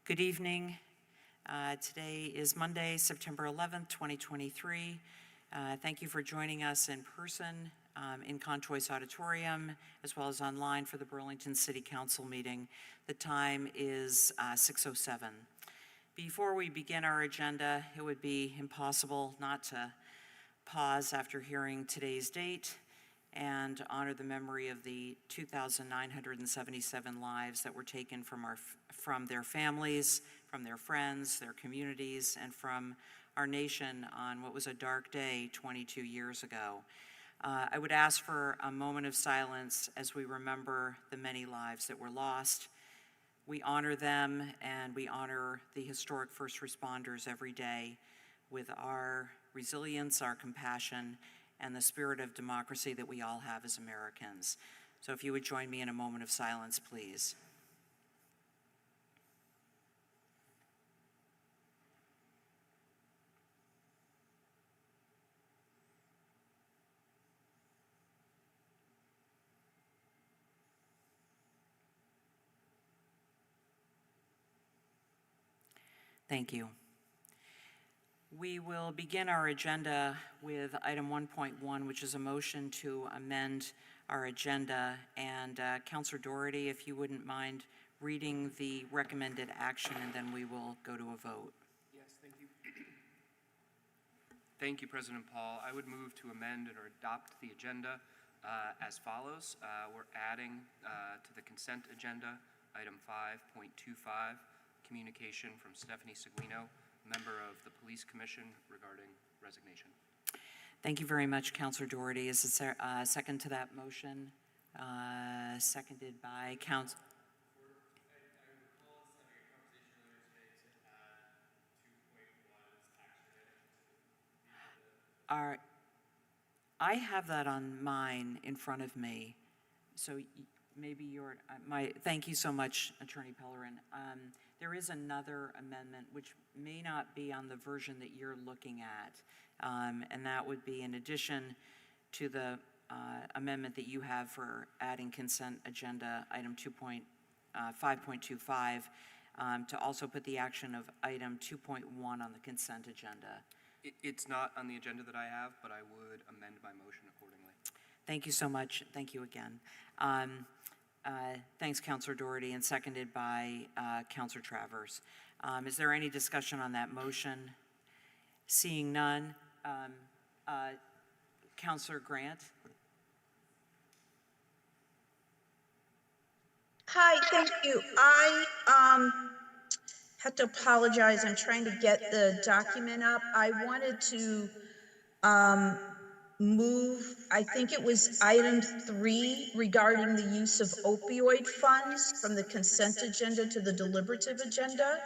Good evening. Today is Monday, September 11th, 2023. Thank you for joining us in person in Conchois Auditorium, as well as online for the Burlington City Council meeting. The time is 6:07. Before we begin our agenda, it would be impossible not to pause after hearing today's date and honor the memory of the 2,977 lives that were taken from their families, from their friends, their communities, and from our nation on what was a dark day 22 years ago. I would ask for a moment of silence as we remember the many lives that were lost. We honor them and we honor the historic first responders every day with our resilience, our compassion, and the spirit of democracy that we all have as Americans. So if you would join me in a moment of silence, please. Thank you. We will begin our agenda with item 1.1, which is a motion to amend our agenda. And Councilor Doherty, if you wouldn't mind reading the recommended action, and then we will go to a vote. Yes, thank you. Thank you, President Paul. I would move to amend or adopt the agenda as follows. We're adding to the consent agenda item 5.25, communication from Stephanie Seguino, member of the Police Commission, regarding resignation. Thank you very much, Councilor Doherty. Is there a second to that motion? Seconded by Councilor. I have that on mine in front of me, so maybe you're thank you so much, Attorney Pellerin. There is another amendment which may not be on the version that you're looking at, and that would be in addition to the amendment that you have for adding consent agenda item 5.25 to also put the action of item 2.1 on the consent agenda. It's not on the agenda that I have, but I would amend my motion accordingly. Thank you so much. Thank you again. Thanks, Councilor Doherty, and seconded by Councilor Travers. Is there any discussion on that motion? Seeing none. Councilor Grant. Hi, thank you. I have to apologize. I'm trying to get the document up. I wanted to move, I think it was item 3 regarding the use of opioid funds from the consent agenda to the deliberative agenda.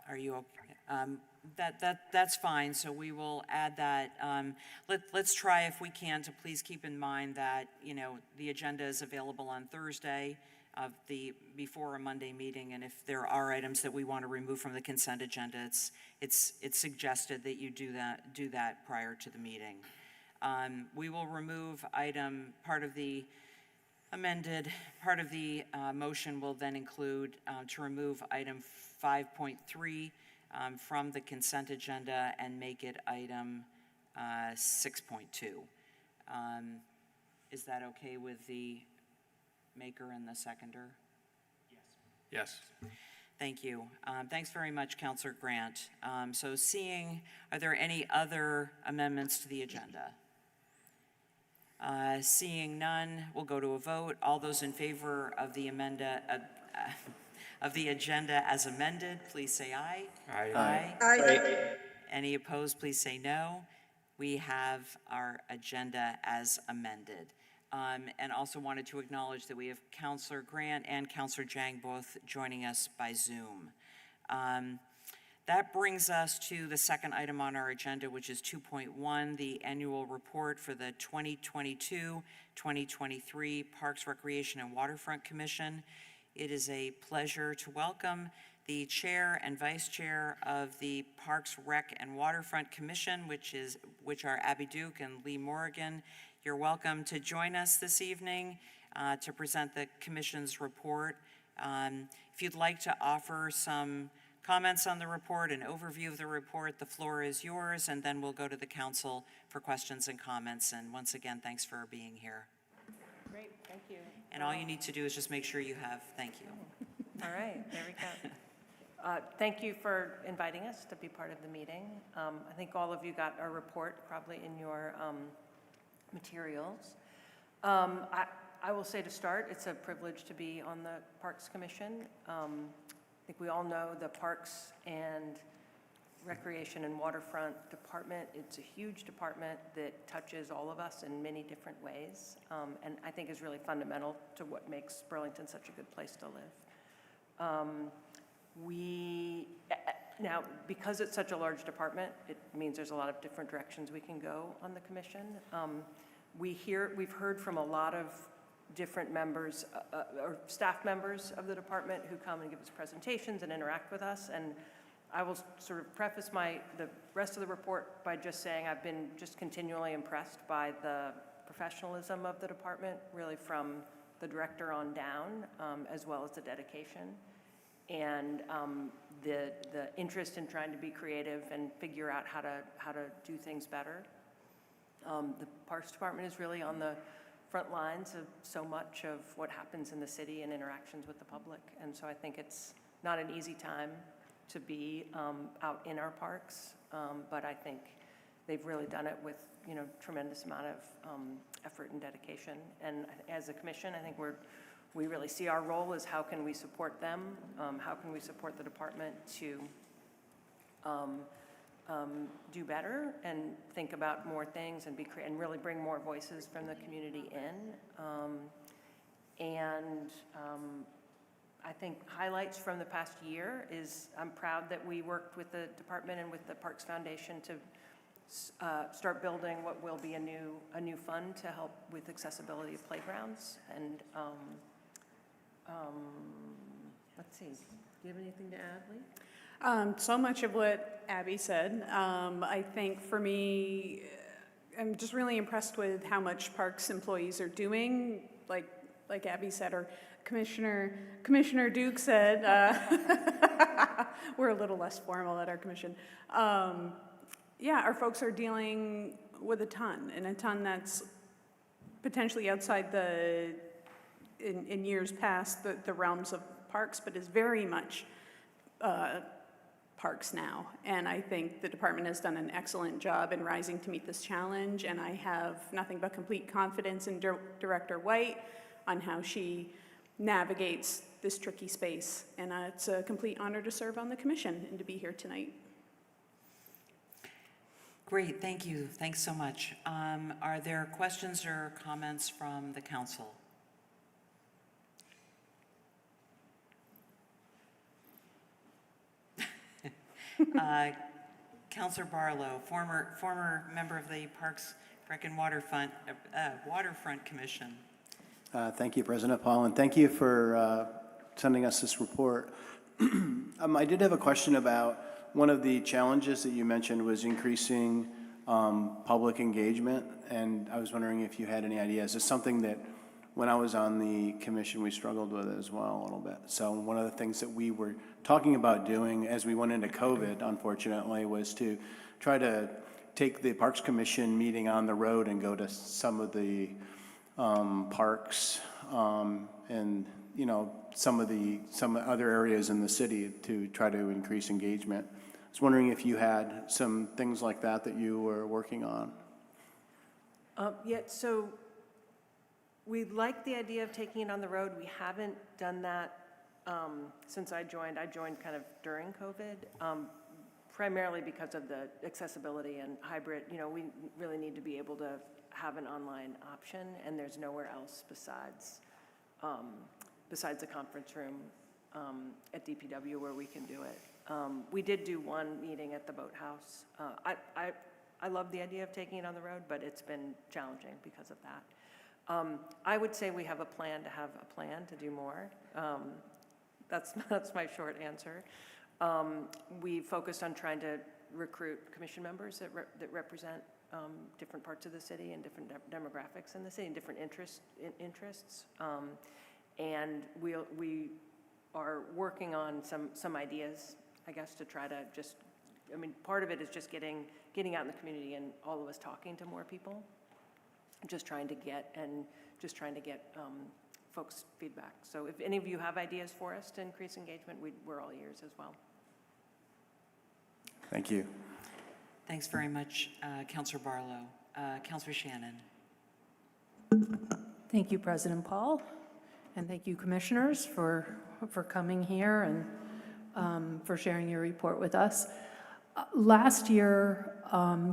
Are you okay? That's fine. So we will add that. Let's try, if we can, to please keep in mind that the agenda is available on Thursday of before a Monday meeting, and if there are items that we want to remove from the consent agenda, it's suggested that you do that prior to the meeting. We will remove part of the amended part of the motion will then include to remove item 5.3 from the consent agenda and make it item 6.2. Is that okay with the maker and the seconder? Yes. Thank you. Thanks very much, Councilor Grant. So are there any other amendments to the agenda? Seeing none, we'll go to a vote. All those in favor of the agenda as amended, please say aye. Aye. Aye. Aye. Any opposed, please say no. We have our agenda as amended. And also wanted to acknowledge that we have Councilor Grant and Councilor Jang both joining us by Zoom. That brings us to the second item on our agenda, which is 2.1, the annual report for the 2022-2023 Parks, Recreation, and Waterfront Commission. It is a pleasure to welcome the Chair and Vice Chair of the Parks, Rec, and Waterfront Commission, which are Abby Duke and Lee Morrigan. You're welcome to join us this evening to present the Commission's report. If you'd like to offer some comments on the report, an overview of the report, the floor is yours, and then we'll go to the council for questions and comments. And once again, thanks for being here. Great, thank you. And all you need to do is just make sure you have, thank you. All right, there we go. Thank you for inviting us to be part of the meeting. I think all of you got our report probably in your materials. I will say to start, it's a privilege to be on the Parks Commission. I think we all know the Parks and Recreation and Waterfront Department. It's a huge department that touches all of us in many different ways, and I think is really fundamental to what makes Burlington such a good place to live. Now, because it's such a large department, it means there's a lot of different directions we can go on the commission. We've heard from a lot of different members or staff members of the department who come and give us presentations and interact with us. And I will sort of preface the rest of the report by just saying I've been just continually impressed by the professionalism of the department, really from the director on down, as well as the dedication and the interest in trying to be creative and figure out how to do things better. The Parks Department is really on the front lines of so much of what happens in the city and interactions with the public. And so I think it's not an easy time to be out in our parks, but I think they've really done it with tremendous amount of effort and dedication. And as a commission, I think we really see our role as how can we support them, how can we support the department to do better and think about more things and and really bring more voices from the community in. I think highlights from the past year is I'm proud that we worked with the department and with the Parks Foundation to start building what will be a new fund to help with accessibility of playgrounds. And let's see, do you have anything to add, Lee? So much of what Abby said. I think for me, I'm just really impressed with how much Parks employees are doing. Like Abby said, or Commissioner Duke said, we're a little less formal at our commission. Yeah, our folks are dealing with a ton that's potentially outside in years past, the realms of parks, but is very much parks now. And I think the department has done an excellent job in rising to meet this challenge, and I have nothing but complete confidence in Director White on how she navigates this tricky space. And it's a complete honor to serve on the commission and to be here tonight. Great, thank you. Thanks so much. Are there questions or comments from the council? Councilor Barlow, former member of the Parks, Rec, and Waterfront Commission. Thank you, President Paul, and thank you for sending us this report. I did have a question about one of the challenges that you mentioned was increasing public engagement, and I was wondering if you had any ideas. It's something that when I was on the commission, we struggled with as well a little bit. So one of the things that we were talking about doing as we went into COVID, unfortunately, was to try to take the Parks Commission meeting on the road and go to some of the parks and some other areas in the city to try to increase engagement. I was wondering if you had some things like that you were working on. Yeah, so we like the idea of taking it on the road. We haven't done that since I joined. I joined kind of during COVID, primarily because of the accessibility and hybrid. We really need to be able to have an online option, and there's nowhere else besides the conference room at DPW where we can do it. We did do one meeting at the Boathouse. I love the idea of taking it on the road, but it's been challenging because of that. I would say we have a plan to do more. That's my short answer. We focused on trying to recruit commission members that represent different parts of the city and different demographics in the city and different interests. And we are working on some ideas, I guess, to try to just, I mean, part of it is just getting out in the community and all of us talking to more people, just trying to get folks' feedback. So if any of you have ideas for us to increase engagement, we're all ears as well. Thank you. Thanks very much, Councilor Barlow. Councilor Shannon. Thank you, President Paul, and thank you, commissioners, for coming here and for sharing your report with us. Last year,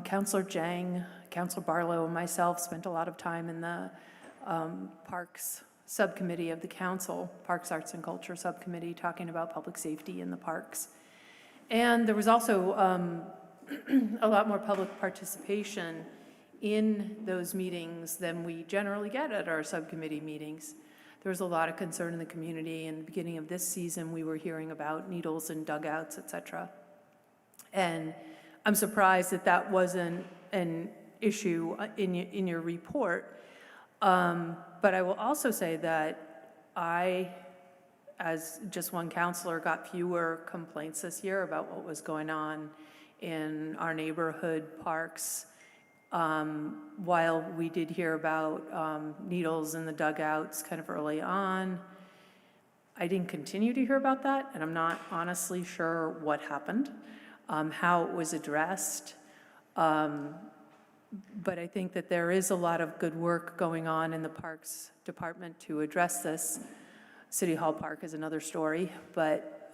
Councilor Jang, Councilor Barlow, and myself spent a lot of time in the Parks Subcommittee of the Council, Parks, Arts, and Culture Subcommittee, talking about public safety in the parks. And there was also a lot more public participation in those meetings than we generally get at our subcommittee meetings. There was a lot of concern in the community. In the beginning of this season, we were hearing about needles and dugouts, et cetera. And I'm surprised that that wasn't an issue in your report. But I will also say that I, as just one counselor, got fewer complaints this year about what was going on in our neighborhood parks. While we did hear about needles in the dugouts kind of early on, I didn't continue to hear about that, and I'm not honestly sure what happened, how it was addressed. But I think that there is a lot of good work going on in the Parks Department to address this. City Hall Park is another story, but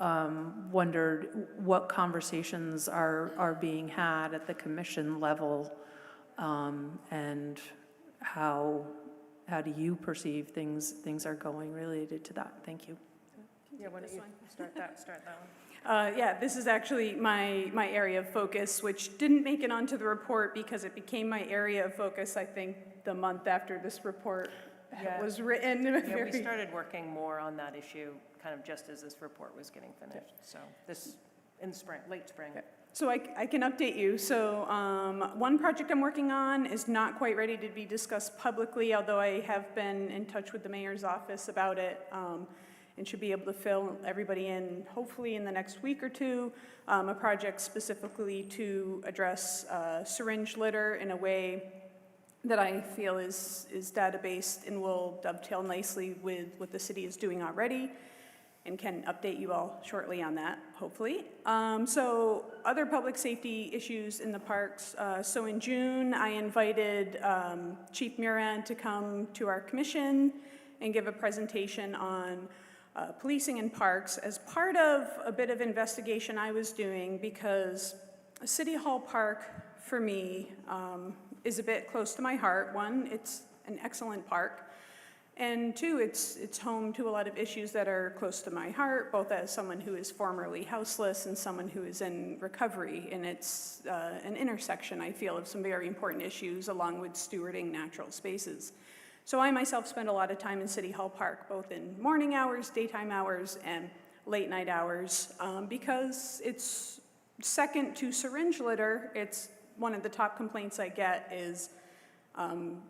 wondered what conversations are being had at the commission level, and how do you perceive things are going related to that? Thank you. Yeah, why don't you start that one? Yeah, this is actually my area of focus, which didn't make it onto the report because it became my area of focus, I think, the month after this report was written. Yeah, we started working more on that issue kind of just as this report was getting finished. So this, in spring, late spring. So I can update you. So one project I'm working on is not quite ready to be discussed publicly, although I have been in touch with the mayor's office about it, and should be able to fill everybody in, hopefully in the next week or two, a project specifically to address syringe litter in a way that I feel is data-based and will dovetail nicely with what the city is doing already, and can update you all shortly on that, hopefully. So other public safety issues in the parks. So in June, I invited Chief Murad to come to our commission and give a presentation on policing in parks as part of a bit of investigation I was doing, because City Hall Park, for me, is a bit close to my heart. One, it's an excellent park. And two, it's home to a lot of issues that are close to my heart, both as someone who is formerly houseless and someone who is in recovery. And it's an intersection, I feel, of some very important issues along with stewarding natural spaces. So I myself spend a lot of time in City Hall Park, both in morning hours, daytime hours, and late night hours, because it's second to syringe litter. It's one of the top complaints I get is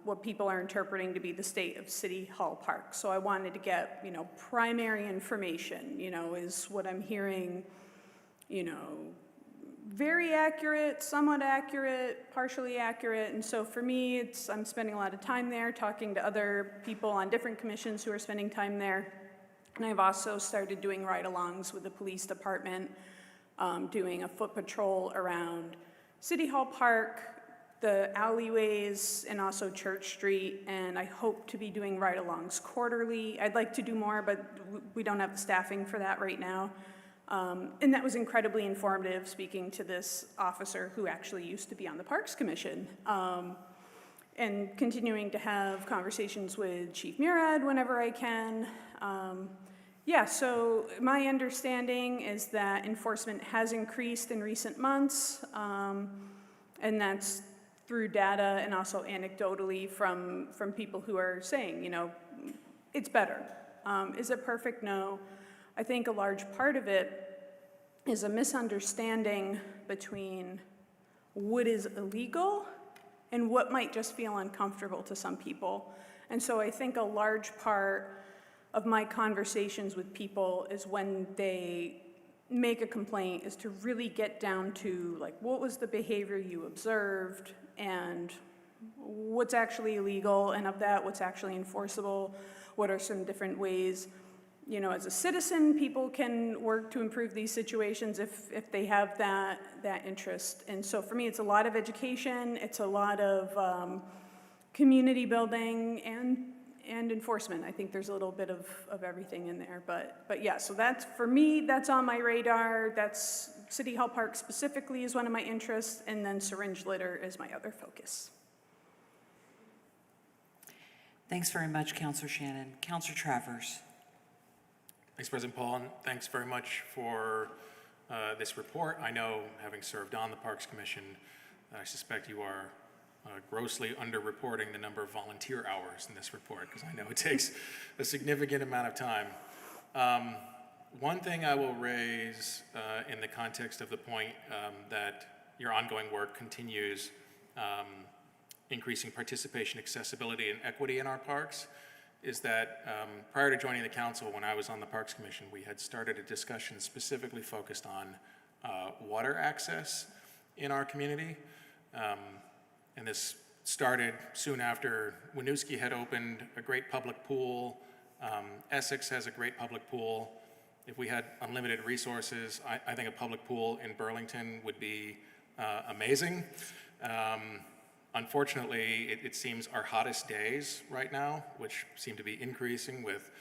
what people are interpreting to be the state of City Hall Park. So I wanted to get, primary information, is what I'm hearing, very accurate, somewhat accurate, partially accurate. And so for me, I'm spending a lot of time there talking to other people on different commissions who are spending time there. And I've also started doing ride-alongs with the police department, doing a foot patrol around City Hall Park, the alleyways, and also Church Street, and I hope to be doing ride-alongs quarterly. I'd like to do more, but we don't have the staffing for that right now. And that was incredibly informative, speaking to this officer who actually used to be on the Parks Commission, and continuing to have conversations with Chief Murad whenever I can. Yeah, so my understanding is that enforcement has increased in recent months, and that's through data and also anecdotally from people who are saying, it's better. Is it perfect? No. I think a large part of it is a misunderstanding between what is illegal and what might just feel uncomfortable to some people. And so I think a large part of my conversations with people is when they make a complaint is to really get down to like, what was the behavior you observed and what's actually illegal, and of that, what's actually enforceable, what are some different ways, you know, as a citizen, people can work to improve these situations if they have that interest. And so for me, it's a lot of education, it's a lot of community building and enforcement. I think there's a little bit of everything in there, but yeah, so that's, for me, that's on my radar. That's City Hall Park specifically is one of my interests, and then syringe litter is my other focus. Thanks very much, Councilor Shannon. Councilor Travers. Thanks, President Paul, and thanks very much for this report. I know, having served on the Parks Commission, I suspect you are grossly underreporting the number of volunteer hours in this report, because I know it takes a significant amount of time. One thing I will raise in the context of the point that your ongoing work continues increasing participation, accessibility, and equity in our parks is that prior to joining the council, when I was on the Parks Commission, we had started a discussion specifically focused on water access in our community. And this started soon after Winooski had opened a great public pool. Essex has a great public pool. If we had unlimited resources, I think a public pool in Burlington would be amazing. Unfortunately, it seems our hottest days right now, which seem to be increasing with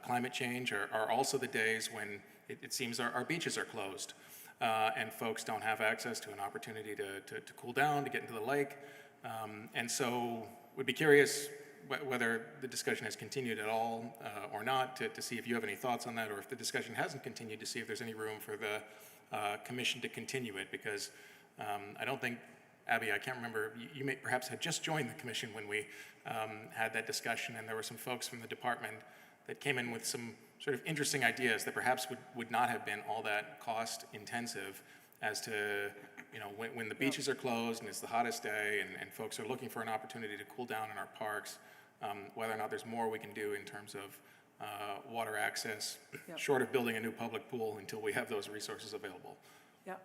climate change, are also the days when it seems our beaches are closed and folks don't have access to an opportunity to cool down, to get into the lake. And so we'd be curious whether the discussion has continued at all or not, to see if you have any thoughts on that, or if the discussion hasn't continued, to see if there's any room for the commission to continue it, because I don't think, Abby, I can't remember, you may perhaps had just joined the commission when we had that discussion, and there were some folks from the department that came in with some sort of interesting ideas that perhaps would not have been all that cost intensive, as to, you know, when the beaches are closed and it's the hottest day and folks are looking for an opportunity to cool down in our parks, whether or not there's more we can do in terms of water access, short of building a new public pool until we have those resources available. Yeah,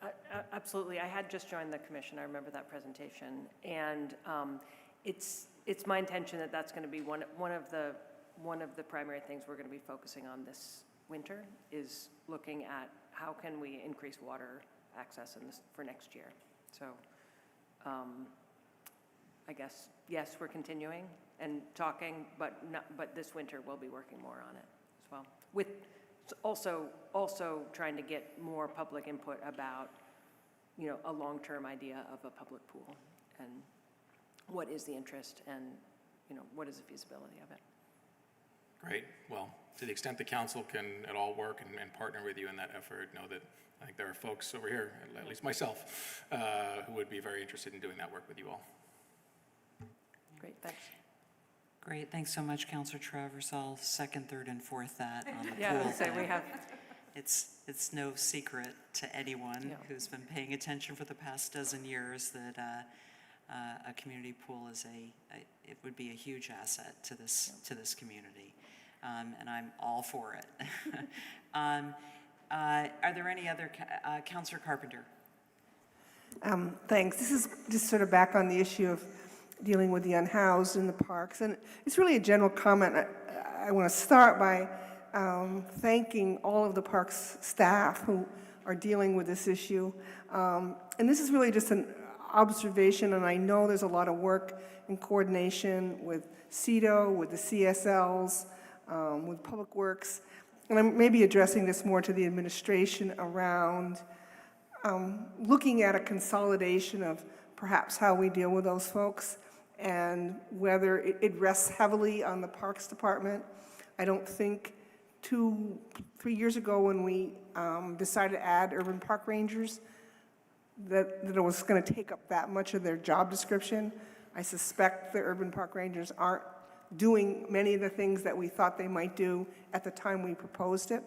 absolutely. I had just joined the commission. I remember that presentation, and it's my intention that that's going to be one of the primary things we're going to be focusing on this winter, is looking at how can we increase water access for next year. So I guess yes, we're continuing and talking, but this winter we'll be working more on it as well, with also trying to get more public input about, you know, a long-term idea of a public pool, and what is the interest, and, you know, what is the feasibility of it. Great. Well, to the extent the council can at all work and partner with you in that effort, know that I think there are folks over here, at least myself, who would be very interested in doing that work with you all. Great, thanks. Great, thanks so much, Councilor Travers. I'll second, third, and fourth that on the Yeah, pool so we thing. have, It's no secret to anyone Yeah. who's been paying attention for the past dozen years that a community pool is it would be a huge asset to this community, and I'm all for it. Are there any other, Councilor Carpenter? Thanks. This is just sort of back on the issue of dealing with the unhoused in the parks, and it's really a general comment. I want to start by thanking all of the parks staff who are dealing with this issue. And this is really just an observation, and I know there's a lot of work in coordination with CEDO, with the CSLs, with Public Works, and I'm maybe addressing this more to the administration around looking at a consolidation of perhaps how we deal with those folks, and whether it rests heavily on the Parks Department. I don't think 2-3 years ago, when we decided to add urban park rangers, that it was going to take up that much of their job description. I suspect the urban park rangers aren't doing many of the things that we thought they might do at the time we proposed it.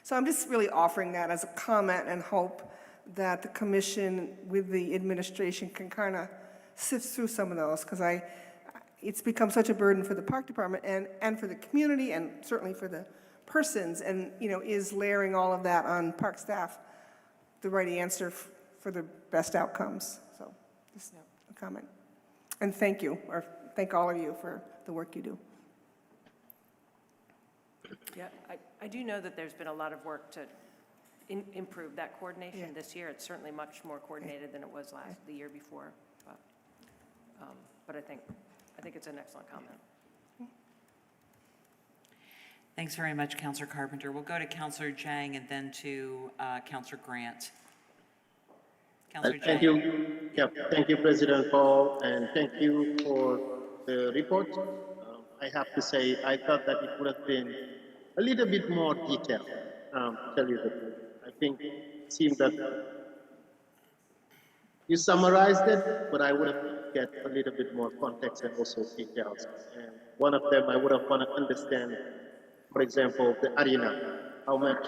So I'm just really offering that as a comment and hope that the commission with the administration can kind of sift through some of those, because it's become such a burden for the park department and for the community and certainly for the persons, and, you know, is layering all of that on park staff the right answer for the best outcomes? So just a comment. And thank you, or thank all of you for the work you do. Yeah, I do know that there's been a lot of work to improve that coordination this year. It's certainly much more coordinated than it was the year before. But I think it's an excellent comment. Thanks very much, Councilor Carpenter. We'll go to Councilor Jang and then to Councilor Grant. Councilor Jang. Thank you. Yeah, thank you, President Paul, and thank you for the report. I have to say, I thought that it would have been a little bit more detailed, to tell you the truth. I think it seemed that you summarized it, but I would have get a little bit more context and also details. And one of them, I would have wanted to understand, for example, the arena, how much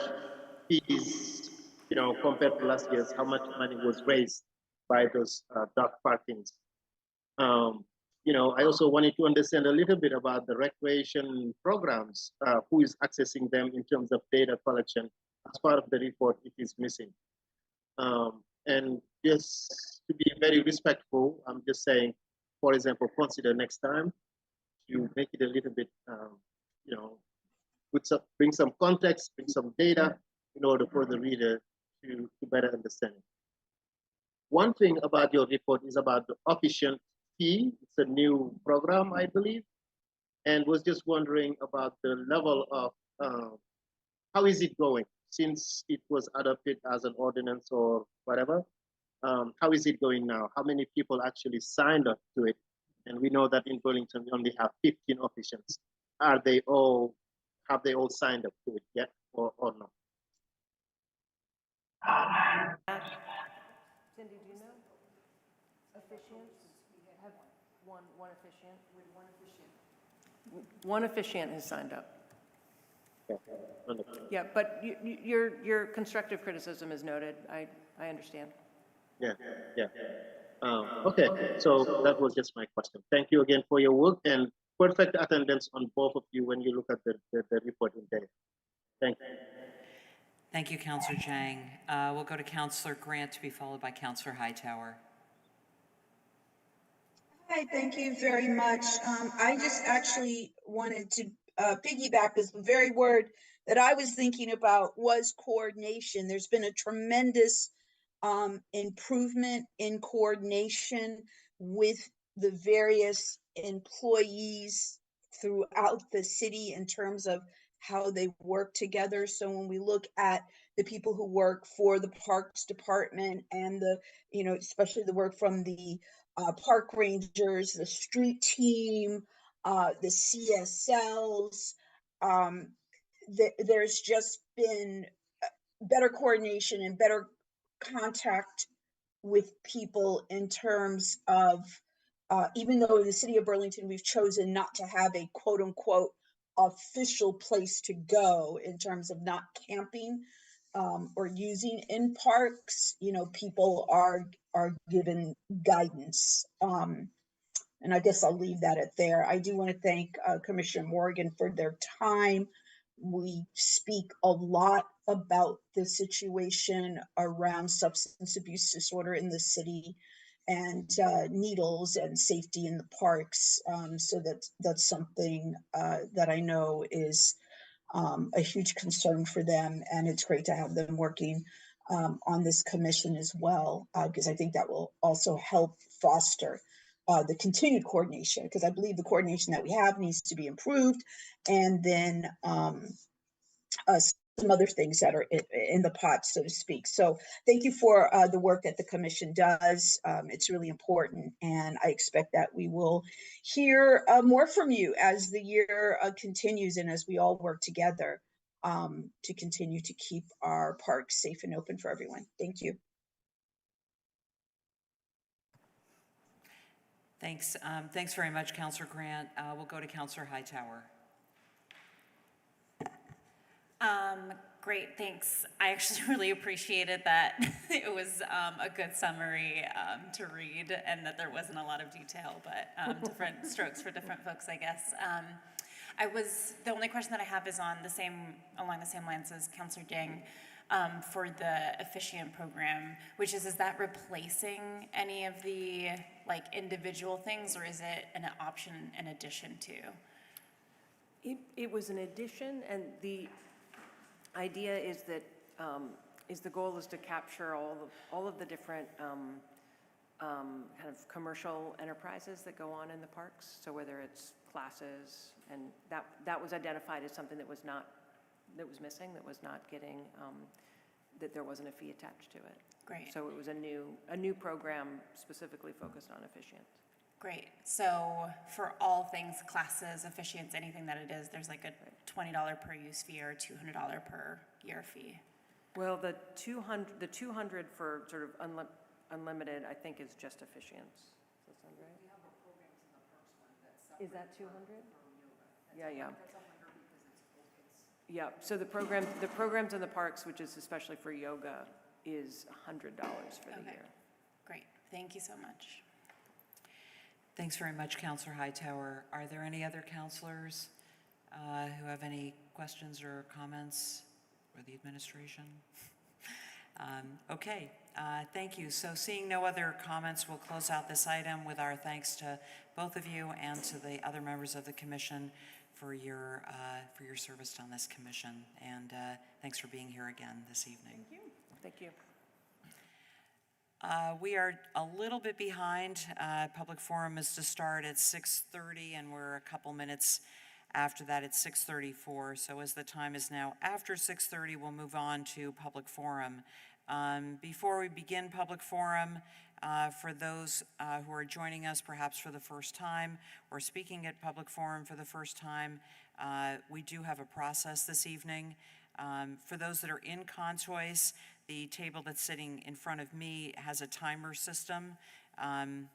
fees, you know, compared to last year's, how much money was raised by those dog parkings. You know, I also wanted to understand a little bit about the recreation programs, who is accessing them in terms of data collection. As part of the report, it is missing. And just to be very respectful, I'm just saying, for example, consider next time you make it a little bit, you know, bring some context, bring some data in order for the reader to better understand it. One thing about your report is about the efficient fee. It's a new program, I believe, and was just wondering about the level of how is it going since it was adopted as an ordinance or whatever. How is it going now? How many people actually signed up to it? And we know that in Burlington we only have 15 officials. Have they all signed up to it yet, or not? Cindy, do you know? Officiants have one officiant. One officiant has signed up. Yeah, wonderful. Yeah, but your constructive criticism is noted. I understand. Yeah. Okay, so that was just my question. Thank you again for your work and perfect attendance on both of you when you look at the report in there. Thank you. Thank you, Councilor Jang. We'll go to Councilor Grant to be followed by Councilor Hightower. Hi, thank you very much. I just actually wanted to piggyback this. The very word that I was thinking about was coordination. There's been a tremendous improvement in coordination with the various employees throughout the city in terms of how they work together. So when we look at the people who work for the Parks Department and the, you know, especially the work from the park rangers, the street team, the CSLs, there's just been better coordination and better contact with people in terms of, even though in the city of Burlington, we've chosen not to have a quote unquote official place to go in terms of not camping or using in parks, you know, people are given guidance. And I guess I'll leave that at there. I do want to thank Commissioner Morgan for their time. We speak a lot about the situation around substance abuse disorder in the city and needles and safety in the parks. So that's something that I know is a huge concern for them. And it's great to have them working on this commission as well, because I think that will also help foster the continued coordination, because I believe the coordination that we have needs to be improved. And then some other things that are in the pot, so to speak. So thank you for the work that the commission does. It's really important, and I expect that we will hear more from you as the year continues and as we all work together to continue to keep our parks safe and open for everyone. Thank you. Thanks. Thanks very much, Councilor Grant. We'll go to Councilor Hightower. Great, thanks. I actually really appreciated that it was a good summary to read and that there wasn't a lot of detail, but different strokes for different folks, I guess. The only question that I have is along the same lines as Councilor Ding, for the officiant program, which is that replacing any of the individual things, or is it an option in addition to? It was an addition, and the idea is that, the goal is to capture all of the different kind of commercial enterprises that go on in the parks. So whether it's classes, and that was identified as something that was missing, that was not getting, that there wasn't a fee attached to it. Great. So it was a new program specifically focused on officiants. Great. So for all things classes, officiants, anything that it is, there's a $20 per use fee or $200 per year fee. Well, the 200 for sort of unlimited, I think, is just officiants. Does that sound right? We have a programs in the parks one that's is that 200? Yeah. Yeah. So the programs in the parks, which is especially for yoga, is $100 for the year. Great. Thank you so much. Thanks very much, Councilor Hightower. Are there any other councilors who have any questions or comments for the administration? Okay, thank you. So seeing no other comments, we'll close out this item with our thanks to both of you and to the other members of the commission for your service on this commission. And thanks for being here again this evening. Thank you. Thank you. We are a little bit behind. Public forum is to start at 6:30, and we're a couple minutes after that at 6:34. So as the time is now after 6:30, we'll move on to public forum. Before we begin public forum, for those who are joining us perhaps for the first time or speaking at public forum for the first time, we do have a process this evening. For those that are in Conchois, the table that's sitting in front of me has a timer system, and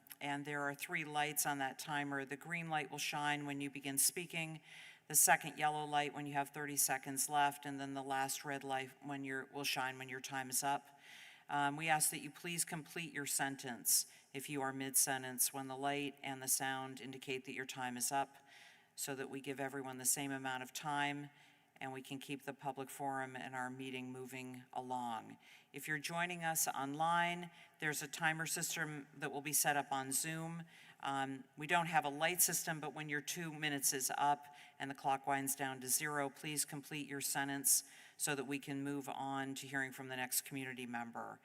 there are 3 lights on that timer. The green light will shine when you begin speaking, the second yellow light when you have 30 seconds left, and then the last red light will shine when your time is up. We ask that you please complete your sentence if you are mid-sentence when the light and the sound indicate that your time is up, so that we give everyone the same amount of time and we can keep the public forum and our meeting moving along. If you're joining us online, there's a timer system that will be set up on Zoom. We don't have a light system, but when your 2 minutes is up and the clock winds down to 0, please complete your sentence so that we can move on to hearing from the next community member.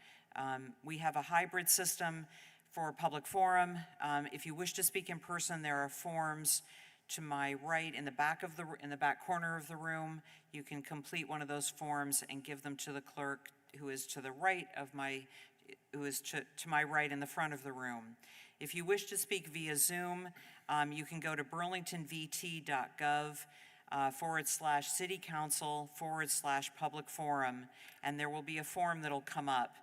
We have a hybrid system for public forum. If you wish to speak in person, there are forms to my right in the back corner of the room. You can complete one of those forms and give them to the clerk who is to the right of my right in the front of the room. If you wish to speak via Zoom, you can go to burlingtonvt.gov/citycouncil/public forum, and there will be a form that'll come up.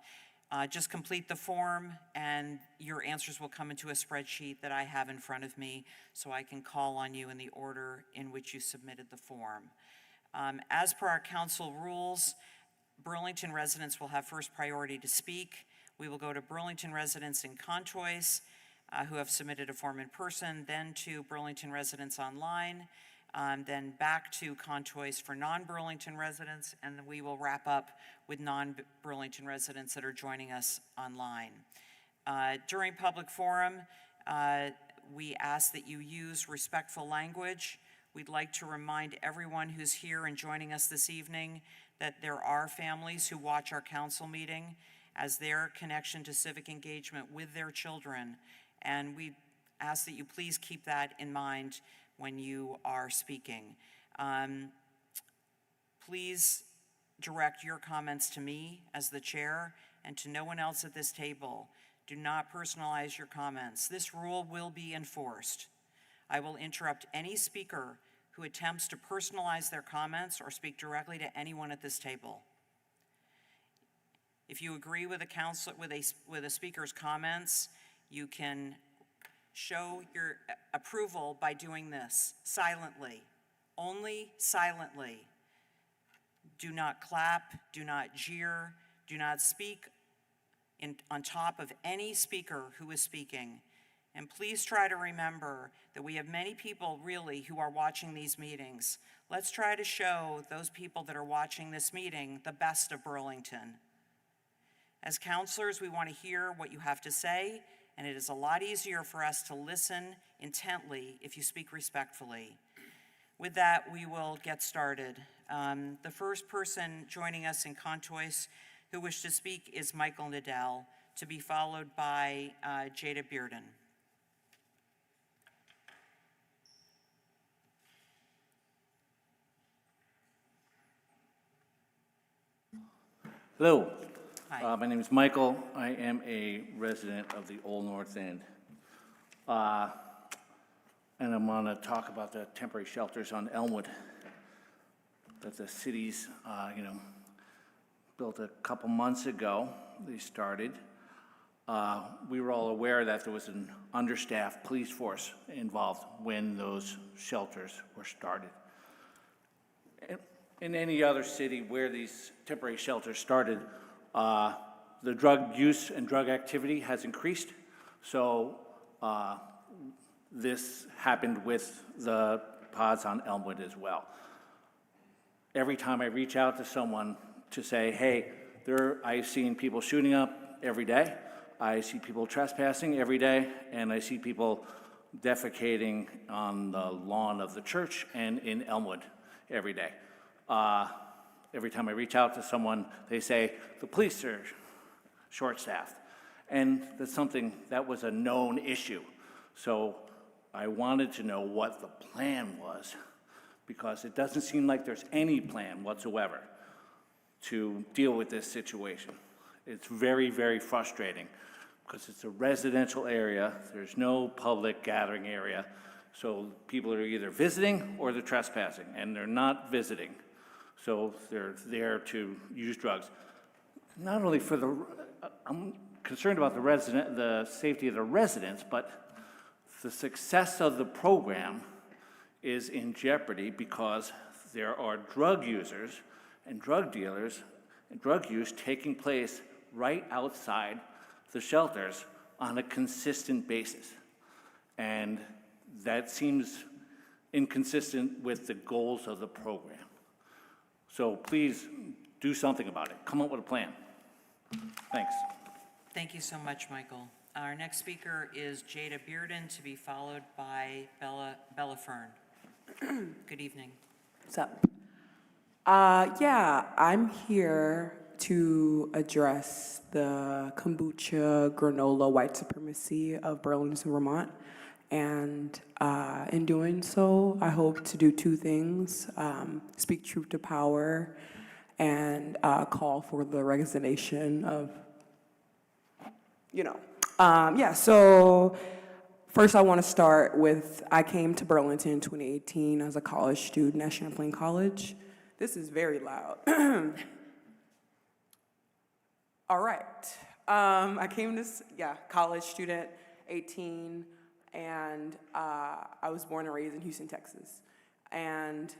Just complete the form and your answers will come into a spreadsheet that I have in front of me so I can call on you in the order in which you submitted the form. As per our council rules, Burlington residents will have first priority to speak. We will go to Burlington residents in Conchois who have submitted a form in person, then to Burlington residents online, then back to Conchois for non-Burlington residents, and then we will wrap up with non-Burlington residents that are joining us online. During public forum, we ask that you use respectful language. We'd like to remind everyone who's here and joining us this evening that there are families who watch our council meeting as their connection to civic engagement with their children, and we ask that you please keep that in mind when you are speaking. Please direct your comments to me as the chair and to no one else at this table. Do not personalize your comments. This rule will be enforced. I will interrupt any speaker who attempts to personalize their comments or speak directly to anyone at this table. If you agree with a speaker's comments, you can show your approval by doing this silently, only silently. Do not clap, do not jeer, do not speak on top of any speaker who is speaking. And please try to remember that we have many people really who are watching these meetings. Let's try to show those people that are watching this meeting the best of Burlington. As counselors, we want to hear what you have to say, and it is a lot easier for us to listen intently if you speak respectfully. With that, we will get started. The first person joining us in Contois who wishes to speak is Michael Nadell, to be followed by Jada Bearden. Hello. Hi. My name is Michael. I am a resident of the Old North End. And I'm going to talk about the temporary shelters on Elmwood that the city's, built a couple months ago. They started. We were all aware that there was an understaffed police force involved when those shelters were started. In any other city where these temporary shelters started, the drug use and drug activity has increased. So this happened with the pods on Elmwood as well. Every time I reach out to someone to say, hey, I've seen people shooting up every day, I see people trespassing every day, and I see people defecating on the lawn of the church and in Elmwood every day. Every time I reach out to someone, they say, the police are short-staffed. And that's something that was a known issue. So I wanted to know what the plan was, because it doesn't seem like there's any plan whatsoever to deal with this situation. It's very, very frustrating, because it's a residential area. There's no public gathering area. So people are either visiting or they're trespassing, and they're not visiting. So they're there to use drugs. Not only for I'm concerned about the safety of the residents, but the success of the program is in jeopardy because there are drug users and drug dealers and drug use taking place right outside the shelters on a consistent basis. And that seems inconsistent with the goals of the program. So please do something about it. Come up with a plan. Thanks. Thank you so much, Michael. Our next speaker is Jada Bearden, to be followed by Bella Fern. Good evening. What's up? I'm here to address the kombucha granola white supremacy of Burlington, Vermont. And in doing so, I hope to do two things: speak truth to power and call for the resignation of, So first I want to start with, I came to Burlington in 2018 as a college student at Champlain College. This is very loud. All right. I came to, college student, 18, and I was born and raised in Houston, Texas. And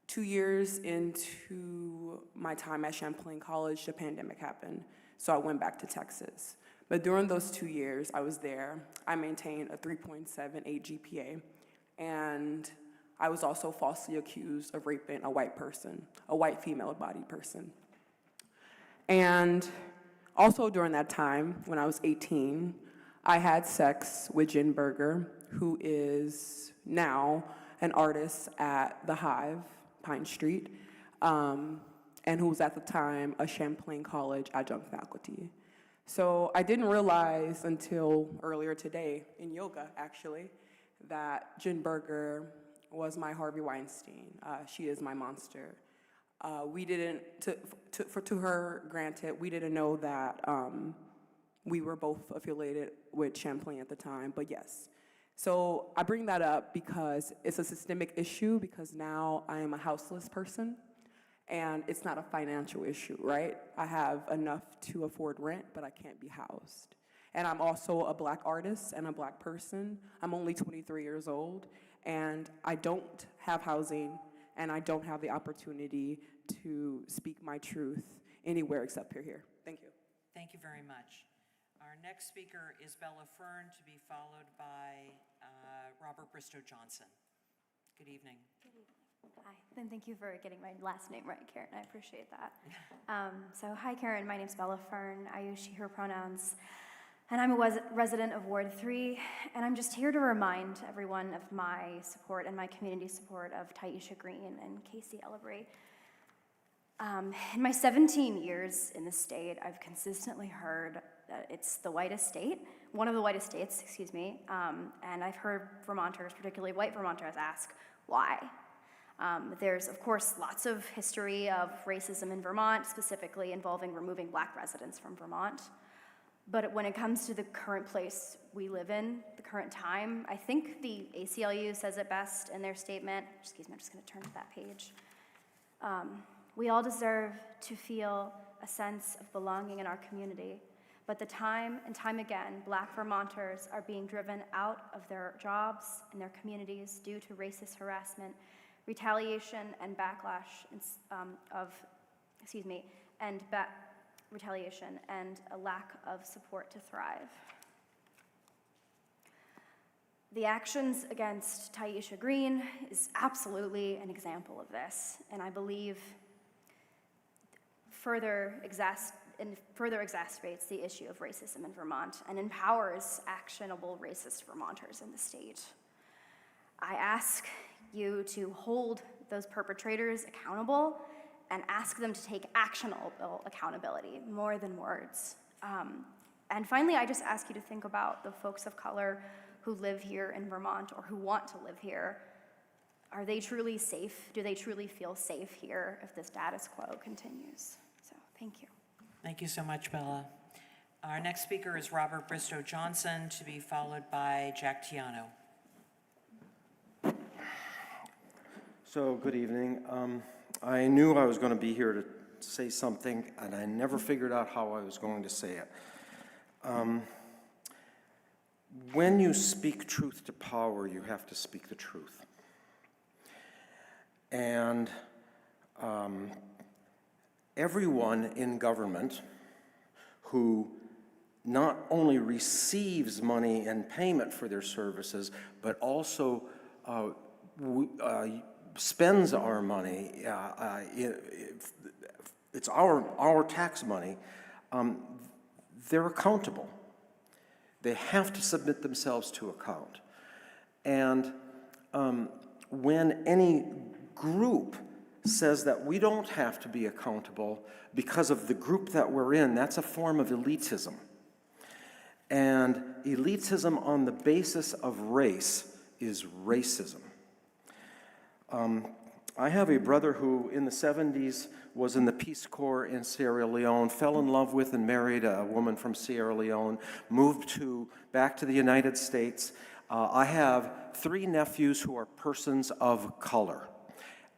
2 years into my time at Champlain College, the pandemic happened, so I went back to Texas. But during those 2 years I was there, I maintained a 3.78 GPA, and I was also falsely accused of raping a white person, a white female-bodied person. And also during that time, when I was 18, I had sex with Jen Berger, who is now an artist at The Hive, Pine Street, and who was at the time a Champlain College adjunct faculty. So I didn't realize until earlier today, in yoga actually, that Jen Berger was my Harvey Weinstein. She is my monster. We didn't, to her granted, we didn't know that we were both affiliated with Champlain at the time, but yes. So I bring that up because it's a systemic issue, because now I am a houseless person, and it's not a financial issue, right? I have enough to afford rent, but I can't be housed. And I'm also a Black artist and a Black person. I'm only 23 years old, and I don't have housing, and I don't have the opportunity to speak my truth anywhere except here. Thank you. Thank you very much. Our next speaker is Bella Fern, to be followed by Robert Bristow Johnson. Good evening. Hi, and thank you for getting my last name right, Karen. I appreciate that. So hi, Karen. My name's Bella Fern. I use she, her pronouns. And I'm a resident of Ward 3, and I'm just here to remind everyone of my support and my community support of Taisha Green and Casey Ellabry. In my 17 years in the state, I've consistently heard that it's the whitest state, one of the whitest states, excuse me, and I've heard Vermonters, particularly white Vermonters, ask why. There's, of course, lots of history of racism in Vermont, specifically involving removing Black residents from Vermont. But when it comes to the current place we live in, the current time, I think the ACLU says it best in their statement. Excuse me, I'm just going to turn to that page. We all deserve to feel a sense of belonging in our community, but the time and time again, Black Vermonters are being driven out of their jobs and their communities due to racist harassment, retaliation, and backlash retaliation and a lack of support to thrive. The actions against Taisha Green is absolutely an example of this, and I believe further exacerbates the issue of racism in Vermont and empowers actionable racist Vermonters in the state. I ask you to hold those perpetrators accountable and ask them to take actionable accountability, more than words. And finally, I just ask you to think about the folks of color who live here in Vermont or who want to live here. Are they truly safe? Do they truly feel safe here if the status quo continues? So, thank you. Thank you so much, Bella. Our next speaker is Robert Bristow Johnson, to be followed by Jack Tiano. So, good evening. I knew I was going to be here to say something, and I never figured out how I was going to say it. When you speak truth to power, you have to speak the truth. And everyone in government who not only receives money and payment for their services, but also spends our money, it's our tax money, they're accountable. They have to submit themselves to account. And when any group says that we don't have to be accountable because of the group that we're in, that's a form of elitism. And elitism on the basis of race is racism. I have a brother who in the 70s was in the Peace Corps in Sierra Leone, fell in love with and married a woman from Sierra Leone, moved back to the United States. I have 3 nephews who are persons of color,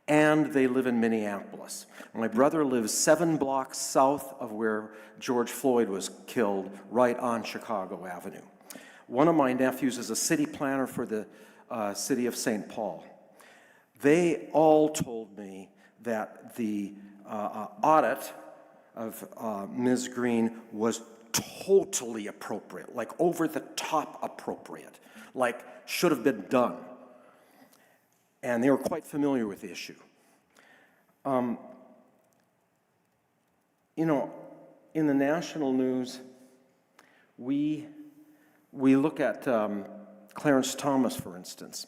and they live in Minneapolis. My brother lives 7 blocks south of where George Floyd was killed, right on Chicago Avenue. One of my nephews is a city planner for the city of St. Paul. They all told me that the audit of Ms. Green was totally appropriate, like over the top appropriate, like should have been done. And they were quite familiar with the issue. You know, in the national news, we look at Clarence Thomas, for instance,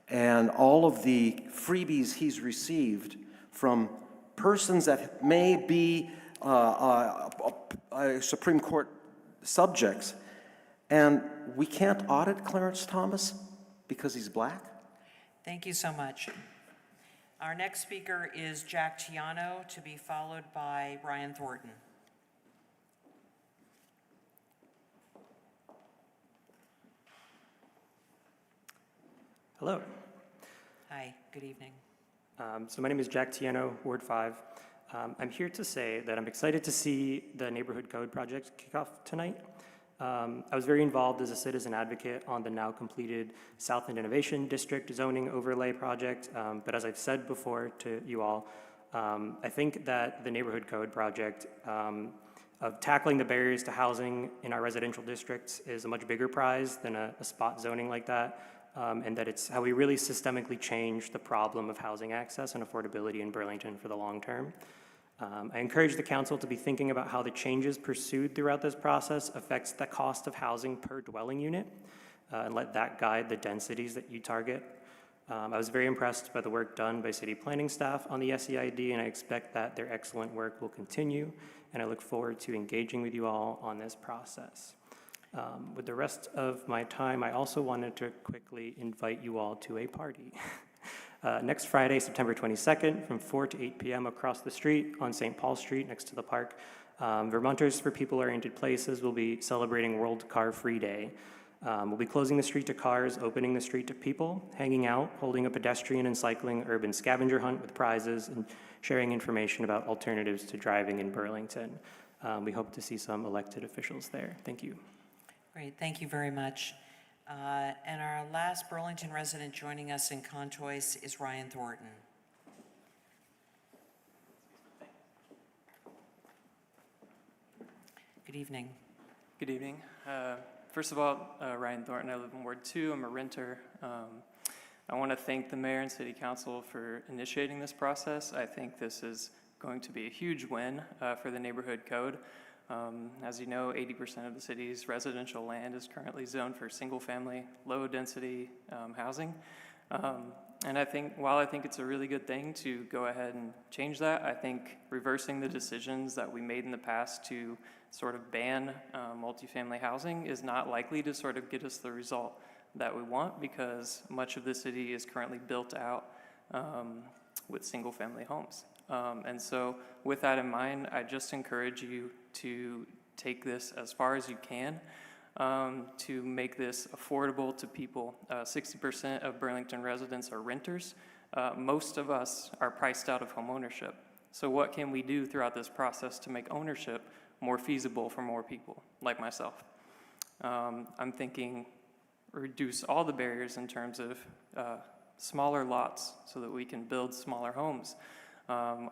and all of the freebies he's received from persons that may be Supreme Court subjects, and we can't audit Clarence Thomas because he's black? Thank you so much. Our next speaker is Jack Tiano, to be followed by Brian Thornton. Hello. Hi, good evening. So my name is Jack Tiano, Ward 5. I'm here to say that I'm excited to see the Neighborhood Code project kick off tonight. I was very involved as a citizen advocate on the now completed Southland Innovation District zoning overlay project. But as I've said before to you all, I think that the neighborhood code project of tackling the barriers to housing in our residential districts is a much bigger prize than a spot zoning like that. And that it's how we really systemically change the problem of housing access and affordability in Burlington for the long term. I encourage the council to be thinking about how the changes pursued throughout this process affects the cost of housing per dwelling unit, and let that guide the densities that you target. I was very impressed by the work done by city planning staff on the SEID, and I expect that their excellent work will continue, and I look forward to engaging with you all on this process. With the rest of my time, I also wanted to quickly invite you all to a party. Next Friday, September 22nd, from 4 to 8 p.m. across the street on St. Paul Street next to the park, Vermonters for People-Oriented Places will be celebrating World Car Free Day. We'll be closing the street to cars, opening the street to people, hanging out, holding a pedestrian and cycling urban scavenger hunt with prizes, and sharing information about alternatives to driving in Burlington. We hope to see some elected officials there. Thank you. Great, thank you very much. And our last Burlington resident joining us in Contois is Ryan Thornton. Good evening. Good evening. First of all, Ryan Thornton, I live in Ward 2, I'm a renter. I want to thank the mayor and city council for initiating this process. I think this is going to be a huge win for the neighborhood code. As you know, 80% of the city's residential land is currently zoned for single-family, low-density housing. And I think, while I think it's a really good thing to go ahead and change that, I think reversing the decisions that we made in the past to sort of ban multifamily housing is not likely to sort of get us the result that we want, because much of the city is currently built out with single-family homes. And so with that in mind, I just encourage you to take this as far as you can to make this affordable to people. 60% of Burlington residents are renters. Most of us are priced out of home ownership. So what can we do throughout this process to make ownership more feasible for more people like myself? I'm thinking reduce all the barriers in terms of smaller lots so that we can build smaller homes.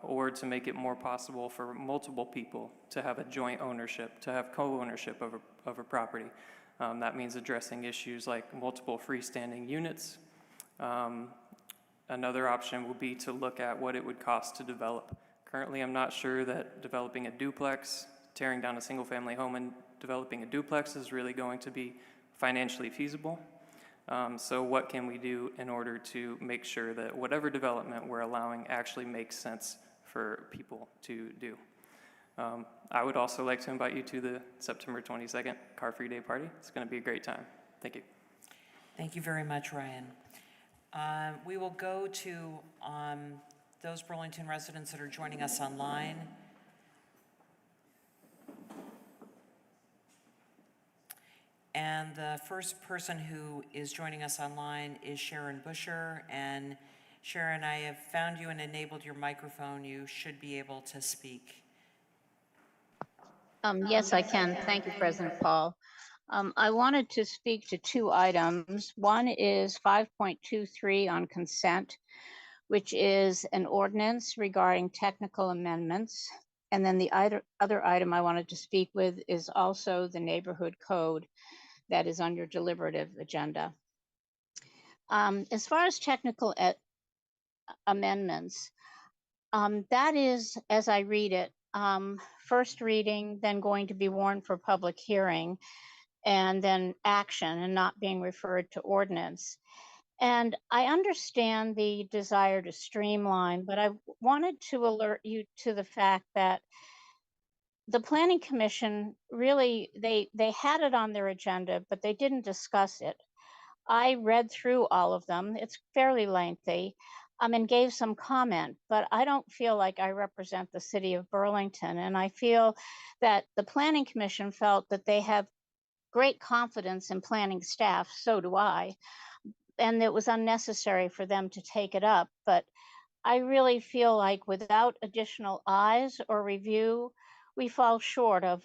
Or to make it more possible for multiple people to have a joint ownership, to have co-ownership of a property. That means addressing issues like multiple freestanding units. Another option would be to look at what it would cost to develop. Currently, I'm not sure that developing a duplex, tearing down a single-family home and developing a duplex is really going to be financially feasible. So what can we do in order to make sure that whatever development we're allowing actually makes sense for people to do? I would also like to invite you to the September 22nd Car Free Day party. It's going to be a great time. Thank you. Thank you very much, Ryan. We will go to those Burlington residents that are joining us online. And the first person who is joining us online is Sharon Busher. And Sharon, I have found you and enabled your microphone. You should be able to speak. Yes, I can. Thank you, President Paul. I wanted to speak to two items. One is 5.23 on consent, which is an ordinance regarding technical amendments. And then the other item I wanted to speak with is also the neighborhood code that is on your deliberative agenda. As far as technical amendments, that is, as I read it, first reading, then going to be warned for public hearing, and then action, and not being referred to ordinance. And I understand the desire to streamline, but I wanted to alert you to the fact that the Planning Commission really, they had it on their agenda, but they didn't discuss it. I read through all of them. It's fairly lengthy, and gave some comment, but I don't feel like I represent the city of Burlington. And I feel that the Planning Commission felt that they have great confidence in planning staff, so do I, and it was unnecessary for them to take it up. But I really feel like without additional eyes or review, we fall short of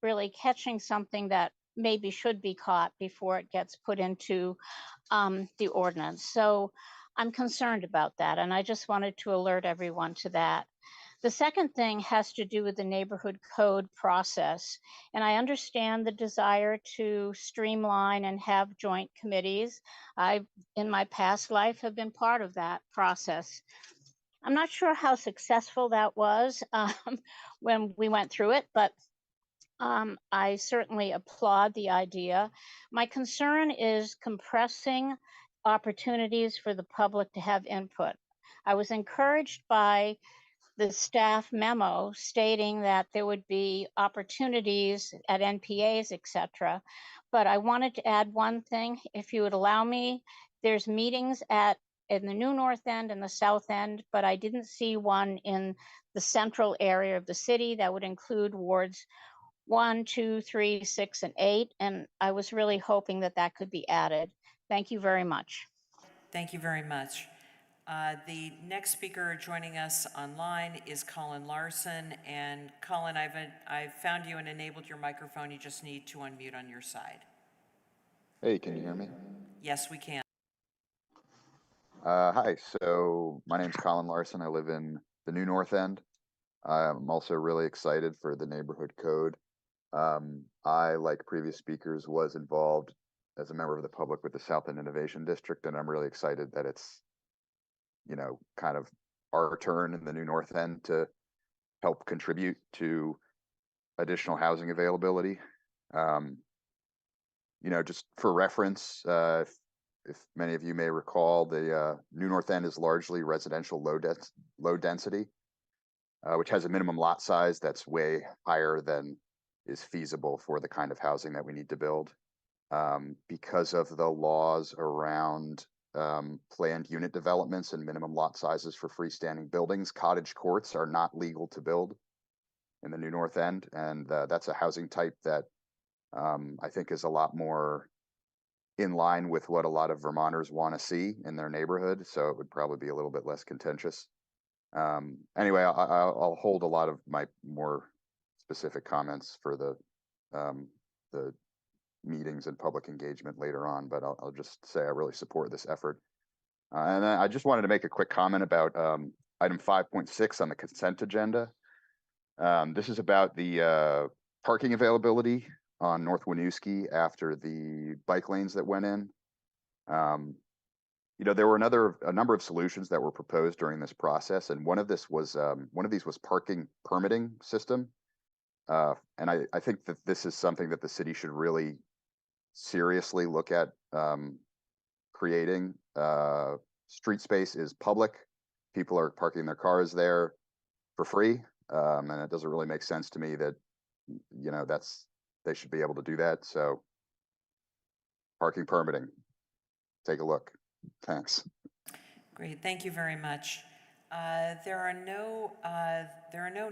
really catching something that maybe should be caught before it gets put into the ordinance. So I'm concerned about that, and I just wanted to alert everyone to that. The second thing has to do with the neighborhood code process. And I understand the desire to streamline and have joint committees. I, in my past life, have been part of that process. I'm not sure how successful that was when we went through it, but I certainly applaud the idea. My concern is compressing opportunities for the public to have input. I was encouraged by the staff memo stating that there would be opportunities at NPAs, et cetera. But I wanted to add one thing, if you would allow me. There's meetings in the new North End and the South End, but I didn't see one in the central area of the city that would include wards 1, 2, 3, 6, and 8. And I was really hoping that that could be added. Thank you very much. Thank you very much. The next speaker joining us online is Colin Larson. And Colin, I've found you and enabled your microphone. You just need to unmute on your side. Hey, can you hear me? Yes, we can. Hi, so my name's Colin Larson. I live in the new North End. I'm also really excited for the neighborhood code. I, like previous speakers, was involved as a member of the public with the South End Innovation District, and I'm really excited that it's, kind of our turn in the new North End to help contribute to additional housing availability. Just for reference, if many of you may recall, the new North End is largely residential low density, which has a minimum lot size that's way higher than is feasible for the kind of housing that we need to build. Because of the laws around planned unit developments and minimum lot sizes for freestanding buildings, cottage courts are not legal to build in the new North End. And that's a housing type that I think is a lot more in line with what a lot of Vermonters want to see in their neighborhood. So it would probably be a little bit less contentious. Anyway, I'll hold a lot of my more specific comments for the meetings and public engagement later on, but I'll just say I really support this effort. And then I just wanted to make a quick comment about item 5.6 on the consent agenda. This is about the parking availability on North Winooski after the bike lanes that went in. There were a number of solutions that were proposed during this process, and one of these was parking permitting system. And I think that this is something that the city should really seriously look at creating. Street space is public. People are parking their cars there for free. And it doesn't really make sense to me that, they should be able to do that. So parking permitting, take a look. Thanks. Great, thank you very much. There are no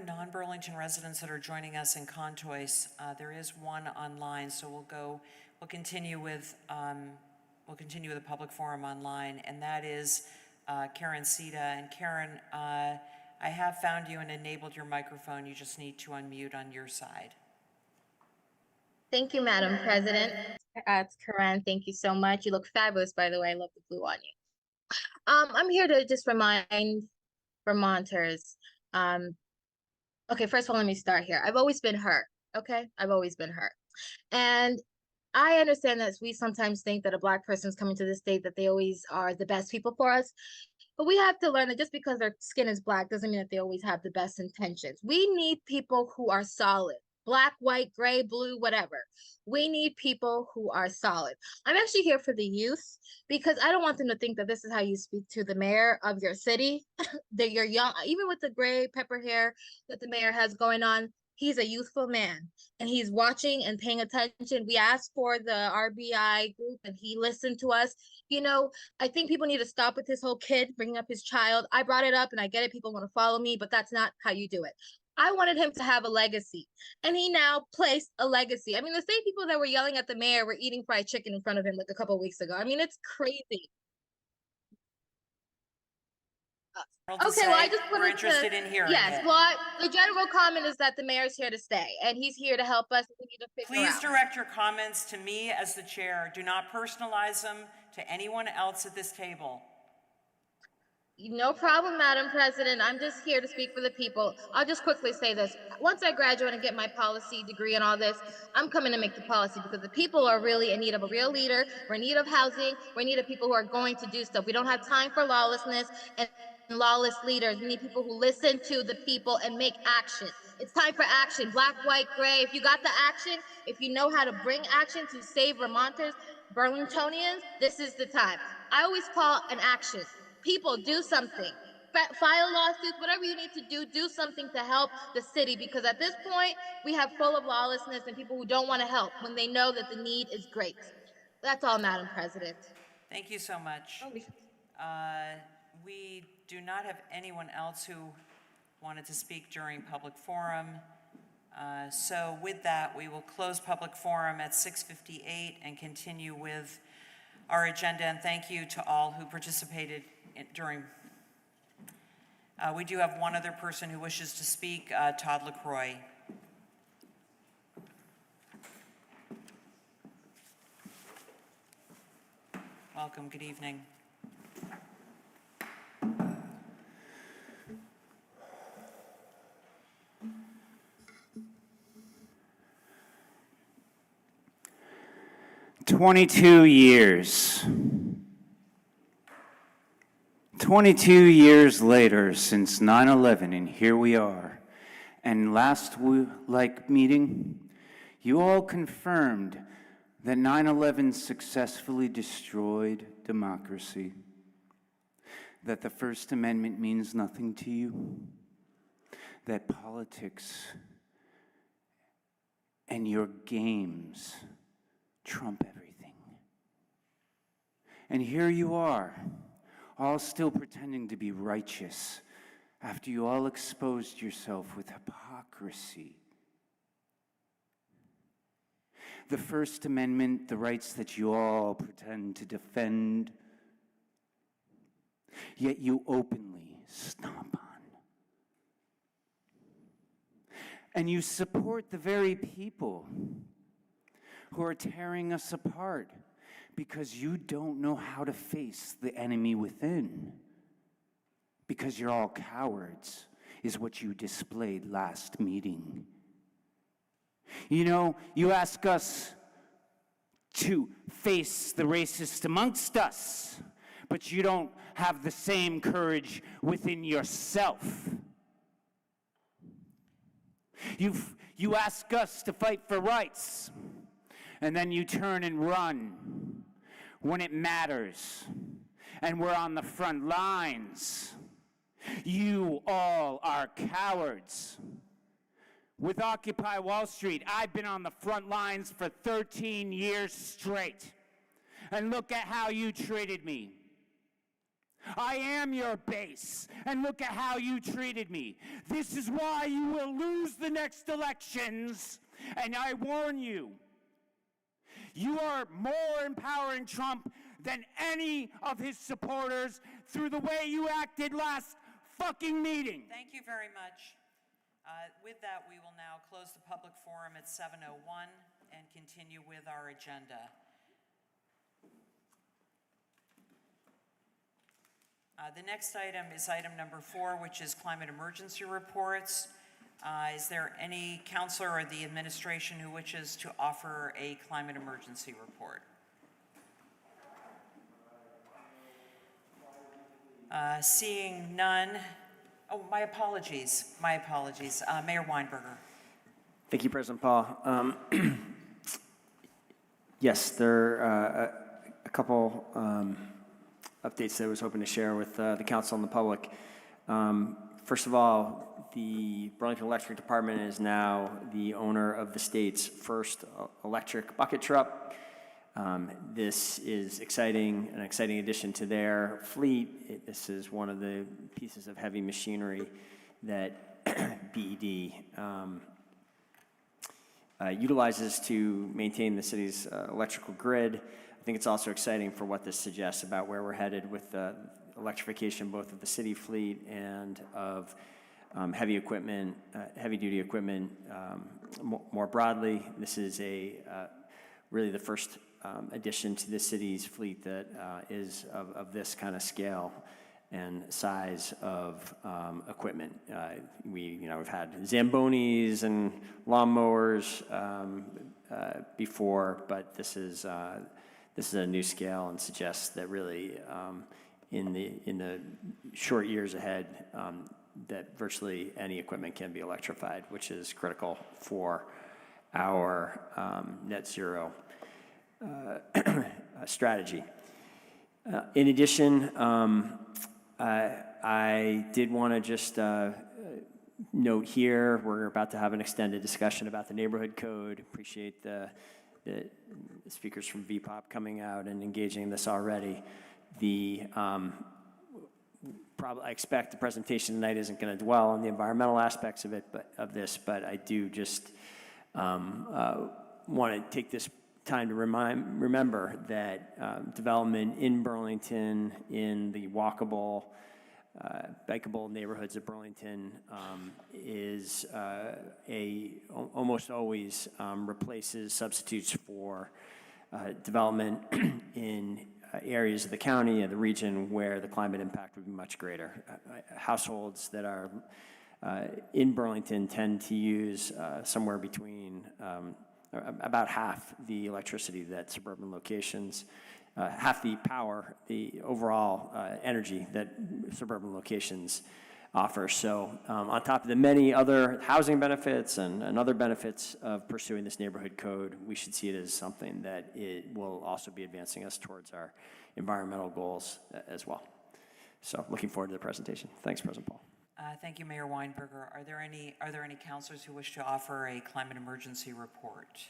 non-Burlington residents that are joining us in Contois. There is one online, so we'll continue with the public forum online, and that is Karen Sita. And Karen, I have found you and enabled your microphone. You just need to unmute on your side. Thank you, Madam President. It's Karen. Thank you so much. You look fabulous, by the way. I love the blue on you. I'm here to just remind Vermonters. Okay, first of all, let me start here. I've always been hurt. Okay, I've always been hurt, and I understand that we sometimes think that a Black person's coming to the state that they always are the best people for us. But we have to learn that just because their skin is Black doesn't mean that they always have the best intentions. We need people who are solid. Black, white, gray, blue, whatever. We need people who are solid. I'm actually here for the youth because I don't want them to think that this is how you speak to the mayor of your city, that you're young, even with the gray pepper hair that the mayor has going on. He's a youthful man and he's watching and paying attention. We asked for the RBI group and he listened to us. I think people need to stop with this whole kid bringing up his child. I brought it up and I get it. People want to follow me, but that's not how you do it. I wanted him to have a legacy, and he now placed a legacy. I mean, the same people that were yelling at the mayor were eating fried chicken in front of him like a couple of weeks ago. I mean, it's crazy. To Okay, well, I say just we're wanted interested to, in hearing yes, it. well, the general comment is that the mayor's here to stay, and he's here to help us, and we need to figure Please out. direct your comments to me as the chair. Do not personalize them to anyone else at this table. No problem, Madam President. I'm just here to speak for the people. I'll just quickly say this. Once I graduate and get my policy degree and all this, I'm coming to make the policy because the people are really in need of a real leader. We're in need of housing. We're in need of people who are going to do stuff. We don't have time for lawlessness and lawless leaders. We need people who listen to the people and make action. It's time for action. Black, white, gray. If you got the action, if you know how to bring action to save Vermonters, Burlingtonians, this is the time. I always call an action. People, do something. File lawsuits, whatever you need to do something to help the city, because at this point, we have full of lawlessness and people who don't want to help when they know that the need is great. That's all, Madam President. Thank you so much. We do not have anyone else who wanted to speak during public forum. So with that, we will close public forum at 6:58 and continue with our agenda. And thank you to all who participated during. We do have one other person who wishes to speak, Todd LaCroix. Welcome, good evening. "22 years. 22 years later since 9/11, and here we are. And last meeting, you all confirmed that 9/11 successfully destroyed democracy, that the First Amendment means nothing to you, that politics and your games trump everything. And here you are, all still pretending to be righteous after you all exposed yourself with hypocrisy. The First Amendment, the rights that you all pretend to defend, yet you openly stomp on. And you support the very people who are tearing us apart because you don't know how to face the enemy within. Because you're all cowards, is what you displayed last meeting. You know, you ask us to face the racist amongst us, but you don't have the same courage within yourself. You ask us to fight for rights, and then you turn and run when it matters, and we're on the front lines. You all are cowards. With Occupy Wall Street, I've been on the front lines for 13 years straight. And look at how you treated me. I am your base, and look at how you treated me. This is why you will lose the next elections, and I warn you, you are more empowering Trump than any of his supporters through the way you acted last fucking meeting. Thank you very much. With that, we will now close the public forum at 7:01 and continue with our agenda. The next item is item number 4, which is climate emergency reports. Is there any counselor or the administration who wishes to offer a climate emergency report? Seeing none. Oh, my apologies. Mayor Weinberger. Thank you, President Paul. Yes, there are a couple updates that I was hoping to share with the council and the public. First of all, the Burlington Electric Department is now the owner of the state's first electric bucket truck. This is exciting, an exciting addition to their fleet. This is one of the pieces of heavy machinery that BED utilizes to maintain the city's electrical grid. I think it's also exciting for what this suggests about where we're headed with electrification both of the city fleet and of heavy equipment, heavy-duty equipment more broadly. This is really the first addition to the city's fleet that is of this kind of scale and size of equipment. We've had Zambonis and lawnmowers before, but this is a new scale and suggests that really in the short years ahead that virtually any equipment can be electrified, which is critical for our net zero strategy. In addition, I did want to just note here, we're about to have an extended discussion about the neighborhood code. Appreciate the speakers from VPOP coming out and engaging in this already. I expect the presentation tonight isn't going to dwell on the environmental aspects of it, but I do just want to take this time to remember that development in Burlington, in the walkable, bikeable neighborhoods of Burlington, is almost always replaces substitutes for development in areas of the county and the region where the climate impact would be much greater. Households that are in Burlington tend to use somewhere between about half the electricity that suburban locations, half the power, the overall energy that suburban locations offer. So on top of the many other housing benefits and other benefits of pursuing this neighborhood code, we should see it as something that it will also be advancing us towards our environmental goals as well. So looking forward to the presentation. Thanks, President Paul. Thank you, Mayor Weinberger. Are there any councilors who wish to offer a climate emergency report?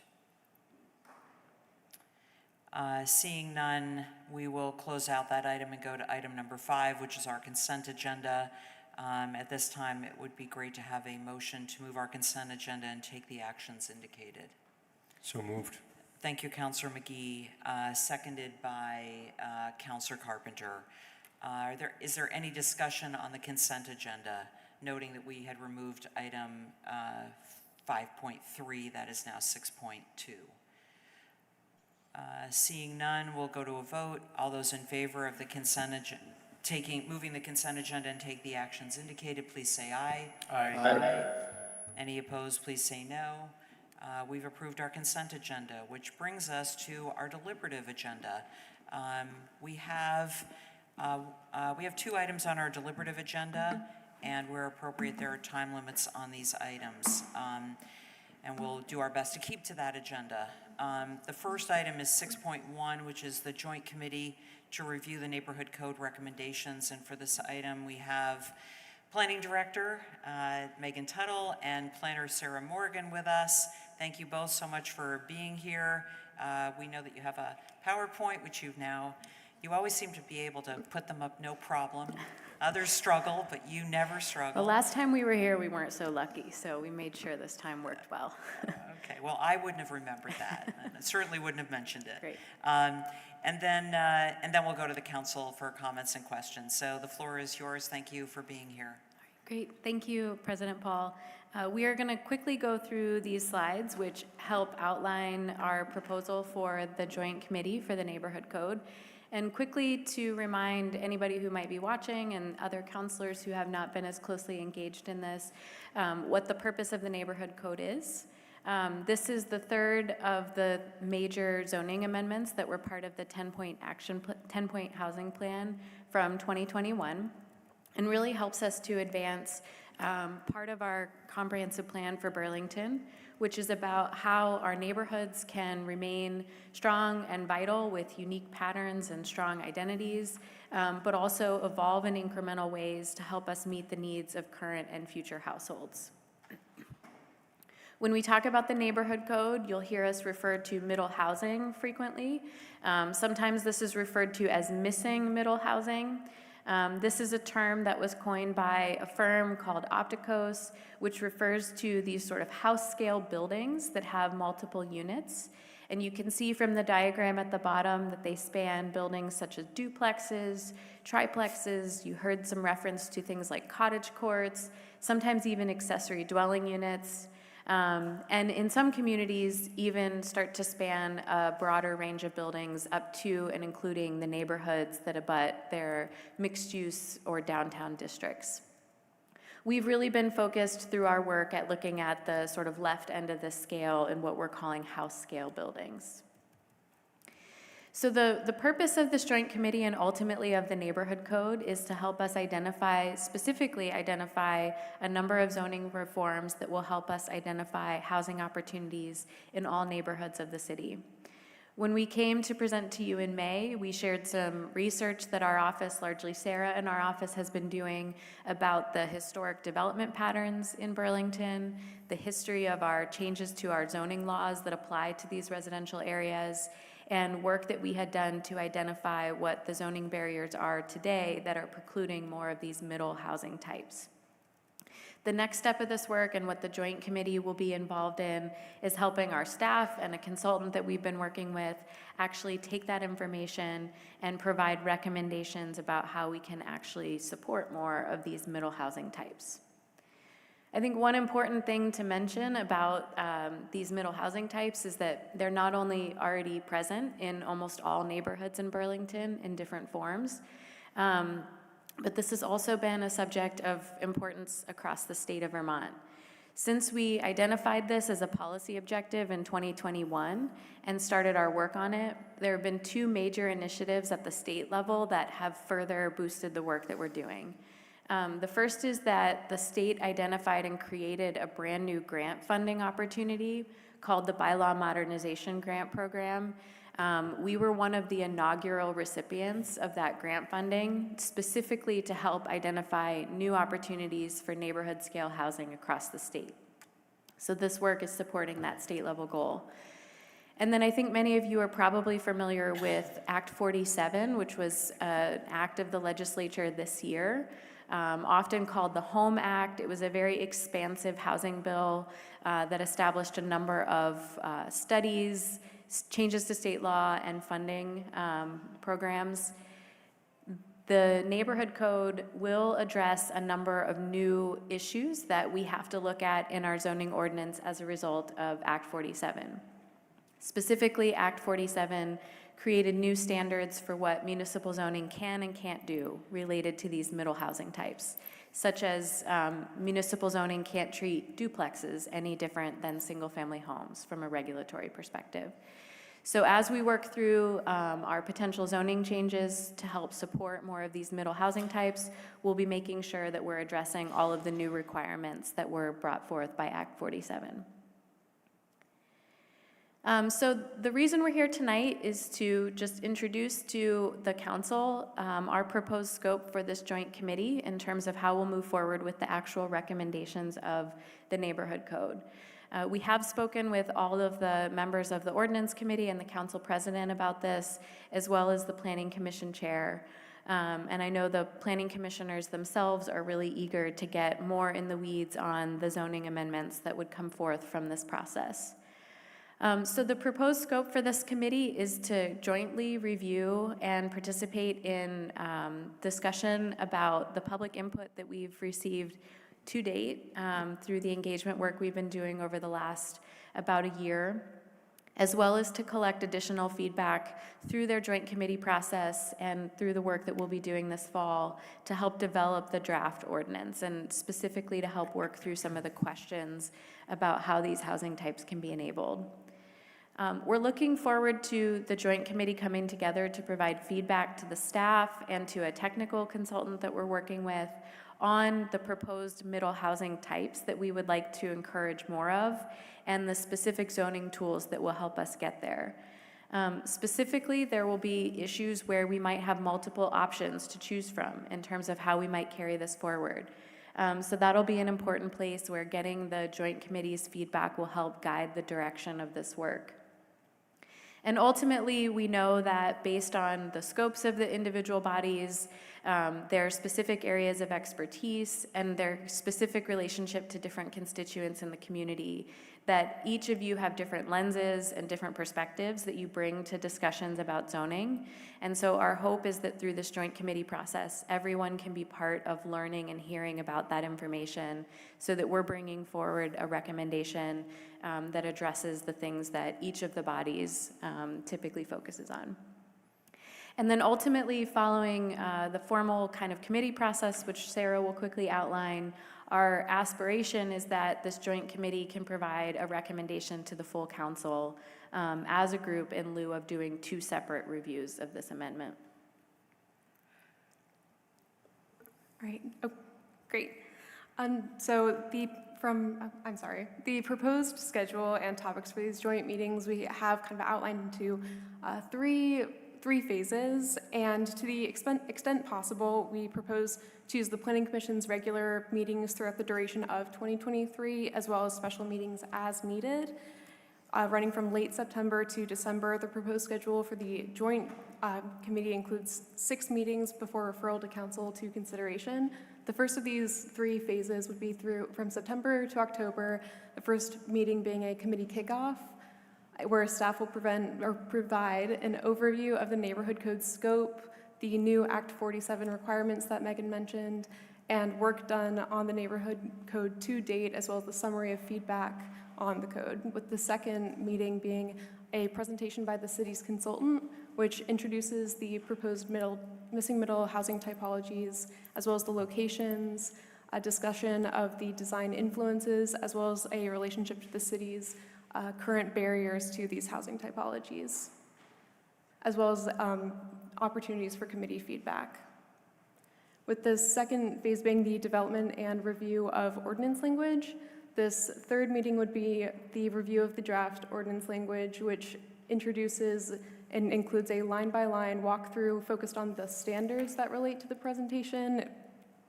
Seeing none, we will close out that item and go to item number 5, which is our consent agenda. At this time, it would be great to have a motion to move our consent agenda and take the actions indicated. So moved. Thank you, Councilor McGee, seconded by Councilor Carpenter. Is there any discussion on the consent agenda, noting that we had removed item 5.3, that is now 6.2? Seeing none, we'll go to a vote. All those in favor of the consent agenda, moving the consent agenda and take the actions indicated, please say aye. Aye. Any opposed, please say no. We've approved our consent agenda, which brings us to our deliberative agenda. We have 2 items on our deliberative agenda, and where appropriate, there are time limits on these items. And we'll do our best to keep to that agenda. The first item is 6.1, which is the Joint Committee to review the neighborhood code recommendations. And for this item, we have Planning Director Megan Tuttle and Planner Sarah Morgan with us. Thank you both so much for being here. We know that you have a PowerPoint, which you always seem to be able to put them up no problem. Others struggle, but you never struggle. The last time we were here, we weren't so lucky, so we made sure this time worked well. Okay, well, I wouldn't have remembered that, and I certainly wouldn't have mentioned it. Great. And then we'll go to the council for comments and questions. So the floor is yours. Thank you for being here. Great, thank you, President Paul. We are going to quickly go through these slides, which help outline our proposal for the Joint Committee for the Neighborhood Code. And quickly to remind anybody who might be watching and other counselors who have not been as closely engaged in this, what the purpose of the Neighborhood Code is. This is the third of the major zoning amendments that were part of the 10-point housing plan from 2021, and really helps us to advance part of our comprehensive plan for Burlington, which is about how our neighborhoods can remain strong and vital with unique patterns and strong identities, but also evolve in incremental ways to help us meet the needs of current and future households. When we talk about the neighborhood code, you'll hear us refer to middle housing frequently. Sometimes this is referred to as missing middle housing. This is a term that was coined by a firm called Opticos, which refers to these sort of house-scale buildings that have multiple units. And you can see from the diagram at the bottom that they span buildings such as duplexes, triplexes. You heard some reference to things like cottage courts, sometimes even accessory dwelling units. And in some communities, even start to span a broader range of buildings up to and including the neighborhoods that abut their mixed use or downtown districts. We've really been focused through our work at looking at the sort of left end of the scale in what we're calling house scale buildings. So the purpose of this joint committee and ultimately of the neighborhood code is to help us specifically identify a number of zoning reforms that will help us identify housing opportunities in all neighborhoods of the city. When we came to present to you in May, we shared some research that our office, largely Sarah in our office, has been doing about the historic development patterns in Burlington, the history of our changes to our zoning laws that apply to these residential areas, and work that we had done to identify what the zoning barriers are today that are precluding more of these middle housing types. The next step of this work and what the Joint Committee will be involved in is helping our staff and a consultant that we've been working with actually take that information and provide recommendations about how we can actually support more of these middle housing types. I think one important thing to mention about these middle housing types is that they're not only already present in almost all neighborhoods in Burlington in different forms, but this has also been a subject of importance across the state of Vermont. Since we identified this as a policy objective in 2021 and started our work on it, there have been two major initiatives at the state level that have further boosted the work that we're doing. The first is that the state identified and created a brand new grant funding opportunity called the Bylaw Modernization Grant Program. We were one of the inaugural recipients of that grant funding, specifically to help identify new opportunities for neighborhood scale housing across the state. So this work is supporting that state level goal. And then I think many of you are probably familiar with Act 47, which was an act of the legislature this year, often called the Home Act. It was a very expansive housing bill that established a number of studies, changes to state law, and funding programs. The neighborhood code will address a number of new issues that we have to look at in our zoning ordinance as a result of Act 47. Specifically, Act 47 created new standards for what municipal zoning can and can't do related to these middle housing types, such as municipal zoning can't treat duplexes any different than single-family homes from a regulatory perspective. So as we work through our potential zoning changes to help support more of these middle housing types, we'll be making sure that we're addressing all of the new requirements that were brought forth by Act 47. So the reason we're here tonight is to just introduce to the council our proposed scope for this joint committee in terms of how we'll move forward with the actual recommendations of the neighborhood code. We have spoken with all of the members of the ordinance committee and the council president about this, as well as the planning commission chair. And I know the planning commissioners themselves are really eager to get more in the weeds on the zoning amendments that would come forth from this process. So the proposed scope for this committee is to jointly review and participate in discussion about the public input that we've received to date through the engagement work we've been doing over the last about a year, as well as to collect additional feedback through their joint committee process and through the work that we'll be doing this fall to help develop the draft ordinance and specifically to help work through some of the questions about how these housing types can be enabled. We're looking forward to the joint committee coming together to provide feedback to the staff and to a technical consultant that we're working with on the proposed middle housing types that we would like to encourage more of and the specific zoning tools that will help us get there. Specifically, there will be issues where we might have multiple options to choose from in terms of how we might carry this forward. So that'll be an important place where getting the joint committee's feedback will help guide the direction of this work. And ultimately, we know that based on the scopes of the individual bodies, their specific areas of expertise, and their specific relationship to different constituents in the community, that each of you have different lenses and different perspectives that you bring to discussions about zoning. And so our hope is that through this joint committee process, everyone can be part of learning and hearing about that information so that we're bringing forward a recommendation that addresses the things that each of the bodies typically focuses on. And then ultimately, following the formal kind of committee process, which Sarah will quickly outline, our aspiration is that this joint committee can provide a recommendation to the full council as a group in lieu of doing 2 separate reviews of this amendment. Right. Oh, great. So the proposed schedule and topics for these joint meetings we have kind of outlined into three phases, and to the extent possible, we propose to use the Planning Commission's regular meetings throughout the duration of 2023, as well as special meetings as needed. Running from late September to December, the proposed schedule for the joint committee includes 6 meetings before referral to council to consideration. The first of these 3 phases would be from September to October, the first meeting being a committee kickoff, where staff will provide an overview of the neighborhood code scope, the new Act 47 requirements that Megan mentioned, and work done on the neighborhood code to date, as well as the summary of feedback on the code, with the second meeting being a presentation by the city's consultant, which introduces the proposed missing middle housing typologies, as well as the locations, a discussion of the design influences, as well as a relationship to the city's current barriers to these housing typologies, as well as opportunities for committee feedback. With the second phase being the development and review of ordinance language, this third meeting would be the review of the draft ordinance language, which introduces and includes a line-by-line walkthrough focused on the standards that relate to the presentation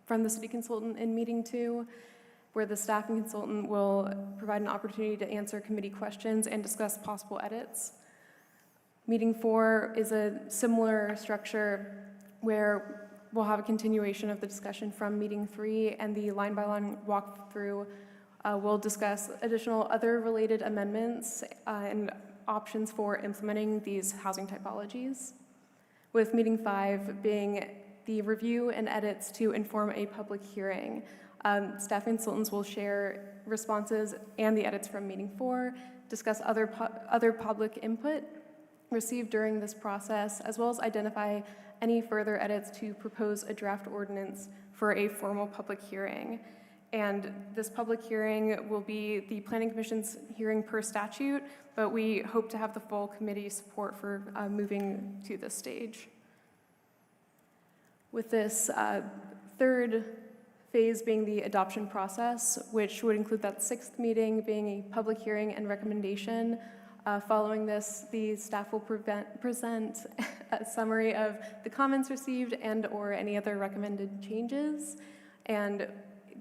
from the city consultant in meeting 2, where the staff and consultant will provide an opportunity to answer committee questions and discuss possible edits. Meeting 4 is a similar structure where we'll have a continuation of the discussion from meeting 3, and the line-by-line walkthrough will discuss additional other related amendments and options for implementing these housing typologies, with meeting 5 being the review and edits to inform a public hearing. Staff consultants will share responses and the edits from meeting 4, discuss other public input received during this process, as well as identify any further edits to propose a draft ordinance for a formal public hearing. And this public hearing will be the Planning Commission's hearing per statute, but we hope to have the full committee support for moving to this stage. With this third phase being the adoption process, which would include that 6th meeting being a public hearing and recommendation. Following this, the staff will present a summary of the comments received and/or any other recommended changes, and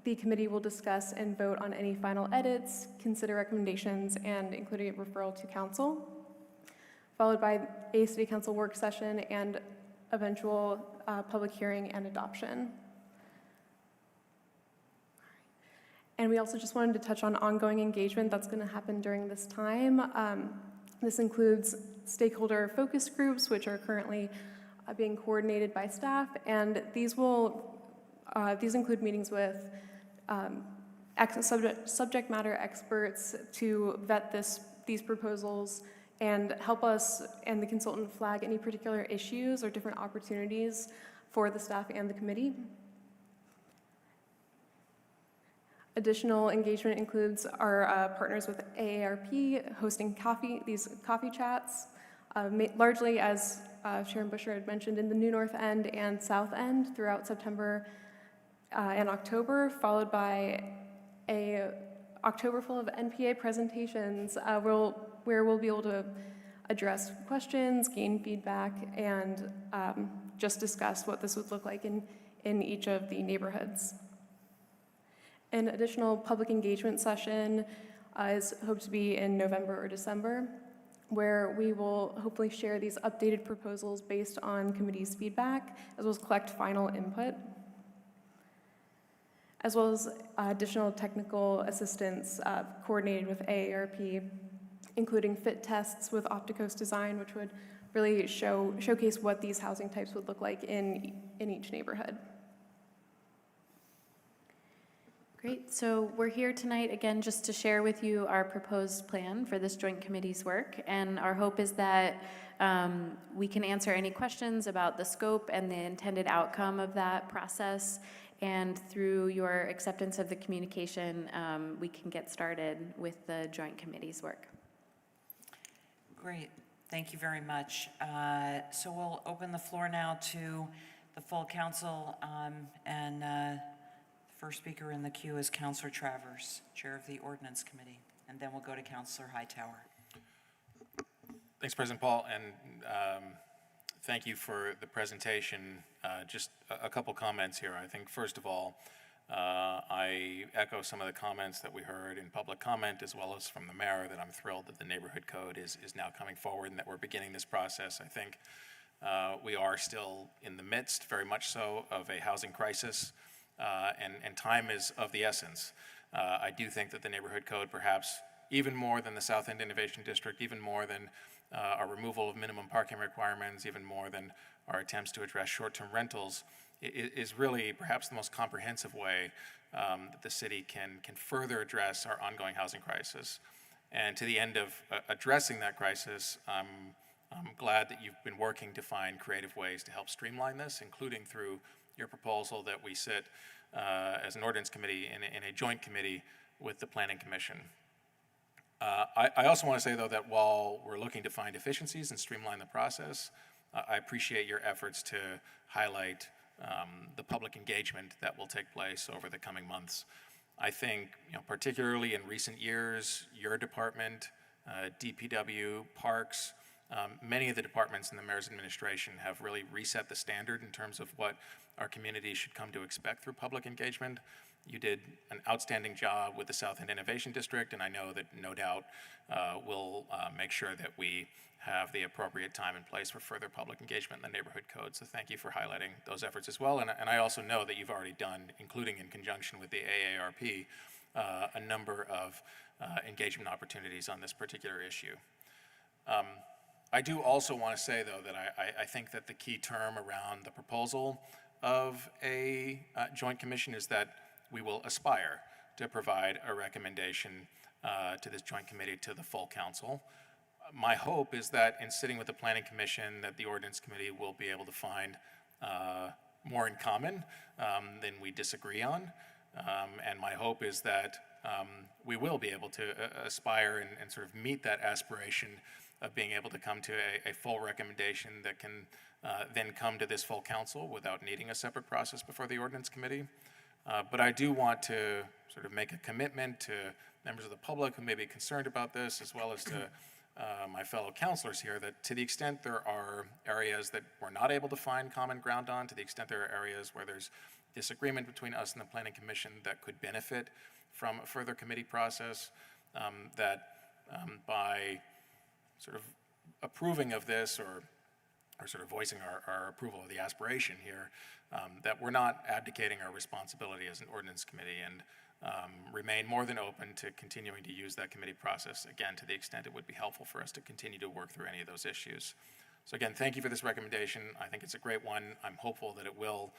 the committee will discuss and vote on any final edits, consider recommendations, and including a referral to council, followed by a city council work session and eventual public hearing and adoption. And we also just wanted to touch on ongoing engagement that's going to happen during this time. This includes stakeholder focus groups, which are currently being coordinated by staff, and these include meetings with subject matter experts to vet these proposals and help us and the consultant flag any particular issues or different opportunities for the staff and the committee. Additional engagement includes our partners with AARP hosting these coffee chats, largely as Sharon Busher had mentioned in the New North End and South End throughout September and October, followed by a October full of NPA presentations where we'll be able to address questions, gain feedback, and just discuss what this would look like in each of the neighborhoods. An additional public engagement session is hoped to be in November or December, where we will hopefully share these updated proposals based on committee's feedback, as well as collect final input. as well as additional technical assistance coordinated with AARP, including fit tests with Opticos Design, which would really showcase what these housing types would look like in each neighborhood. Great, so we're here tonight again just to share with you our proposed plan for this joint committee's work, and our hope is that we can answer any questions about the scope and the intended outcome of that process, and through your acceptance of the communication, we can get started with the joint committee's work. Great, thank you very much. So we'll open the floor now to the full council, and the first speaker in the queue is Councilor Travers, Chair of the Ordinance Committee, and then we'll go to Councilor Hightower. Thanks, President Paul, and thank you for the presentation. Just a couple comments here. I think, first of all, I echo some of the comments that we heard in public comment, as well as from the mayor, that I'm thrilled that the neighborhood code is now coming forward and that we're beginning this process. I think we are still in the midst, very much so, of a housing crisis, and time is of the essence. I do think that the neighborhood code, perhaps even more than the South End Innovation District, even more than our removal of minimum parking requirements, even more than our attempts to address short-term rentals, is really perhaps the most comprehensive way that the city can further address our ongoing housing crisis. And to the end of addressing that crisis, I'm glad that you've been working to find creative ways to help streamline this, including through your proposal that we sit as an ordinance committee in a joint committee with the Planning Commission. I also want to say, though, that while we're looking to find efficiencies and streamline the process, I appreciate your efforts to highlight the public engagement that will take place over the coming months. I think, particularly in recent years, your department, DPW, Parks, many of the departments in the mayor's administration have really reset the standard in terms of what our community should come to expect through public engagement. You did an outstanding job with the South End Innovation District, and I know that no doubt we'll make sure that we have the appropriate time and place for further public engagement in the neighborhood code. So thank you for highlighting those efforts as well. And I also know that you've already done, including in conjunction with the AARP, a number of engagement opportunities on this particular issue. I do also want to say, though, that I think that the key term around the proposal of a joint commission is that we will aspire to provide a recommendation to this joint committee to the full council. My hope is that in sitting with the Planning Commission, that the Ordinance Committee will be able to find more in common than we disagree on. And my hope is that we will be able to aspire and sort of meet that aspiration of being able to come to a full recommendation that can then come to this full council without needing a separate process before the Ordinance Committee. But I do want to sort of make a commitment to members of the public who may be concerned about this, as well as to my fellow councilors here, that to the extent there are areas that we're not able to find common ground on, to the extent there are areas where there's disagreement between us and the Planning Commission that could benefit from a further committee process, that by sort of approving of this or sort of voicing our approval of the aspiration here, that we're not abdicating our responsibility as an ordinance committee, and remain more than open to continuing to use that committee process, again, to the extent it would be helpful for us to continue to work through any of those issues. So again, thank you for this recommendation. I think it's a great one. I'm hopeful that it will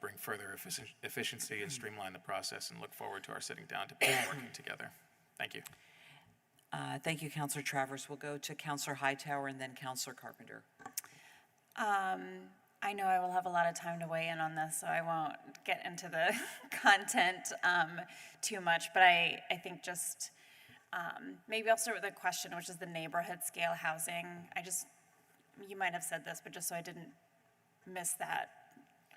bring further efficiency and streamline the process, and look forward to our sitting down to begin working together. Thank you. Thank you, Councilor Travers. We'll go to Councilor Hightower and then Councilor Carpenter. I know I will have a lot of time to weigh in on this, so I won't get into the content too much, but I think just maybe I'll start with a question, which is the neighborhood scale housing. You might have said this, but just so I didn't miss that,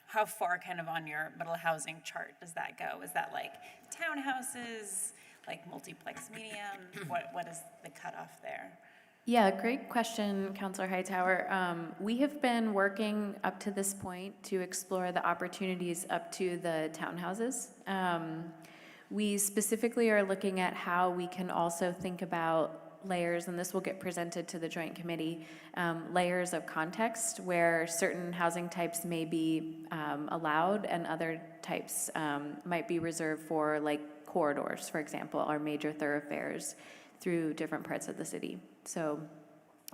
how far kind of on your middle housing chart does that go? Is that like townhouses, like multiplex medium? What is the cutoff there? Yeah, great question, Councilor Hightower. We have been working up to this point to explore the opportunities up to the townhouses. We specifically are looking at how we can also think about layers, and this will get presented to the Joint Committee, layers of context where certain housing types may be allowed and other types might be reserved for, like corridors, for example, or major thoroughfares through different parts of the city. So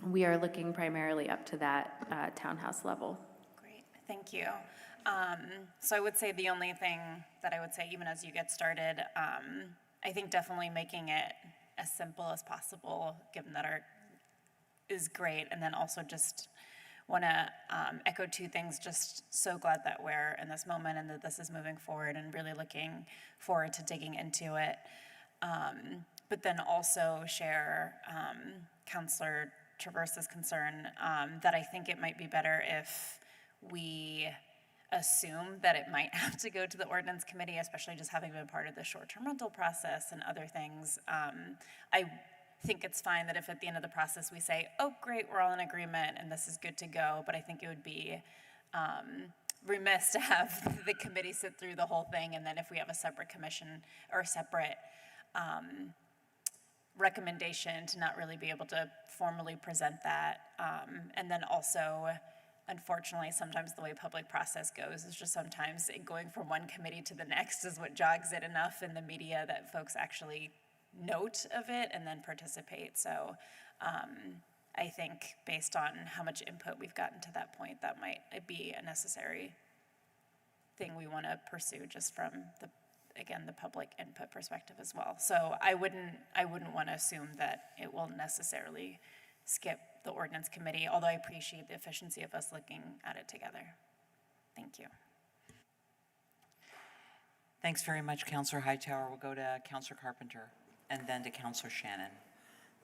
we are looking primarily up to that townhouse level. Great, thank you. So I would say the only thing that I would say, even as you get started, I think definitely making it as simple as possible, given that our is great, and then also just want to echo two things. Just so glad that we're in this moment and that this is moving forward, and really looking forward to digging into it. But then also share Councilor Traverse's concern that I think it might be better if we assume that it might have to go to the ordinance committee, especially just having been part of the short-term rental process and other things. I think it's fine that if at the end of the process we say, oh great, we're all in agreement and this is good to go, but I think it would be remiss to have the committee sit through the whole thing, and then if we have a separate commission or a separate recommendation, to not really be able to formally present that. And then also, unfortunately, sometimes the way public process goes is just sometimes going from one committee to the next is what jogs it enough in the media that folks actually note of it and then participate. So I think based on how much input we've gotten to that point, that might be a necessary thing we want to pursue, just from the public input perspective as well. So I wouldn't want to assume that it will necessarily skip the ordinance committee, although I appreciate the efficiency of us looking at it together. Thank you. Thanks very much, Councilor Hightower. We'll go to Councilor Carpenter and then to Councilor Shannon.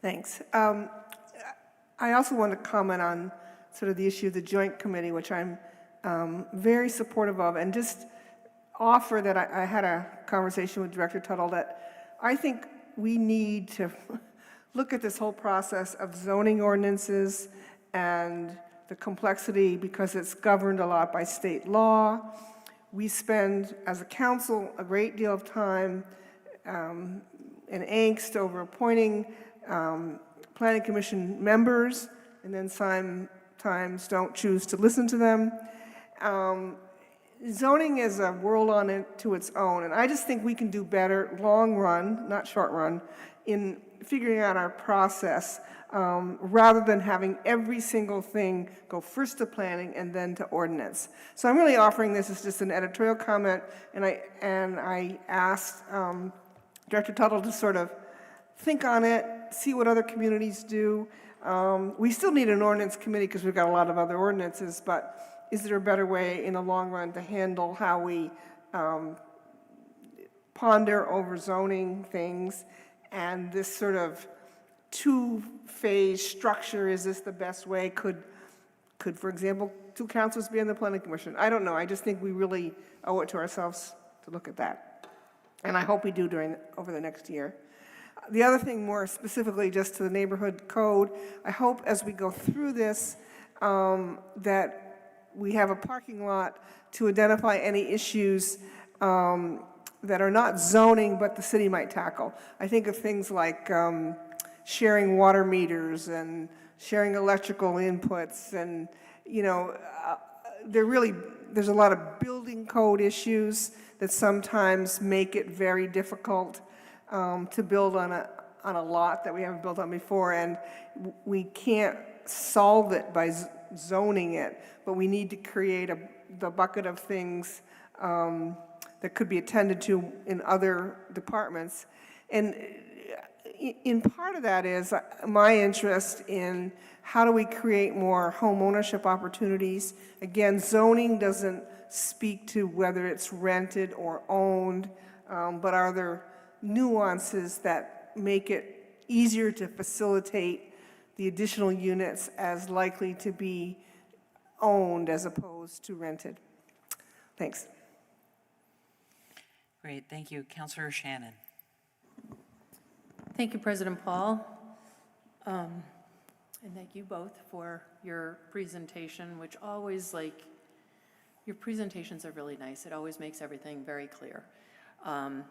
Thanks. I also want to comment on sort of the issue of the joint committee, which I'm very supportive of, and just offer that I had a conversation with Director Tuttle that I think we need to look at this whole process of zoning ordinances and the complexity, because it's governed a lot by state law. We spend, as a council, a great deal of time and angst over appointing planning commission members, and then sometimes don't choose to listen to them. Zoning is a world on it to its own, and I just think we can do better, long run, not short run, in figuring out our process, rather than having every single thing go first to planning and then to ordinance. So I'm really offering this as just an editorial comment, and I asked Director Tuttle to sort of think on it, see what other communities do. We still need an ordinance committee because we've got a lot of other ordinances, but is there a better way in the long run to handle how we ponder over zoning things, and this sort of two-phase structure? Is this the best way? Could, for example, two councils be on the planning commission? I don't know. I just think we really owe it to ourselves to look at that. And I hope we do over the next year. The other thing, more specifically just to the neighborhood code, I hope as we go through this that we have a parking lot to identify any issues that are not zoning but the city might tackle. I think of things like sharing water meters and sharing electrical inputs, and there's a lot of building code issues that sometimes make it very difficult to build on a lot that we haven't built on before, and we can't solve it by zoning it, but we need to create the bucket of things that could be attended to in other departments. And in part of that is my interest in how do we create more home ownership opportunities. Again, zoning doesn't speak to whether it's rented or owned, but are there nuances that make it easier to facilitate the additional units as likely to be owned as opposed to rented? Thanks. Great, thank you. Councilor Shannon. Thank you, President Paul. And thank you both for your presentation, which always, your presentations are really nice. It always makes everything very clear. I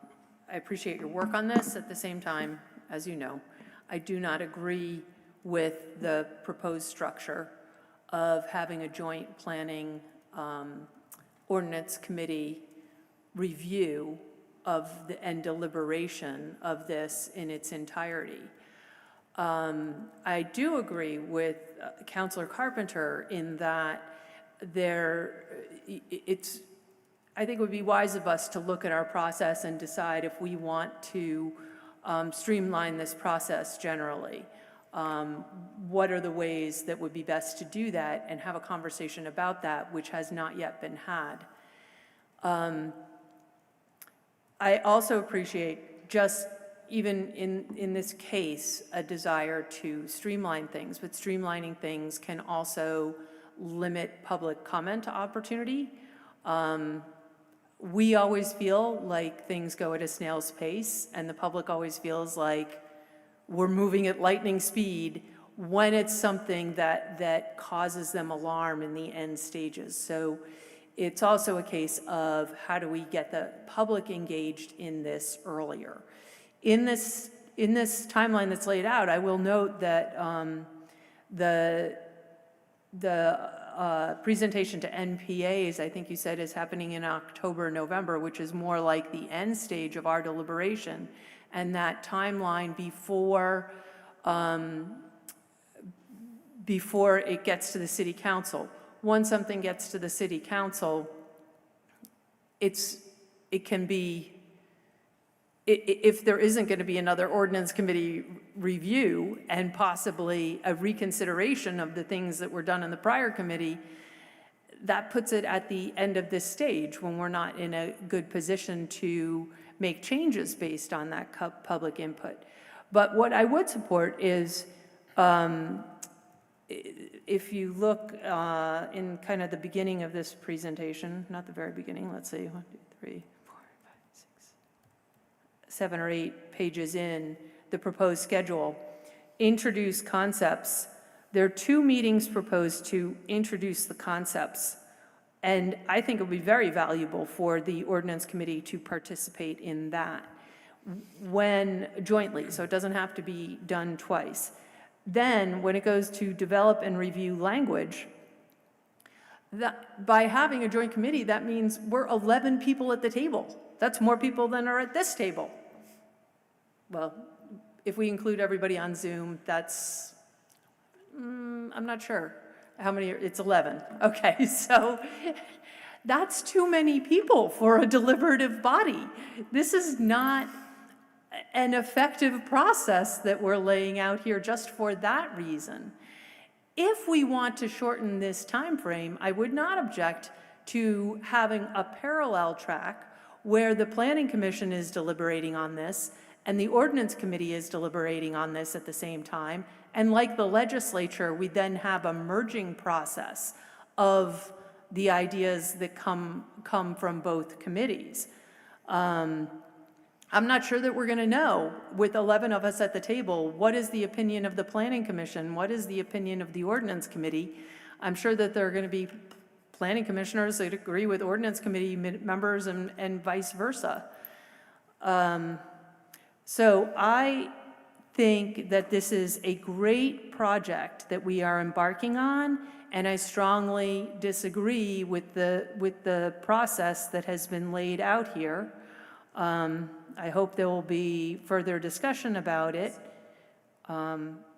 appreciate your work on this. At the same time, as you know, I do not agree with the proposed structure of having a joint planning ordinance committee review of and deliberation of this in its entirety. I do agree with Councilor Carpenter in that I think it would be wise of us to look at our process and decide if we want to streamline this process generally. What are the ways that would be best to do that, and have a conversation about that, which has not yet been had. I also appreciate, just even in this case, a desire to streamline things, but streamlining things can also limit public comment opportunity. We always feel like things go at a snail's pace, and the public always feels like we're moving at lightning speed when it's something that causes them alarm in the end stages. So it's also a case of how do we get the public engaged in this earlier. In this timeline that's laid out, I will note that the presentation to NPAs, I think you said, is happening in October, November, which is more like the end stage of our deliberation. And that timeline before it gets to the city council. Once something gets to the city council, it can be, if there isn't going to be another ordinance committee review and possibly a reconsideration of the things that were done in the prior committee, that puts it at the end of this stage when we're not in a good position to make changes based on that public input. But what I would support is, if you look in kind of the beginning of this presentation, not the very beginning, let's see, 1, 2, 3, 4, 5, 6, 7 or 8 pages in, the proposed schedule, introduce concepts. There are 2 meetings proposed to introduce the concepts. And I think it would be very valuable for the ordinance committee to participate in that when jointly, so it doesn't have to be done twice. Then, when it goes to develop and review language, by having a joint committee, that means we're 11 people at the table. That's more people than are at this table. Well, if we include everybody on Zoom, that's, I'm not sure how many, it's 11. Okay, so that's too many people for a deliberative body. This is not an effective process that we're laying out here just for that reason. If we want to shorten this time frame, I would not object to having a parallel track where the Planning Commission is deliberating on this and the Ordinance Committee is deliberating on this at the same time. And like the legislature, we then have a merging process of the ideas that come from both committees. I'm not sure that we're going to know, with 11 of us at the table, what is the opinion of the Planning Commission, what is the opinion of the Ordinance Committee. I'm sure that there are going to be planning commissioners that agree with Ordinance Committee members and vice versa. So I think that this is a great project that we are embarking on, and I strongly disagree with the process that has been laid out here. I hope there will be further discussion about it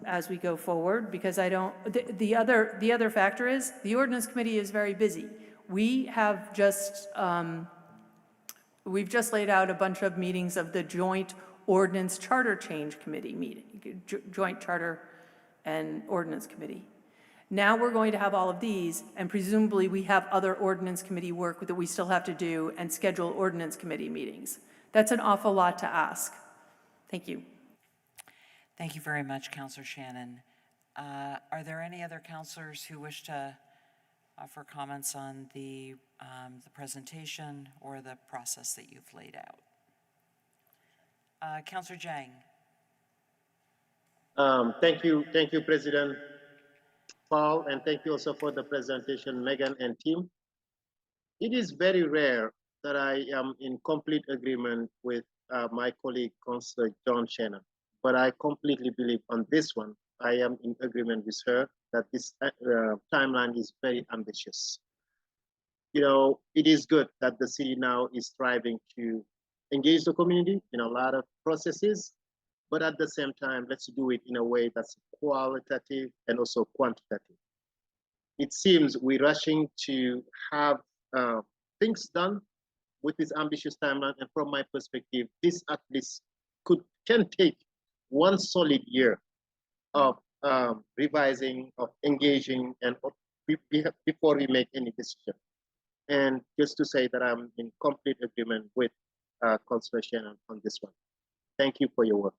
as we go forward, because I don't, the other factor is the Ordinance Committee is very busy. We have just, we've just laid out a bunch of meetings of the Joint Ordinance Charter Change Committee meeting, Joint Charter and Ordinance Committee. Now we're going to have all of these, and presumably we have other Ordinance Committee work that we still have to do and schedule Ordinance Committee meetings. That's an awful lot to ask. Thank you. Thank you very much, Councilor Shannon. Are there any other councilors who wish to offer comments on the presentation or the process that you've laid out? Councilor Jang. Thank you, President Paul, and thank you also for the presentation, Megan and team. It is very rare that I am in complete agreement with my colleague, Councilor John Shannon. but I completely believe on this one, I am in agreement with her that this timeline is very ambitious. You know, it is good that the city now is striving to engage the community in a lot of processes, but at the same time, let's do it in a way that's qualitative and also quantitative. It seems we're rushing to have things done with this ambitious timeline, and from my perspective, this at least can take one solid year of revising, of engaging, and before we make any decision. And just to say that I'm in complete agreement with Councilor Shannon on this one. Thank you for your work.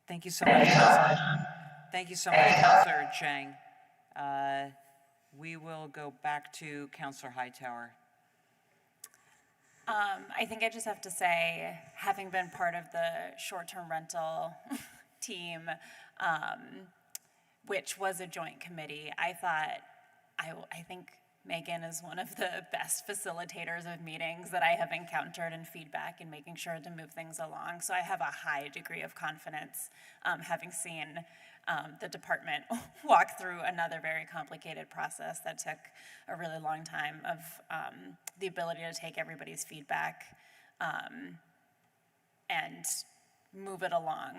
Thank you so much, Councilor. Thank you so much, Councilor Chang. We will go back to Councilor Hightower. I think I just have to say, having been part of the short-term rental team, which was a joint committee, I think Megan is one of the best facilitators of meetings that I have encountered in feedback and making sure to move things along. So I have a high degree of confidence, having seen the department walk through another very complicated process that took a really long time, of the ability to take everybody's feedback and move it along.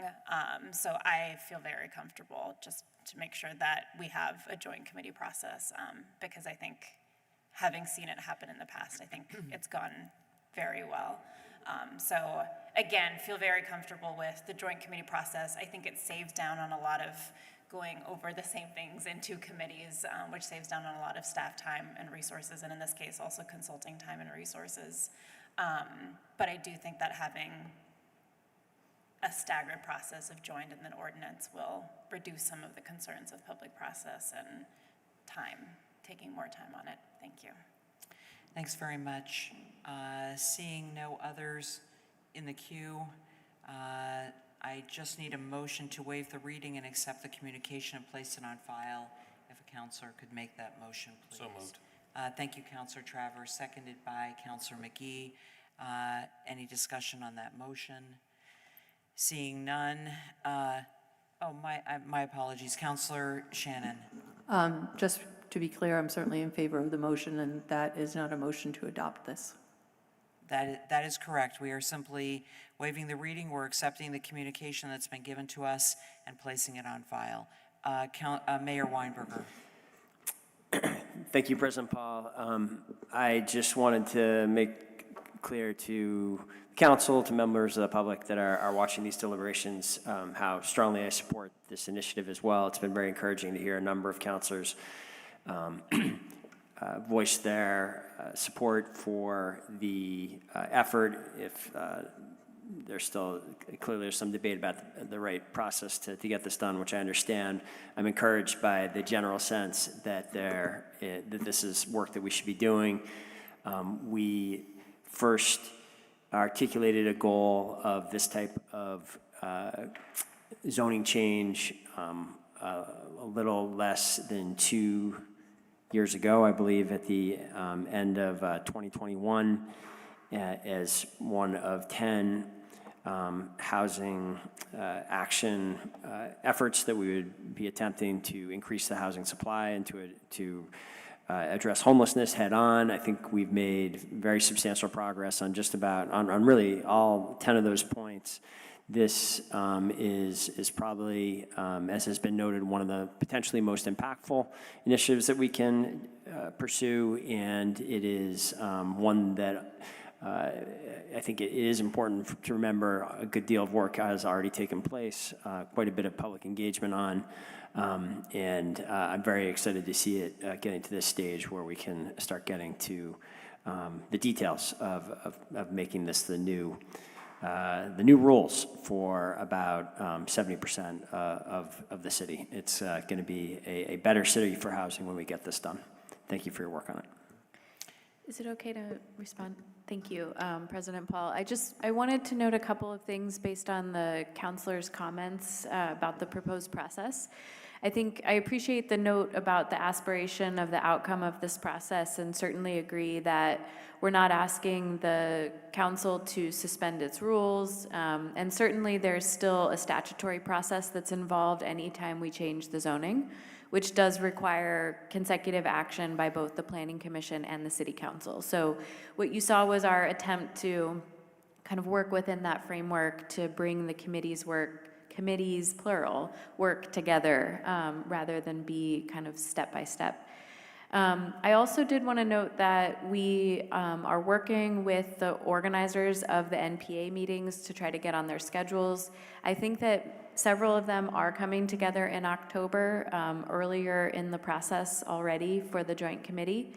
So I feel very comfortable just to make sure that we have a joint committee process, because I think, having seen it happen in the past, I think it's gone very well. So again, feel very comfortable with the joint committee process. I think it saves down on a lot of going over the same things in two committees, which saves down on a lot of staff time and resources, and in this case, also consulting time and resources. But I do think that having a staggered process of joint and then ordinance will reduce some of the concerns of public process and taking more time on it. Thank you. Thanks very much. Seeing no others in the queue, I just need a motion to waive the reading and accept the communication and place it on file. If a counselor could make that motion, please. So moved. Thank you, Counselor Travers, seconded by Counselor McGee. Any discussion on that motion? Seeing none. My apologies. Counselor Shannon. Just to be clear, I'm certainly in favor of the motion, and that is not a motion to adopt this. That is correct. We are simply waiving the reading. We're accepting the communication that's been given to us and placing it on file. Mayor Weinberger. Thank you, President Paul. I just wanted to make clear to council, to members of the public that are watching these deliberations, how strongly I support this initiative as well. It's been very encouraging to hear a number of councilors voice their support for the effort. If there's still, clearly there's some debate about the right process to get this done, which I understand. I'm encouraged by the general sense that that this is work that we should be doing. We first articulated a goal of this type of zoning change a little less than 2 years ago, I believe, at the end of 2021, as one of 10 housing action efforts that we would be attempting to increase the housing supply and to address homelessness head on. I think we've made very substantial progress on just about, on really all 10 of those points. This is probably, as has been noted, one of the potentially most impactful initiatives that we can pursue, and it is one that I think it is important to remember a good deal of work has already taken place, quite a bit of public engagement on, and I'm very excited to see it getting to this stage where we can start getting to the details of making this the new rules for about 70% of the city. It's going to be a better city for housing when we get this done. Thank you for your work on it. Is it okay to respond? Thank you, President Paul. I wanted to note a couple of things based on the counselor's comments about the proposed process. I appreciate the note about the aspiration of the outcome of this process, and certainly agree that we're not asking the council to suspend its rules. And certainly there's still a statutory process that's involved anytime we change the zoning, which does require consecutive action by both the Planning Commission and the City Council. So what you saw was our attempt to kind of work within that framework to bring the committees, plural, work together rather than be kind of step by step. I also did want to note that we are working with the organizers of the NPA meetings to try to get on their schedules. I think that several of them are coming together in October, earlier in the process already for the Joint Committee.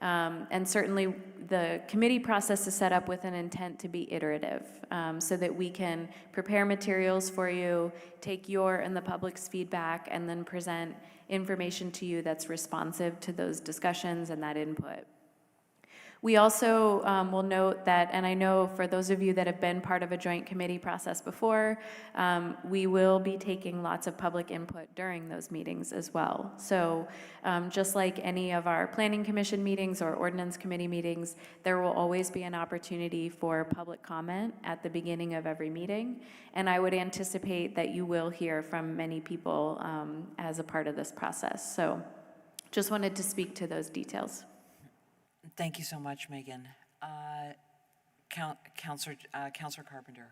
And certainly the committee process is set up with an intent to be iterative, so that we can prepare materials for you, take your and the public's feedback, and then present information to you that's responsive to those discussions and that input. We also will note that, and I know for those of you that have been part of a joint committee process before, we will be taking lots of public input during those meetings as well. So just like any of our planning commission meetings or ordinance committee meetings, there will always be an opportunity for public comment at the beginning of every meeting. And I would anticipate that you will hear from many people as a part of this process. So just wanted to speak to those details. Thank you so much, Megan. Councilor Carpenter.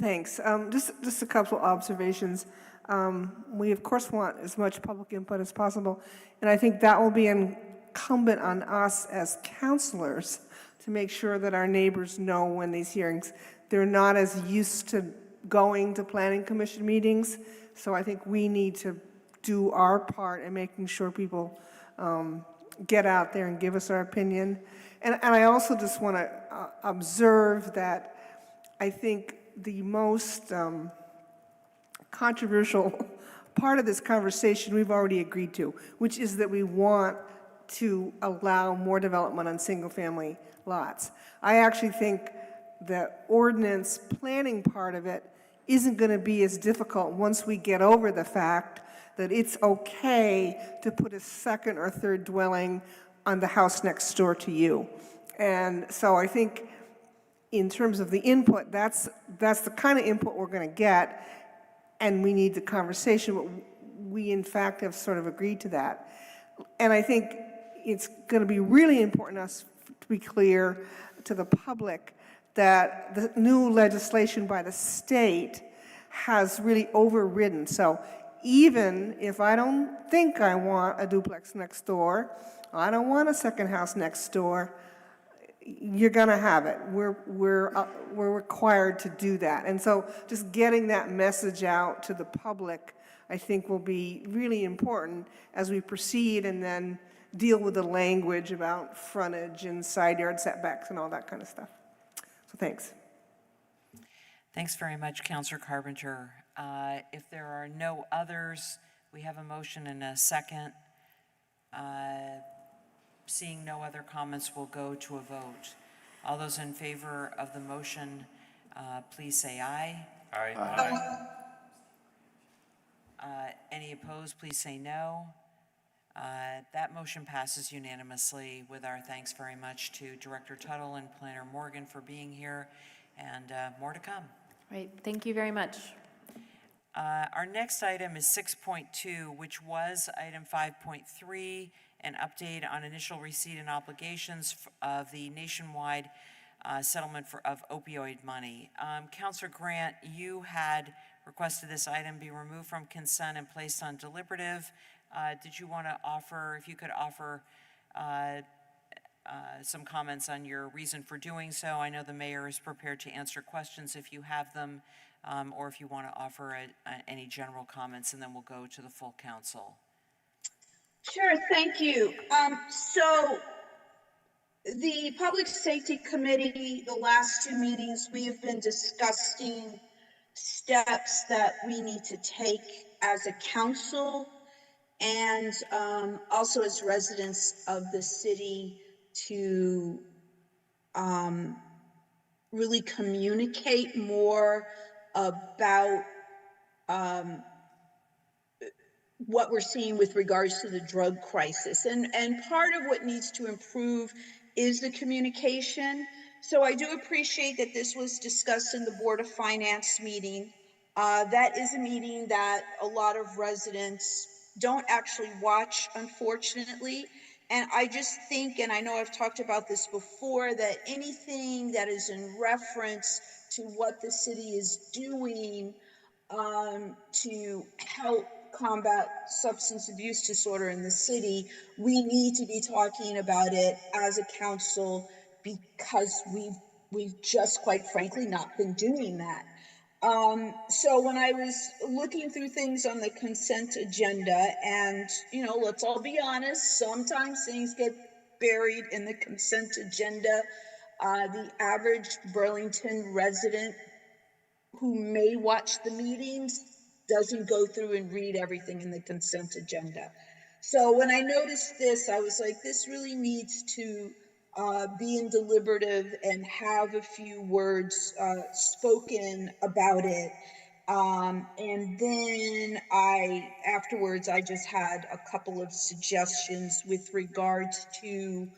Thanks. Just a couple observations. We, of course, want as much public input as possible, and I think that will be incumbent on us as counselors to make sure that our neighbors know when these hearings, they're not as used to going to planning commission meetings, so I think we need to do our part in making sure people get out there and give us our opinion. And I also just want to observe that I think the most controversial part of this conversation we've already agreed to, which is that we want to allow more development on single-family lots. I actually think the ordinance planning part of it isn't going to be as difficult once we get over the fact that it's okay to put a second or third dwelling on the house next door to you. And so I think in terms of the input, that's the kind of input we're going to get, and we need the conversation, but we in fact have sort of agreed to that. And I think it's going to be really important us to be clear to the public that the new legislation by the state has really overridden. So even if I don't think I want a duplex next door, I don't want a second house next door, you're going to have it. We're required to do that. And so just getting that message out to the public, I think, will be really important as we proceed and then deal with the language about frontage and side yard setbacks and all that kind of stuff. So thanks. Thanks very much, Councilor Carpenter. If there are no others, we have a motion and a second. Seeing no other comments, we'll go to a vote. All those in favor of the motion, please say aye. Aye. Any opposed, please say no. That motion passes unanimously, with our thanks very much to Director Tuttle and Planner Morgan for being here, and more to come. Right, thank you very much. Our next item is 6.2, which was item 5.3, an update on initial receipt and obligations of the nationwide settlement of opioid money. Councilor Grant, you had requested this item be removed from consent and placed on deliberative. Did you want to offer, if you could offer some comments on your reason for doing so? I know the mayor is prepared to answer questions if you have them, or if you want to offer any general comments, and then we'll go to the full council. Sure, thank you. So the Public Safety Committee, the last two meetings, we have been discussing steps that we need to take as a council and also as residents of the city to really communicate more about what we're seeing with regards to the drug crisis. And part of what needs to improve is the communication. So I do appreciate that this was discussed in the Board of Finance meeting. That is a meeting that a lot of residents don't actually watch, unfortunately. And I just think, and I know I've talked about this before, that anything that is in reference to what the city is doing to help combat substance abuse disorder in the city, we need to be talking about it as a council, because we've just quite frankly not been doing that. So when I was looking through things on the consent agenda, and let's all be honest, sometimes things get buried in the consent agenda. The average Burlington resident who may watch the meetings doesn't go through and read everything in the consent agenda. So when I noticed this, I was like, this really needs to be in deliberative and have a few words spoken about it. And then afterwards, I just had a couple of suggestions with regards to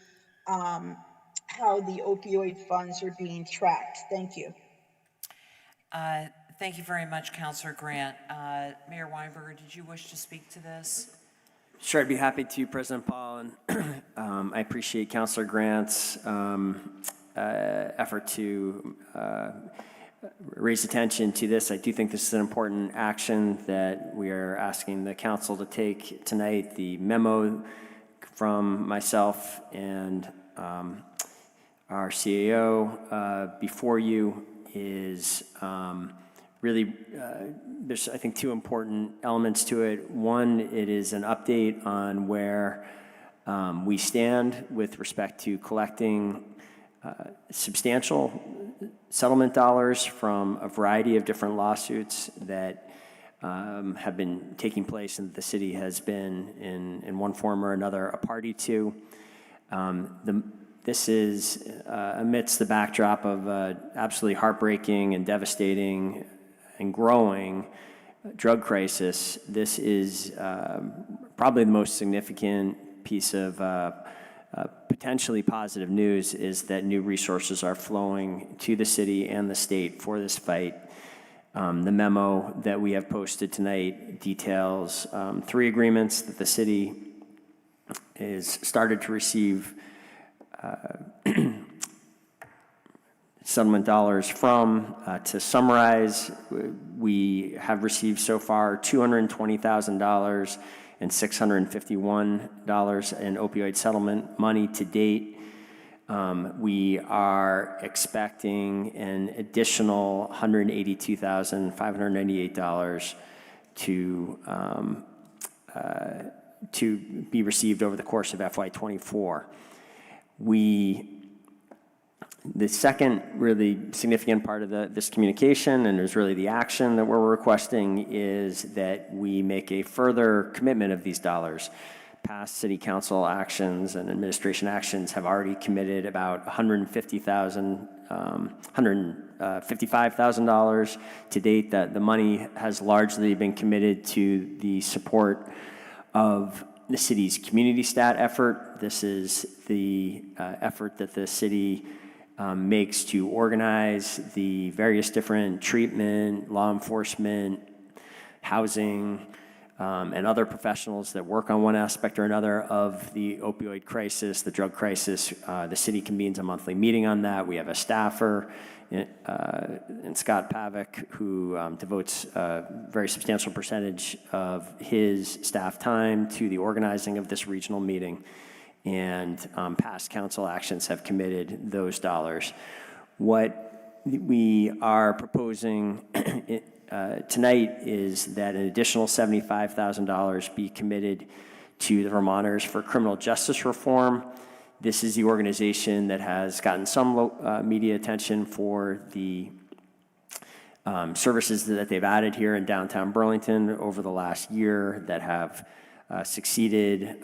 how the opioid funds are being tracked. Thank you. Thank you very much, Councilor Grant. Mayor Weinberger, did you wish to speak to this? Sure, I'd be happy to, President Paul, and I appreciate Councilor Grant's effort to raise attention to this. I do think this is an important action that we are asking the council to take tonight. The memo from myself and our CAO before you is really, there's, I think, two important elements to it. One, it is an update on where we stand with respect to collecting substantial settlement dollars from a variety of different lawsuits that have been taking place and the city has been in one form or another a party to. This is amidst the backdrop of absolutely heartbreaking and devastating and growing drug crisis. This is probably the most significant piece of potentially positive news, is that new resources are flowing to the city and the state for this fight. The memo that we have posted tonight details 3 agreements that the city is started to receive settlement dollars from. To summarize, we have received so far $220,000 and $651 in opioid settlement money to date. We are expecting an additional $182,598 to be received over the course of FY24. The second really significant part of this communication, and is really the action that we're requesting, is that we make a further commitment of these dollars. Past city council actions and administration actions have already committed about $155,000 to date. That the money has largely been committed to the support of the city's community stat effort. This is the effort that the city makes to organize the various different treatment, law enforcement, housing, and other professionals that work on one aspect or another of the opioid crisis, the drug crisis. The city convenes a monthly meeting on that. We have a staffer in Scott Pavick, who devotes a very substantial percentage of his staff time to the organizing of this regional meeting. And past council actions have committed those dollars. What we are proposing tonight is that an additional $75,000 be committed to the Vermonters for Criminal Justice Reform. This is the organization that has gotten some media attention for the services that they've added here in downtown Burlington over the last year that have succeeded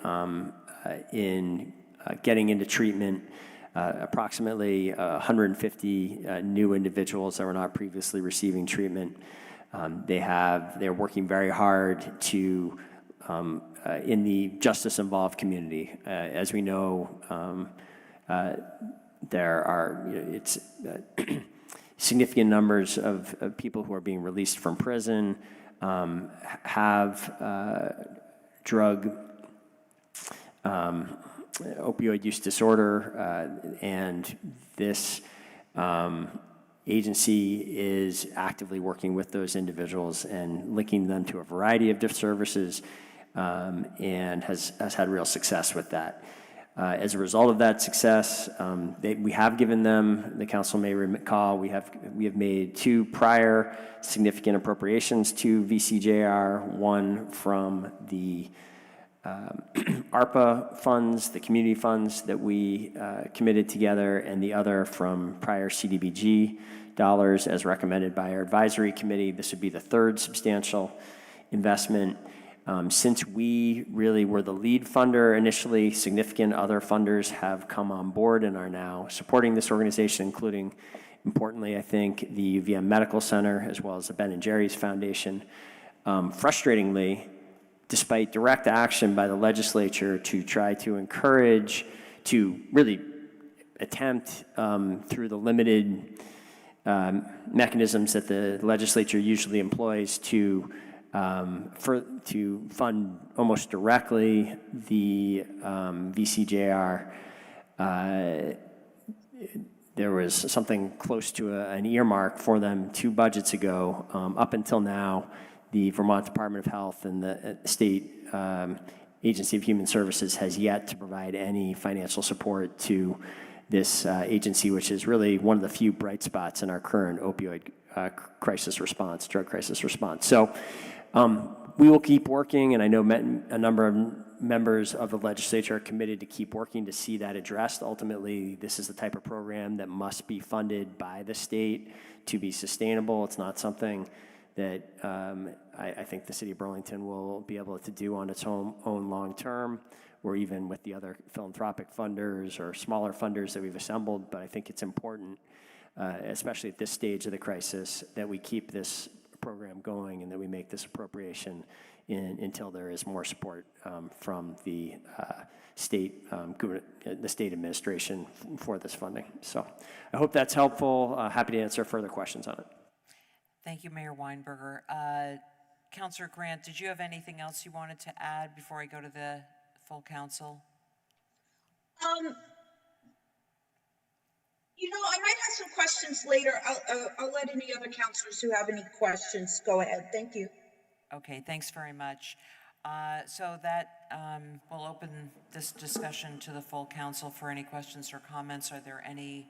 in getting into treatment approximately 150 new individuals that were not previously receiving treatment. They're working very hard to in the justice-involved community. As we know, there are significant numbers of people who are being released from prison, have drug opioid use disorder, and this agency is actively working with those individuals and linking them to a variety of different services, and has had real success with that. As a result of that success, we have given them, the council may recall, we have made 2 prior significant appropriations to VCJR, one from the ARPA funds, the community funds that we committed together, and the other from prior CDBG dollars as recommended by our advisory committee. This would be the 3rd substantial investment. Since we really were the lead funder initially, significant other funders have come on board and are now supporting this organization, including, importantly, I think, the UVM Medical Center, as well as the Ben & Jerry's Foundation. Frustratingly, despite direct action by the legislature to try to encourage, to really attempt through the limited mechanisms that the legislature usually employs to fund almost directly the VCJR, there was something close to an earmark for them 2 budgets ago. Up until now, the Vermont Department of Health and the state Agency of Human Services has yet to provide any financial support to this agency, which is really one of the few bright spots in our current opioid crisis response, drug crisis response. So we will keep working, and I know a number of members of the legislature are committed to keep working to see that addressed. Ultimately, this is the type of program that must be funded by the state to be sustainable. It's not something that I think the city of Burlington will be able to do on its own long term, or even with the other philanthropic funders or smaller funders that we've assembled. But I think it's important, especially at this stage of the crisis, that we keep this program going and that we make this appropriation until there is more support from the state administration for this funding. So I hope that's helpful. Happy to answer further questions on it. Thank you, Mayor Weinberger. Councilor Grant, did you have anything else you wanted to add before I go to the full council? You know, I might have some questions later. I'll let any other councilors who have any questions go ahead. Thank you. Okay, thanks very much. So that will open this discussion to the full council for any questions or comments. Are there any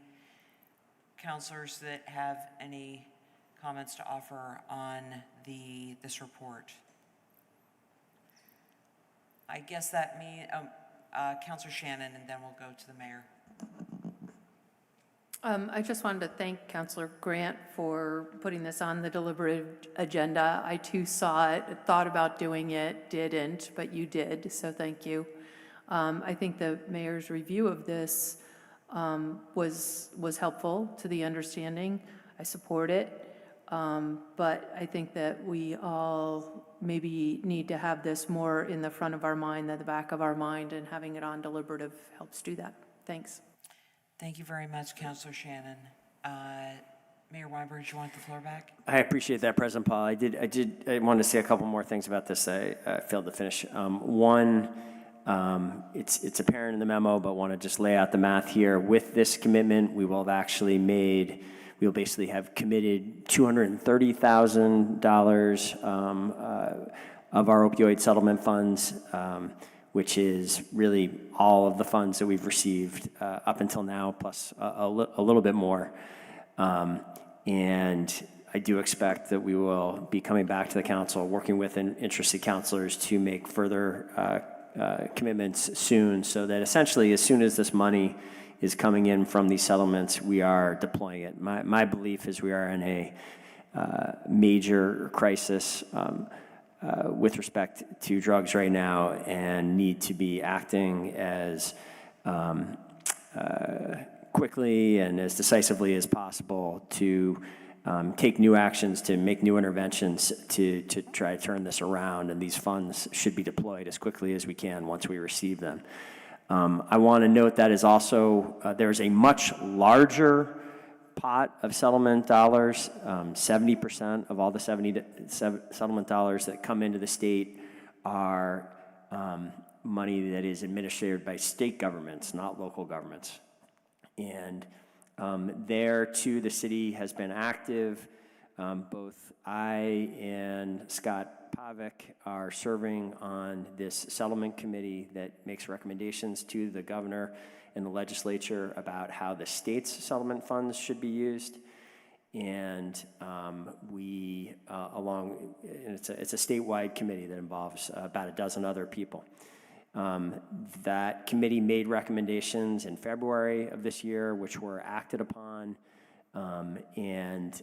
councilors that have any comments to offer on this report? I guess that means Councilor Shannon, and then we'll go to the mayor. I just wanted to thank Councilor Grant for putting this on the deliberative agenda. I too saw it, thought about doing it, didn't, but you did, so thank you. I think the mayor's review of this was helpful to the understanding. I support it. But I think that we all maybe need to have this more in the front of our mind than the back of our mind, and having it on deliberative helps do that. Thanks. Thank you very much, Councilor Shannon. Mayor Weinberg, do you want the floor back? I appreciate that, President Paul. I wanted to say a couple more things about this. I failed to finish. One, it's apparent in the memo, but want to just lay out the math here. With this commitment, we'll basically have committed $230,000 of our opioid settlement funds, which is really all of the funds that we've received up until now, plus a little bit more. And I do expect that we will be coming back to the council, working with interested councilors to make further commitments soon, so that essentially as soon as this money is coming in from these settlements, we are deploying it. My belief is we are in a major crisis with respect to drugs right now, and need to be acting as quickly and as decisively as possible to take new actions, to make new interventions to try to turn this around, and these funds should be deployed as quickly as we can once we receive them. I want to note that is also, there's a much larger pot of settlement dollars. 70% of all the settlement dollars that come into the state are money that is administered by state governments, not local governments. And there, too, the city has been active. Both I and Scott Pavic are serving on this settlement committee that makes recommendations to the governor and the legislature about how the state's settlement funds should be used. And it's a statewide committee that involves about a dozen other people. That committee made recommendations in February of this year, which were acted upon and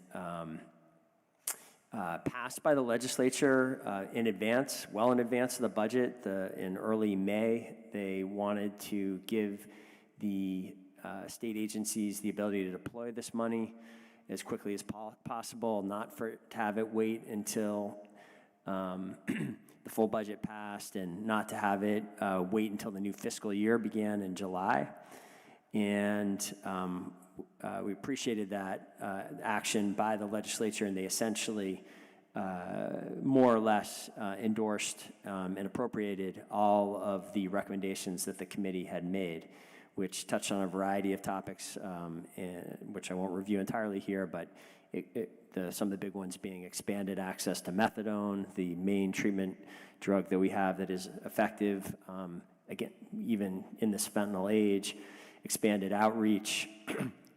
passed by the legislature in advance, well in advance of the budget. In early May, they wanted to give the state agencies the ability to deploy this money as quickly as possible, not to have it wait until the full budget passed, and not to have it wait until the new fiscal year began in July. And we appreciated that action by the legislature, and they essentially more or less endorsed and appropriated all of the recommendations that the committee had made, which touched on a variety of topics, which I won't review entirely here, but some of the big ones being expanded access to methadone, the main treatment drug that we have that is effective, again, even in this fentanyl age, expanded outreach,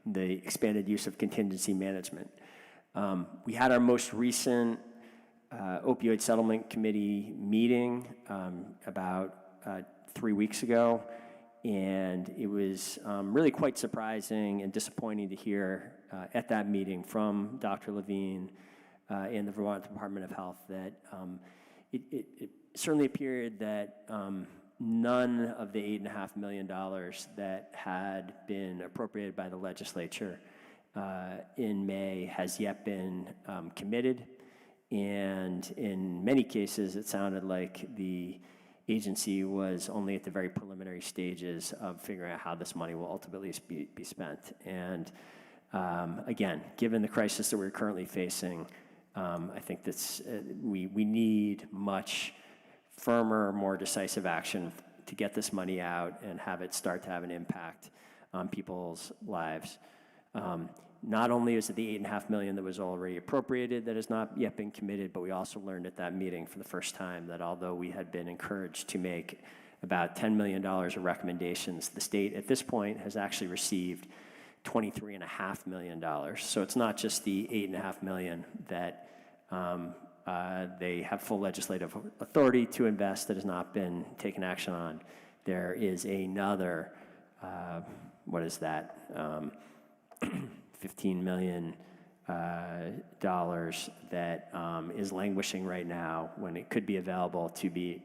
the expanded use of contingency management. We had our most recent opioid settlement committee meeting about 3 weeks ago, and it was really quite surprising and disappointing to hear at that meeting from Dr. Levine in the Vermont Department of Health that it certainly appeared that none of the $8.5 million that had been appropriated by the legislature in May has yet been committed. And in many cases, it sounded like the agency was only at the very preliminary stages of figuring out how this money will ultimately be spent. And again, given the crisis that we're currently facing, I think that's, we need much firmer, more decisive action to get this money out and have it start to have an impact on people's lives. Not only is it the $8.5 million that was already appropriated that has not yet been committed, but we also learned at that meeting for the first time that although we had been encouraged to make about $10 million of recommendations, the state at this point has actually received $23.5 million. So it's not just the $8.5 million that they have full legislative authority to invest that has not been taken action on. There is another, what is that? $15 million that is languishing right now when it could be available to be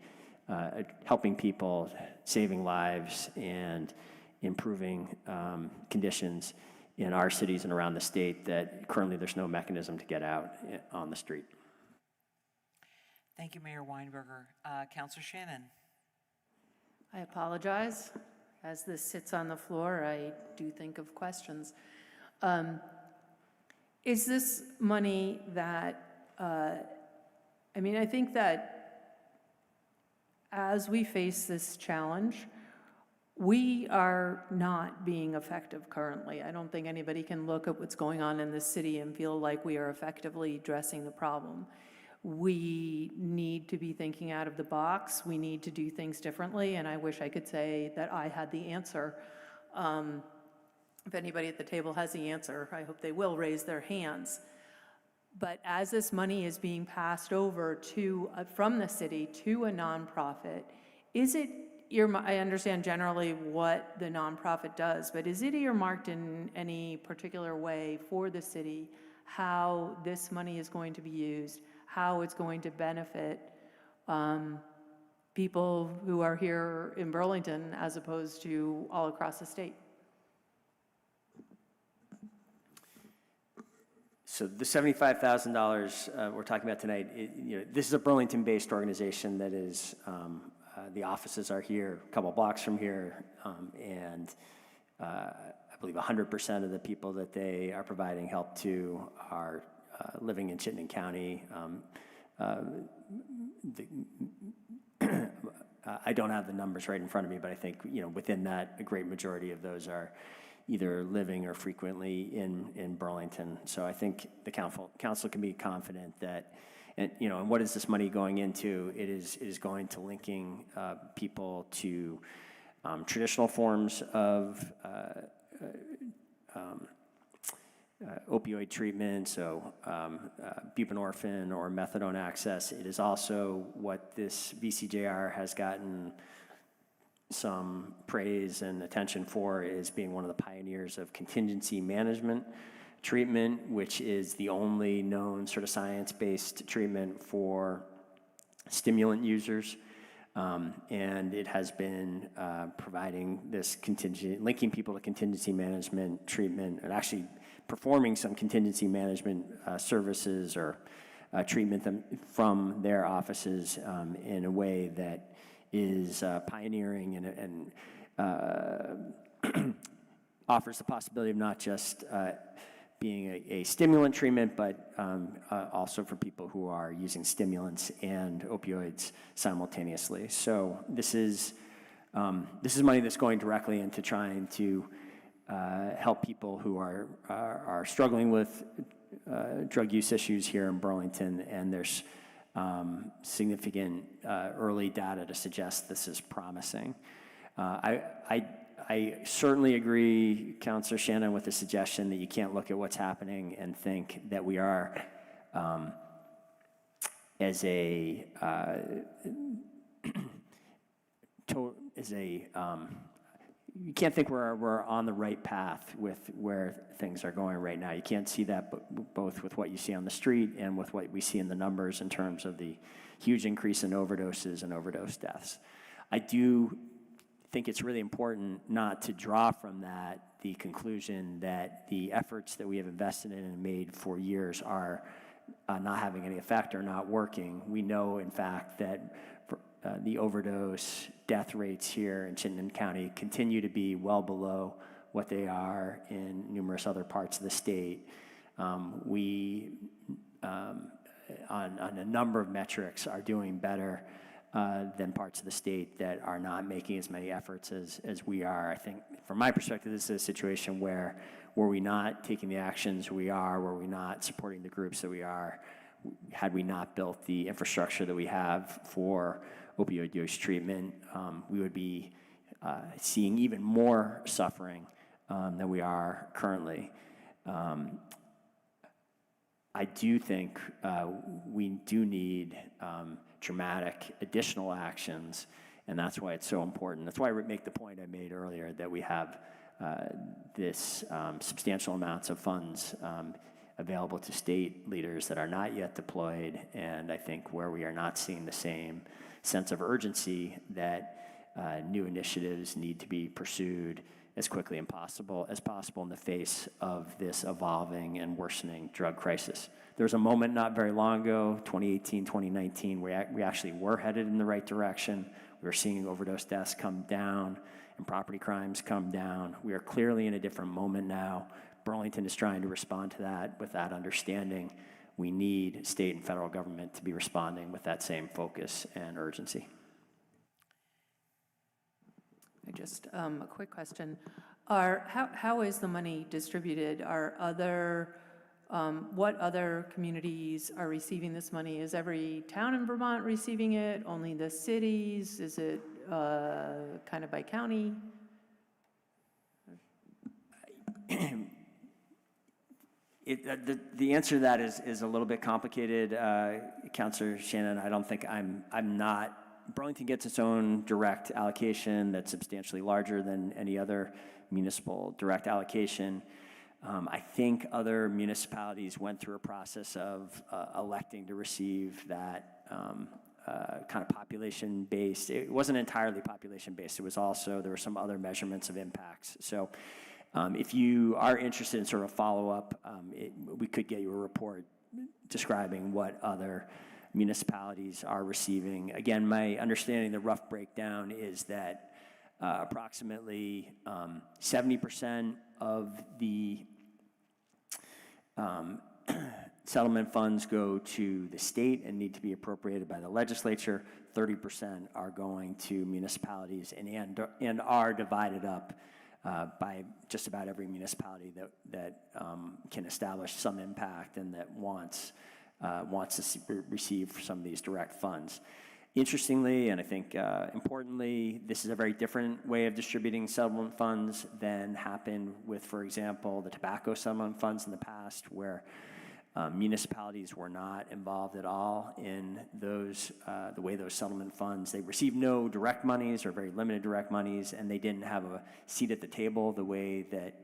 helping people, saving lives, and improving conditions in our cities and around the state that currently there's no mechanism to get out on the street. Thank you, Mayor Weinberger. Councilor Shannon. I apologize. As this sits on the floor, I do think of questions. Is this money that, I think that as we face this challenge, we are not being effective currently. I don't think anybody can look at what's going on in this city and feel like we are effectively addressing the problem. We need to be thinking out of the box. We need to do things differently, and I wish I could say that I had the answer. If anybody at the table has the answer, I hope they will raise their hands. But as this money is being passed over to from the city to a nonprofit, is it I understand generally what the nonprofit does, but is it earmarked in any particular way for the city how this money is going to be used, how it's going to benefit people who are here in Burlington as opposed to all across the state? So the $75,000 we're talking about tonight, this is a Burlington-based organization that is, the offices are here, a couple blocks from here, and I believe 100% of the people that they are providing help to are living in Chittenden County. I don't have the numbers right in front of me, but I think, within that, a great majority of those are either living or frequently in Burlington. So I think the council can be confident that, and what is this money going into? It is going to linking people to traditional forms of opioid treatment, so buprenorphine or methadone access. It is also what this VCJR has gotten some praise and attention for, is being one of the pioneers of contingency management treatment, which is the only known sort of science-based treatment for stimulant users. And it has been providing this linking people to contingency management treatment, and actually performing some contingency management services or treatment them from their offices in a way that is pioneering and offers the possibility of not just being a stimulant treatment, but also for people who are using stimulants and opioids simultaneously. So this is money that's going directly into trying to help people who are struggling with drug use issues here in Burlington, and there's significant early data to suggest this is promising. I certainly agree, Councilor Shannon, with the suggestion that you can't look at what's happening and think that we are, you can't think we're on the right path with where things are going right now. You can't see that both with what you see on the street and with what we see in the numbers in terms of the huge increase in overdoses and overdose deaths. I do think it's really important not to draw from that the conclusion that the efforts that we have invested in and made for years are not having any effect or not working. We know, in fact, that the overdose death rates here in Chittenden County continue to be well below what they are in numerous other parts of the state. We, on a number of metrics, are doing better than parts of the state that are not making as many efforts as we are. I think, from my perspective, this is a situation where were we not taking the actions we are, were we not supporting the groups that we are, had we not built the infrastructure that we have for opioid use treatment, we would be seeing even more suffering than we are currently. I do think we do need dramatic additional actions, and that's why it's so important. That's why I make the point I made earlier that we have this substantial amounts of funds available to state leaders that are not yet deployed, and I think where we are not seeing the same sense of urgency that new initiatives need to be pursued as quickly as possible in the face of this evolving and worsening drug crisis. There was a moment not very long ago, 2018, 2019, where we actually were headed in the right direction. We were seeing overdose deaths come down and property crimes come down. We are clearly in a different moment now. Burlington is trying to respond to that with that understanding. We need state and federal government to be responding with that same focus and urgency. Just a quick question. How is the money distributed? What other communities are receiving this money? Is every town in Vermont receiving it? Only the cities? Is it kind of by county? The answer to that is a little bit complicated, Councilor Shannon. I don't think I'm not. Burlington gets its own direct allocation that's substantially larger than any other municipal direct allocation. I think other municipalities went through a process of electing to receive that kind of population-based. It wasn't entirely population-based. It was also, there were some other measurements of impacts. So If you are interested in sort of follow-up, we could get you a report describing what other municipalities are receiving. Again, my understanding, the rough breakdown is that approximately 70% of the settlement funds go to the state and need to be appropriated by the legislature. 30% are going to municipalities and are divided up by just about every municipality that can establish some impact and that wants to receive some of these direct funds. Interestingly, and I think importantly, this is a very different way of distributing settlement funds than happened with, for example, the tobacco settlement funds in the past, where municipalities were not involved at all in those, the way those settlement funds, they received no direct monies or very limited direct monies, and they didn't have a seat at the table the way that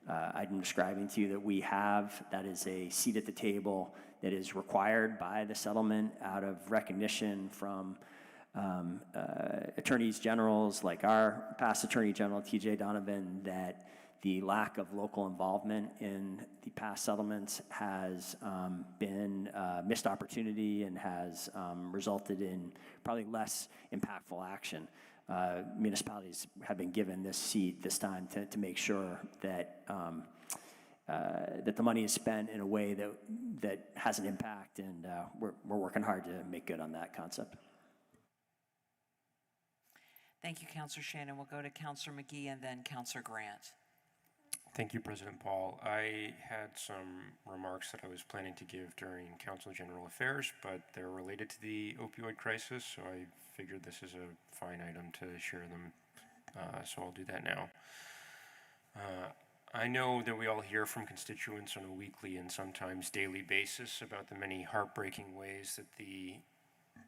I'm describing to you that we have. That is a seat at the table that is required by the settlement out of recognition from attorneys generals like our past Attorney General, T.J. Donovan, that the lack of local involvement in the past settlements has been a missed opportunity and has resulted in probably less impactful action. Municipalities have been given this seat this time to make sure that that the money is spent in a way that has an impact, and we're working hard to make good on that concept. Thank you, Councillor Shannon. We'll go to Councillor McGee and then Councillor Grant. Thank you, President Paul. I had some remarks that I was planning to give during Council General Affairs, but they're related to the opioid crisis, so I figured this is a fine item to share them, so I'll do that now. I know that we all hear from constituents on a weekly and sometimes daily basis about the many heartbreaking ways that the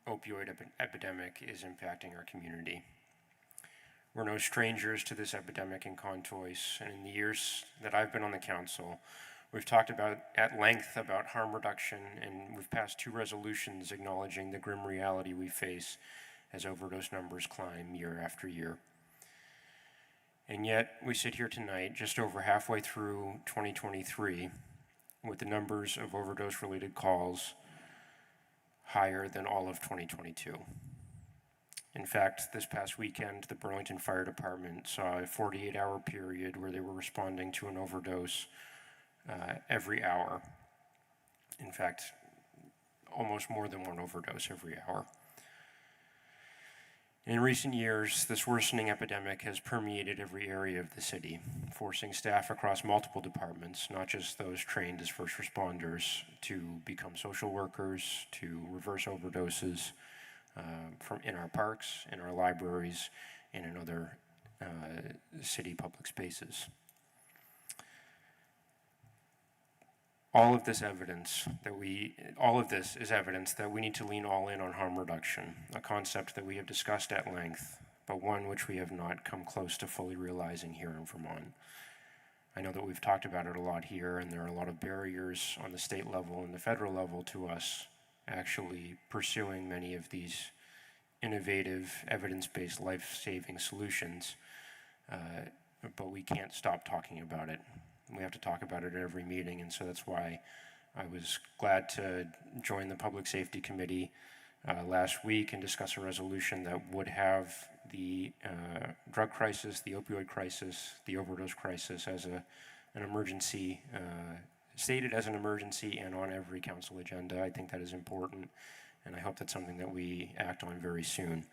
opioid epidemic is impacting our community. We're no strangers to this epidemic in Contois, and in the years that I've been on the council, we've talked at length about harm reduction, and we've passed 2 resolutions acknowledging the grim reality we face as overdose numbers climb year after year. And yet, we sit here tonight, just over halfway through 2023, with the numbers of overdose-related calls higher than all of 2022. In fact, this past weekend, the Burlington Fire Department saw a 48-hour period where they were responding to an overdose every hour. In fact, almost more than one overdose every hour. In recent years, this worsening epidemic has permeated every area of the city, forcing staff across multiple departments, not just those trained as first responders, to become social workers, to reverse overdoses, in our parks, in our libraries, and in other city public spaces. All of this is evidence that we need to lean all in on harm reduction, a concept that we have discussed at length, but one which we have not come close to fully realizing here in Vermont. I know that we've talked about it a lot here, and there are a lot of barriers on the state level and the federal level to us actually pursuing many of these innovative, evidence-based, life-saving solutions, but we can't stop talking about it. We have to talk about it at every meeting, and so that's why I was glad to join the Public Safety Committee last week and discuss a resolution that would have the drug crisis, the opioid crisis, the overdose crisis as an emergency, stated as an emergency and on every council agenda. I think that is important, and I hope that's something that we act on very soon.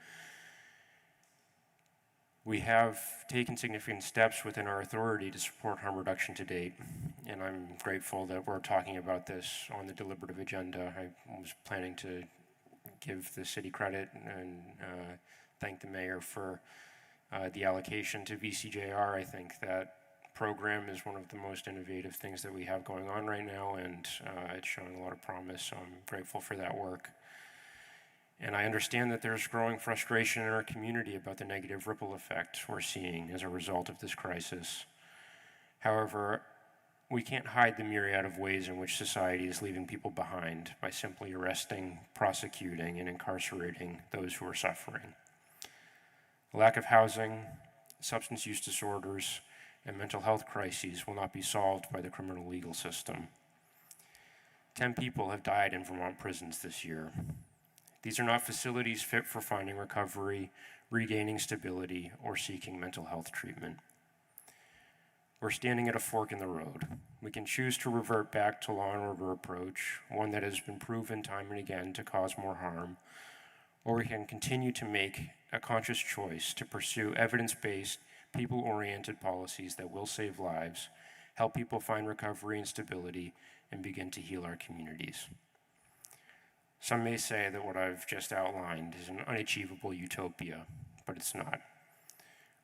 We have taken significant steps within our authority to support harm reduction to date, and I'm grateful that we're talking about this on the deliberative agenda. I was planning to give the city credit and thank the mayor for the allocation to VCJR. I think that program is one of the most innovative things that we have going on right now, and it's showing a lot of promise, so I'm grateful for that work. And I understand that there's growing frustration in our community about the negative ripple effect we're seeing as a result of this crisis. However, we can't hide the myriad of ways in which society is leaving people behind by simply arresting, prosecuting, and incarcerating those who are suffering. Lack of housing, substance use disorders, and mental health crises will not be solved by the criminal legal system. 10 people have died in Vermont prisons this year. These are not facilities fit for finding recovery, regaining stability, or seeking mental health treatment. We're standing at a fork in the road. We can choose to revert back to law and order approach, one that has been proven time and again to cause more harm, or we can continue to make a conscious choice to pursue evidence-based, people-oriented policies that will save lives, help people find recovery and stability, and begin to heal our communities. Some may say that what I've just outlined is an unachievable utopia, but it's not.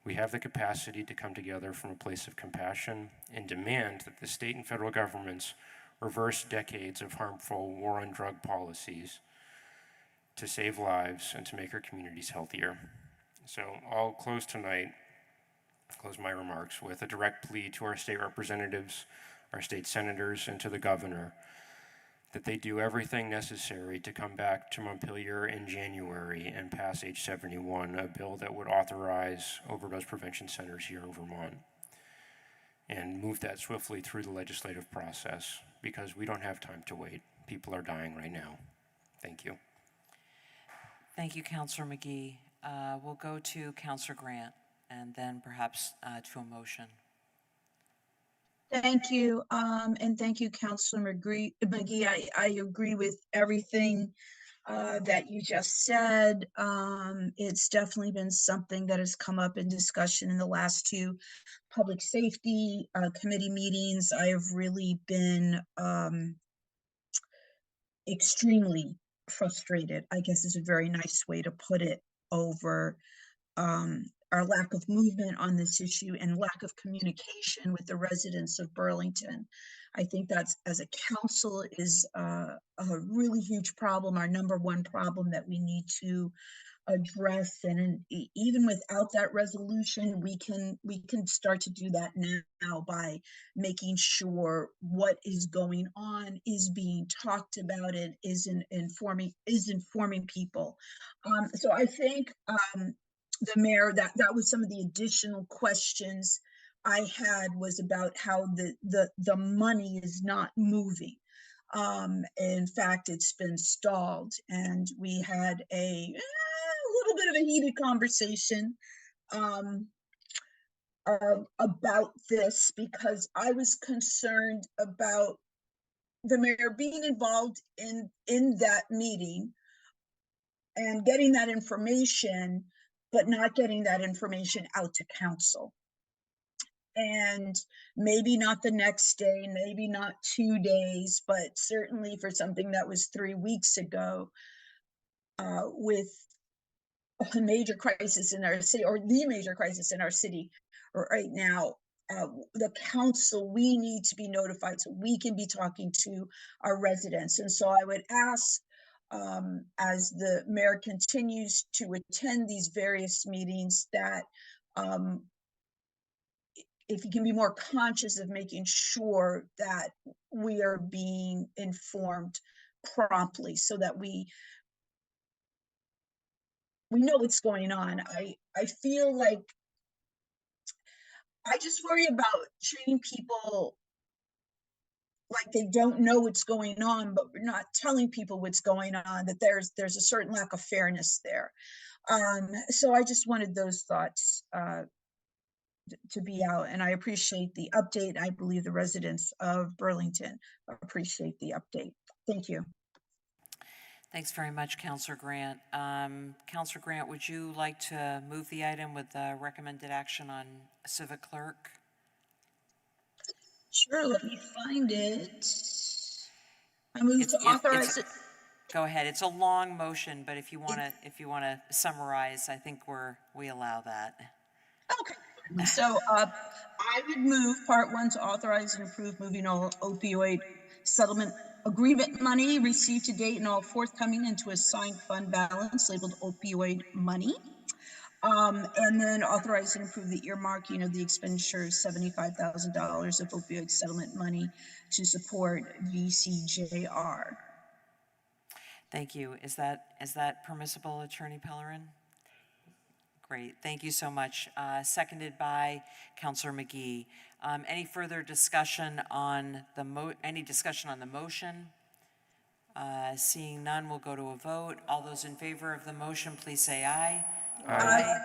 We have the capacity to come together from a place of compassion and demand that the state and federal governments reverse decades of harmful war on drug policies to save lives and to make our communities healthier. So I'll close my remarks with a direct plea to our state representatives, our state senators, and to the governor that they do everything necessary to come back to Montpelier in January and pass H71, a bill that would authorize overdose prevention centers here in Vermont, and move that swiftly through the legislative process, because we don't have time to wait. People are dying right now. Thank you. Thank you, Councilor McGee. We'll go to Councilor Grant, and then perhaps to a motion. Thank you, and thank you, Councilor McGee. I agree with everything that you just said. It's definitely been something that has come up in discussion in the last two public safety committee meetings. I have really been extremely frustrated, I guess is a very nice way to put it, over our lack of movement on this issue and lack of communication with the residents of Burlington. I think that's, as a council, is a really huge problem, our number one problem that we need to address. And even without that resolution, we can start to do that now by making sure what is going on is being talked about and is informing people. So I think the mayor, that was some of the additional questions I had, was about how the money is not moving. In fact, it's been stalled, and we had a little bit of a heated conversation about this, because I was concerned about the mayor being involved in that meeting and getting that information, but not getting that information out to council. And maybe not the next day, maybe not 2 days, but certainly for something that was 3 weeks ago, with a major crisis in our city, or the major crisis in our city right now, the council, we need to be notified so we can be talking to our residents. And so I would ask, as the mayor continues to attend these various meetings, that if you can be more conscious of making sure that we are being informed promptly, so that we know what's going on. I feel like I just worry about treating people like they don't know what's going on, but we're not telling people what's going on, that there's a certain lack of fairness there. So I just wanted those thoughts to be out, and I appreciate the update. I believe the residents of Burlington appreciate the update. Thank you. Thanks very much, Councilor Grant. Councilor Grant, would you like to move the item with recommended action on civic clerk? Sure, let me find it. I move to authorize it. Go ahead. It's a long motion, but if you want to summarize, I think we allow that. Okay. So I would move Part 1 to authorize and approve moving all opioid settlement agreement money received to date and all forthcoming into a assigned fund balance labeled opioid money. And then authorize and approve the earmarking of the expenditure of $75,000 of opioid settlement money to support VCJR. Thank you. Is that permissible, Attorney Pellerin? Great, thank you so much. Seconded by Counselor McGee. Any further discussion on any discussion on the motion? Seeing none, we'll go to a vote. All those in favor of the motion, please say aye. Aye.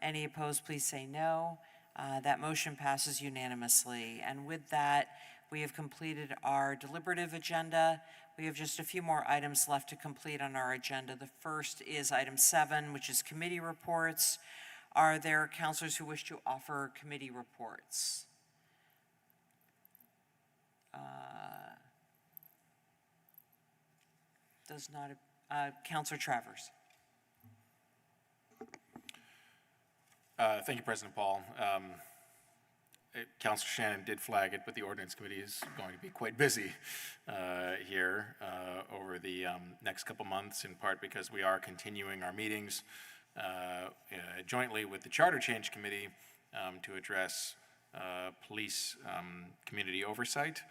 Any opposed, please say no. That motion passes unanimously. And with that, we have completed our deliberative agenda. We have just a few more items left to complete on our agenda. The first is item 7, which is committee reports. Are there counselors who wish to offer committee reports? Does not, Counselor Travers. Thank you, President Paul. Councilor Shannon did flag it, but the Ordinance Committee is going to be quite busy here over the next couple months, in part because we are continuing our meetings jointly with the Charter Change Committee to address police community oversight.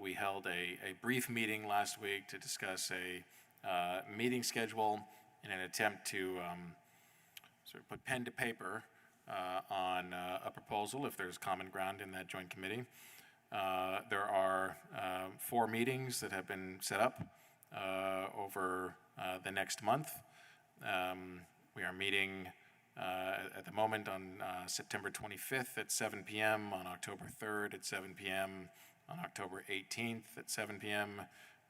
We held a brief meeting last week to discuss a meeting schedule in an attempt to sort of put pen to paper on a proposal if there's common ground in that joint committee. There are 4 meetings that have been set up over the next month. We are meeting at the moment on September 25th at 7 p.m., on October 3rd at 7 p.m., on October 18th at 7 p.m.,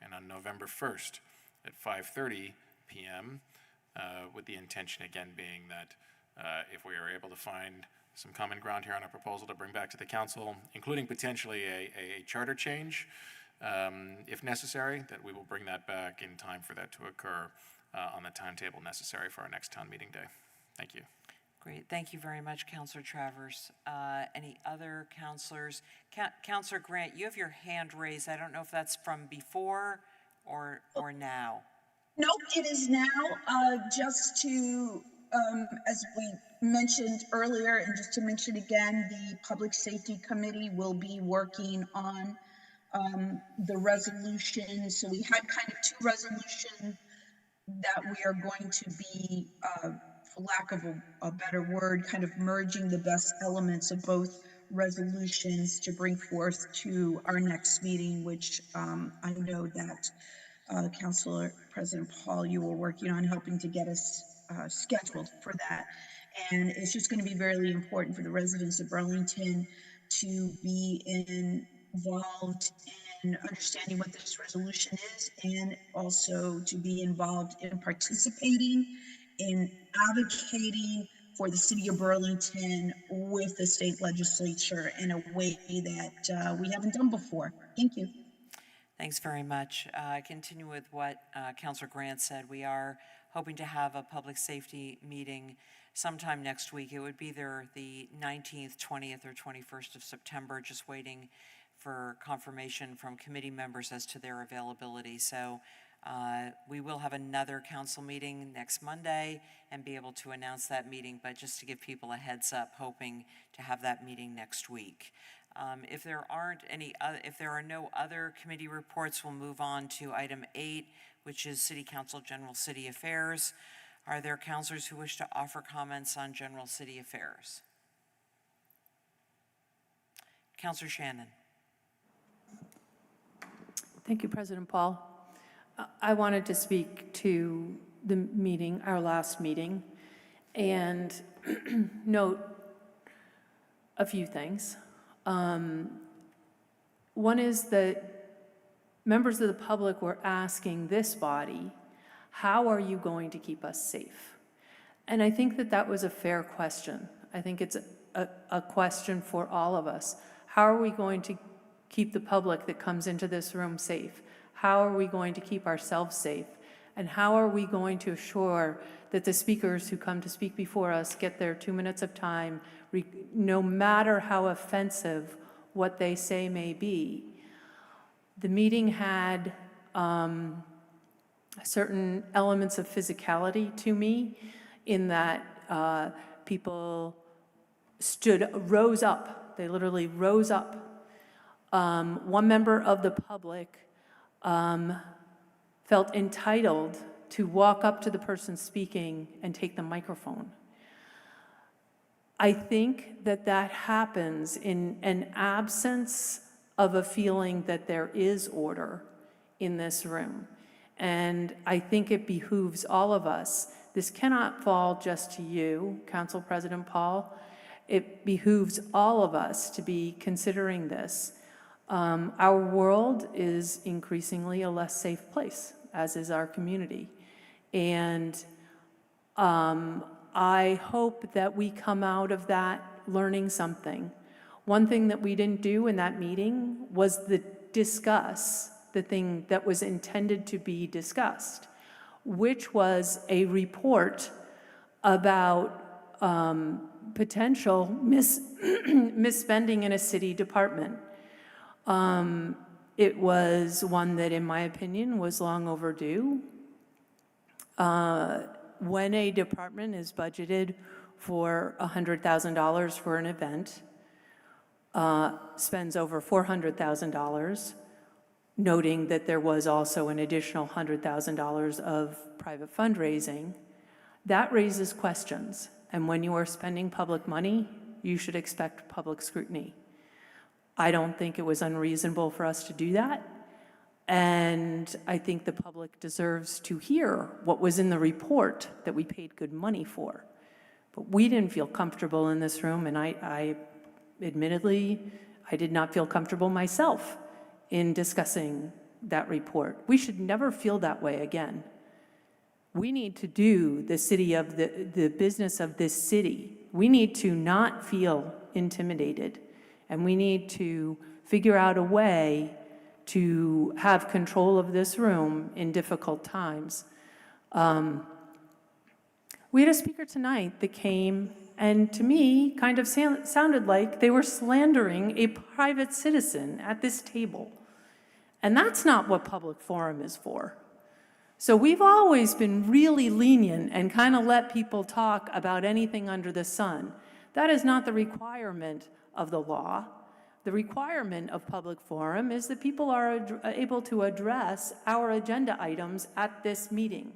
and on November 1st at 5:30 p.m., with the intention again being that if we are able to find some common ground here on a proposal to bring back to the council, including potentially a charter change, if necessary, that we will bring that back in time for that to occur on the timetable necessary for our next town meeting day. Thank you. Great, thank you very much, Counselor Travers. Any other counselors? Counselor Grant, you have your hand raised. I don't know if that's from before or now. Nope, it is now. Just to, as we mentioned earlier, and just to mention again, the Public Safety Committee will be working on the resolution. So we had kind of 2 resolutions that we are going to be, for lack of a better word, kind of merging the best elements of both resolutions to bring forth to our next meeting, which I know that Councilor President Paul, you were working on helping to get us scheduled for that. And it's just going to be very important for the residents of Burlington to be involved in understanding what this resolution is, and also to be involved in participating in advocating for the city of Burlington with the state legislature in a way that we haven't done before. Thank you. Thanks very much. Continue with what Counselor Grant said. We are hoping to have a public safety meeting sometime next week. It would be either the 19th, 20th, or 21st of September, just waiting for confirmation from committee members as to their availability. So we will have another council meeting next Monday and be able to announce that meeting, but just to give people a heads up, hoping to have that meeting next week. If there are no other committee reports, we'll move on to item 8, which is City Council General City Affairs. Are there councilors who wish to offer comments on general city affairs? Councilor Shannon. Thank you, President Paul. I wanted to speak to the meeting, our last meeting, and note a few things. One is that members of the public were asking this body, how are you going to keep us safe? And I think that that was a fair question. I think it's a question for all of us. How are we going to keep the public that comes into this room safe? How are we going to keep ourselves safe? And how are we going to assure that the speakers who come to speak before us get their 2 minutes of time, no matter how offensive what they say may be? The meeting had certain elements of physicality to me, in that people rose up. They literally rose up. One member of the public felt entitled to walk up to the person speaking and take the microphone. I think that that happens in an absence of a feeling that there is order in this room. And I think it behooves all of us. This cannot fall just to you, Council President Paul. It behooves all of us to be considering this. Our world is increasingly a less safe place, as is our community. And I hope that we come out of that learning something. One thing that we didn't do in that meeting was discuss the thing that was intended to be discussed, which was a report about potential misspending in a city department. It was one that, in my opinion, was long overdue. When a department is budgeted for $100,000 for an event, spends over $400,000, noting that there was also an additional $100,000 of private fundraising, that raises questions. And when you are spending public money, you should expect public scrutiny. I don't think it was unreasonable for us to do that. And I think the public deserves to hear what was in the report that we paid good money for. But we didn't feel comfortable in this room, and I admittedly, I did not feel comfortable myself in discussing that report. We should never feel that way again. We need to do the business of this city. We need to not feel intimidated, and we need to figure out a way to have control of this room in difficult times. We had a speaker tonight that came and, to me, kind of sounded like they were slandering a private citizen at this table. And that's not what public forum is for. So we've always been really lenient and kind of let people talk about anything under the sun. That is not the requirement of the law. The requirement of public forum is that people are able to address our agenda items at this meeting.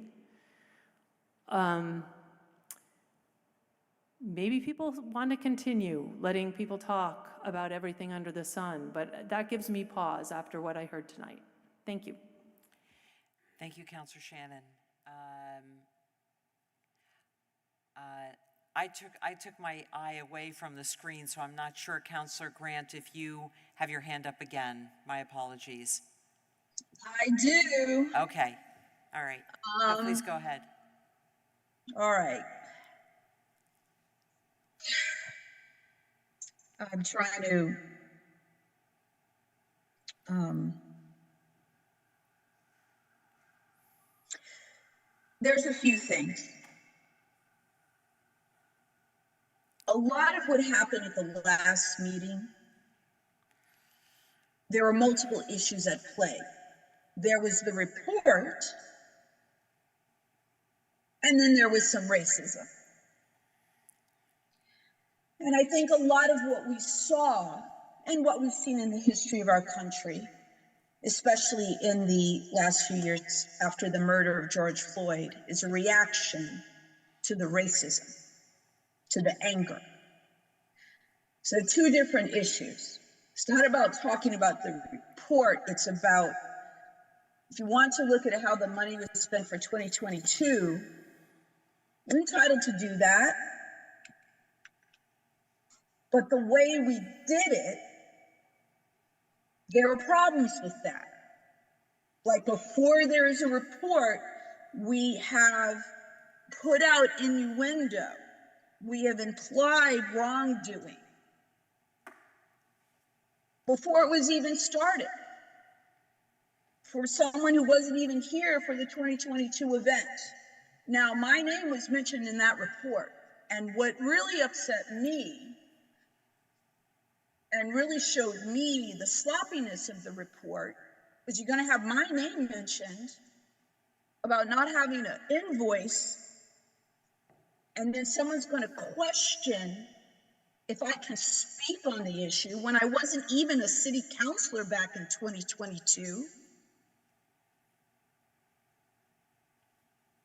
Maybe people want to continue letting people talk about everything under the sun, but that gives me pause after what I heard tonight. Thank you. Thank you, Councilor Shannon. I took my eye away from the screen, so I'm not sure, Councilor Grant, if you have your hand up again. My apologies. I do. Okay. All right. Please go ahead. All right. I'm trying to there's a few things. A lot of what happened at the last meeting, there were multiple issues at play. There was the report, and then there was some racism. And I think a lot of what we saw and what we've seen in the history of our country, especially in the last few years after the murder of George Floyd, is a reaction to the racism, to the anger. So two different issues. It's not about talking about the report, it's about, if you want to look at how the money was spent for 2022, we're entitled to do that. But the way we did it, there are problems with that. Like, before there is a report, we have put out innuendo. We have implied wrongdoing before it was even started, for someone who wasn't even here for the 2022 event. Now, my name was mentioned in that report, and what really upset me and really showed me the sloppiness of the report was, you're going to have my name mentioned about not having an invoice, and then someone's going to question if I can speak on the issue when I wasn't even a city councilor back in 2022.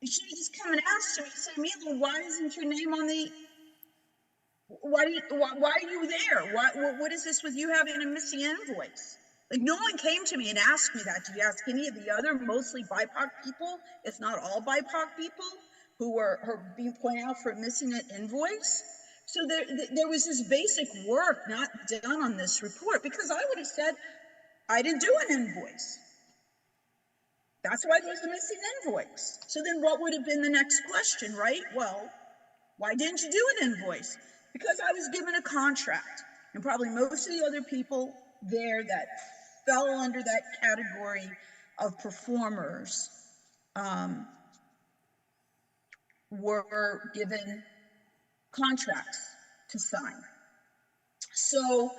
You should have just come and asked me, say, Mila, why isn't your name on the Why are you there? What is this with you having a missing invoice? Like, no one came to me and asked me that. Did you ask any of the other mostly BIPOC people, if not all BIPOC people, who were being pointed out for missing an invoice? So there was this basic work not done on this report, because I would have said, I didn't do an invoice. That's why there's a missing invoice. So then what would have been the next question, right? Well, why didn't you do an invoice? Because I was given a contract, and probably most of the other people there that fell under that category of performers were given contracts to sign. So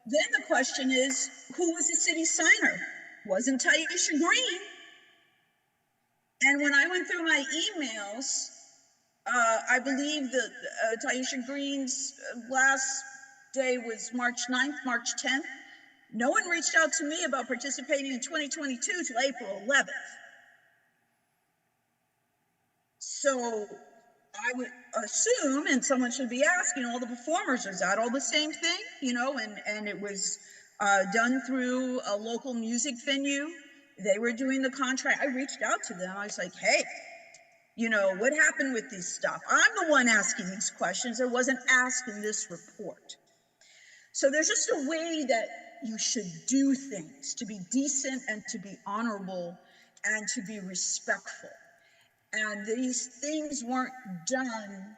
then the question is, who was the city signer? Wasn't Taisha Green. And when I went through my emails, I believe that Taisha Green's last day was March 9th, March 10th. No one reached out to me about participating in 2022 till April 11th. So I would assume, and someone should be asking all the performers, is that all the same thing? You know, and it was done through a local music venue. They were doing the contract. I reached out to them. I was like, hey, you know, what happened with this stuff? I'm the one asking these questions. I wasn't asked in this report. So there's just a way that you should do things to be decent and to be honorable and to be respectful. And these things weren't done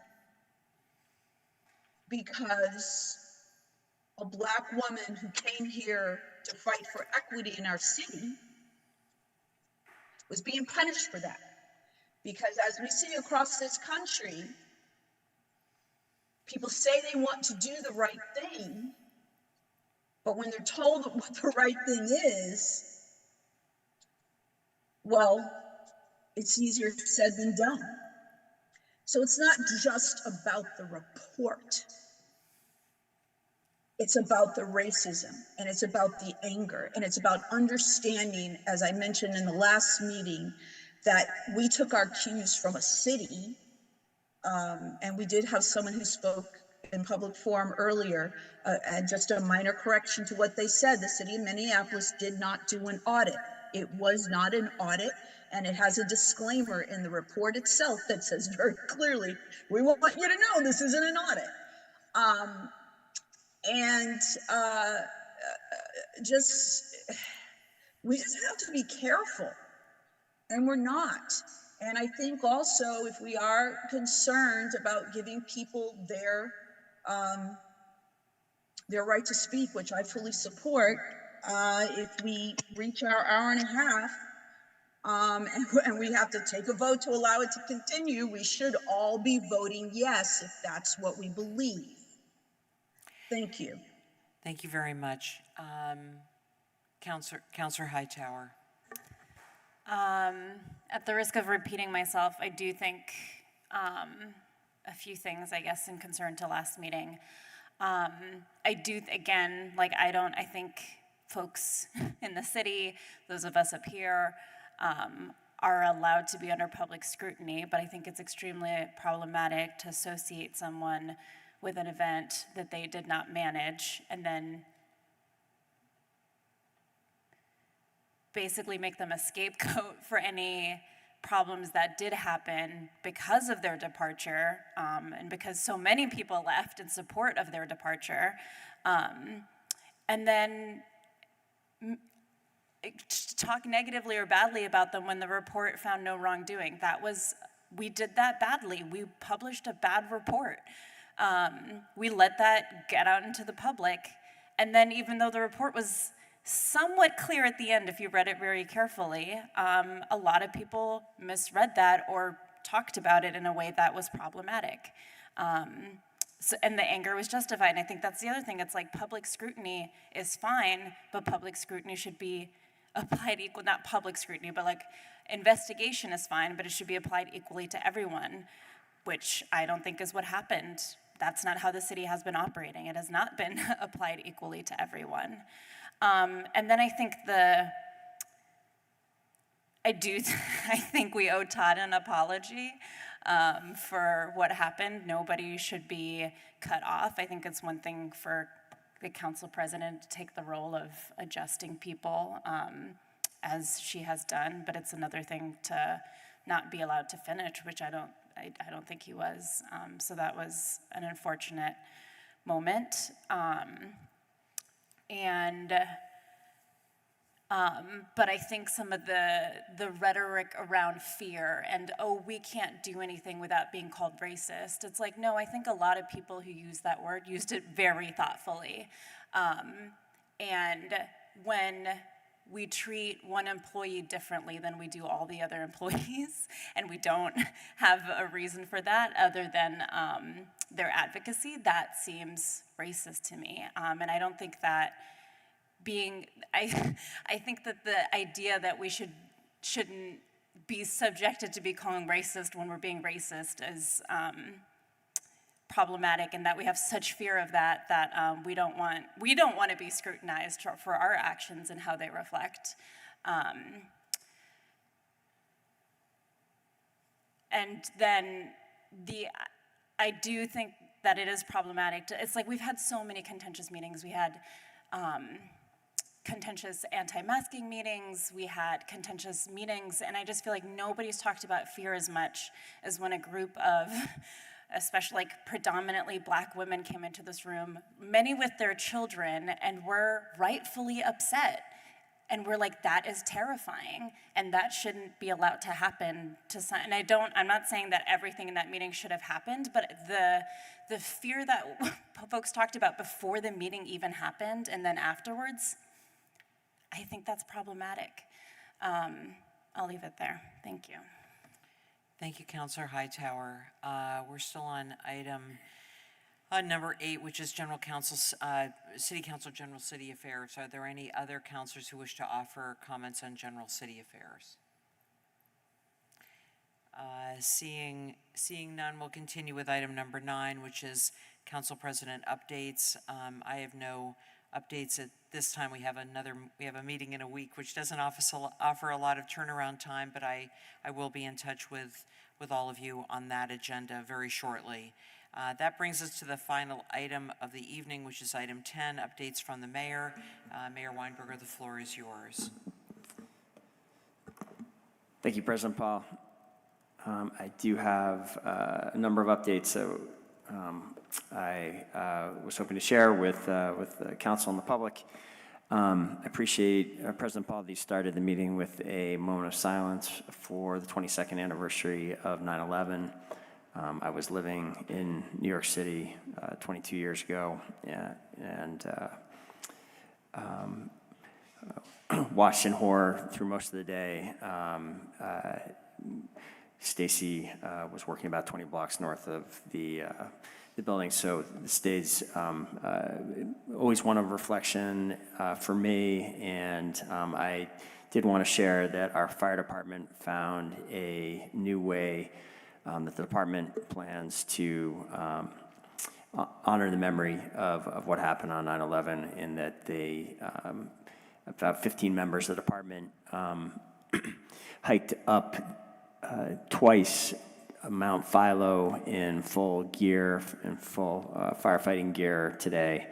because a Black woman who came here to fight for equity in our city was being punished for that. Because as we see across this country, people say they want to do the right thing, but when they're told what the right thing is, well, it's easier said than done. So it's not just about the report. It's about the racism, and it's about the anger, and it's about understanding, as I mentioned in the last meeting, that we took our cues from a city, and we did have someone who spoke in public forum earlier, and just a minor correction to what they said. The city of Minneapolis did not do an audit. It was not an audit, and it has a disclaimer in the report itself that says very clearly, we want you to know this isn't an audit. We just have to be careful, and we're not. And I think also, if we are concerned about giving people their right to speak, which I fully support, if we reach our hour and a half, and we have to take a vote to allow it to continue, we should all be voting yes if that's what we believe. Thank you. Thank you very much. Councilor Hightower. At the risk of repeating myself, I do think a few things, I guess, in concern to last meeting. I do, again, like I think folks in the city, those of us up here, are allowed to be under public scrutiny, but I think it's extremely problematic to associate someone with an event that they did not manage and then basically make them a scapegoat for any problems that did happen because of their departure, and because so many people left in support of their departure, and then talk negatively or badly about them when the report found no wrongdoing. We did that badly. We published a bad report. We let that get out into the public, and then even though the report was somewhat clear at the end, if you read it very carefully, a lot of people misread that or talked about it in a way that was problematic. And the anger was justified. And I think that's the other thing. It's like public scrutiny is fine, but public scrutiny should be applied equal, not public scrutiny, but like investigation is fine, but it should be applied equally to everyone, which I don't think is what happened. That's not how the city has been operating. It has not been applied equally to everyone. And then I think I think we owe Todd an apology. for what happened. Nobody should be cut off. I think it's one thing for the council president to take the role of adjusting people, as she has done, but it's another thing to not be allowed to finish, which I don't think he was. So that was an unfortunate moment. But I think some of the rhetoric around fear and, oh, we can't do anything without being called racist. It's like, no, I think a lot of people who use that word used it very thoughtfully. And when we treat one employee differently than we do all the other employees, and we don't have a reason for that other than their advocacy, that seems racist to me. And I don't think that I think that the idea that we shouldn't be subjected to be calling racist when we're being racist is problematic, and that we have such fear of that we don't want to be scrutinized for our actions and how they reflect. And then I do think that it is problematic. It's like we've had so many contentious meetings. We had contentious anti-masking meetings, we had contentious meetings, and I just feel like nobody's talked about fear as much as when a group of, especially like predominantly Black women came into this room, many with their children, and were rightfully upset. And we're like, that is terrifying, and that shouldn't be allowed to happen to some, and I'm not saying that everything in that meeting should have happened, but the fear that folks talked about before the meeting even happened and then afterwards, I think that's problematic. I'll leave it there. Thank you. Thank you, Councilor Hightower. We're still on item number 8, which is City Council General City Affairs. Are there any other councilors who wish to offer comments on general city affairs? Seeing none, we'll continue with item number 9, which is Council President updates. I have no updates at this time. We have a meeting in a week, which doesn't offer a lot of turnaround time, but I will be in touch with all of you on that agenda very shortly. That brings us to the final item of the evening, which is item 10, updates from the mayor. Mayor Weinberger, the floor is yours. Thank you, President Paul. I do have a number of updates. So I was hoping to share with the council and the public. I appreciate President Paul that you started the meeting with a moment of silence for the 22nd anniversary of 9/11. I was living in New York City 22 years ago, and watched in horror through most of the day. Stacy was working about 20 blocks north of the building, so this day's always one of reflection for me, and I did want to share that our fire department found a new way that the department plans to honor the memory of what happened on 9/11, in that they, about 15 members of the department hiked up twice Mount Philo in full gear, in full firefighting gear today,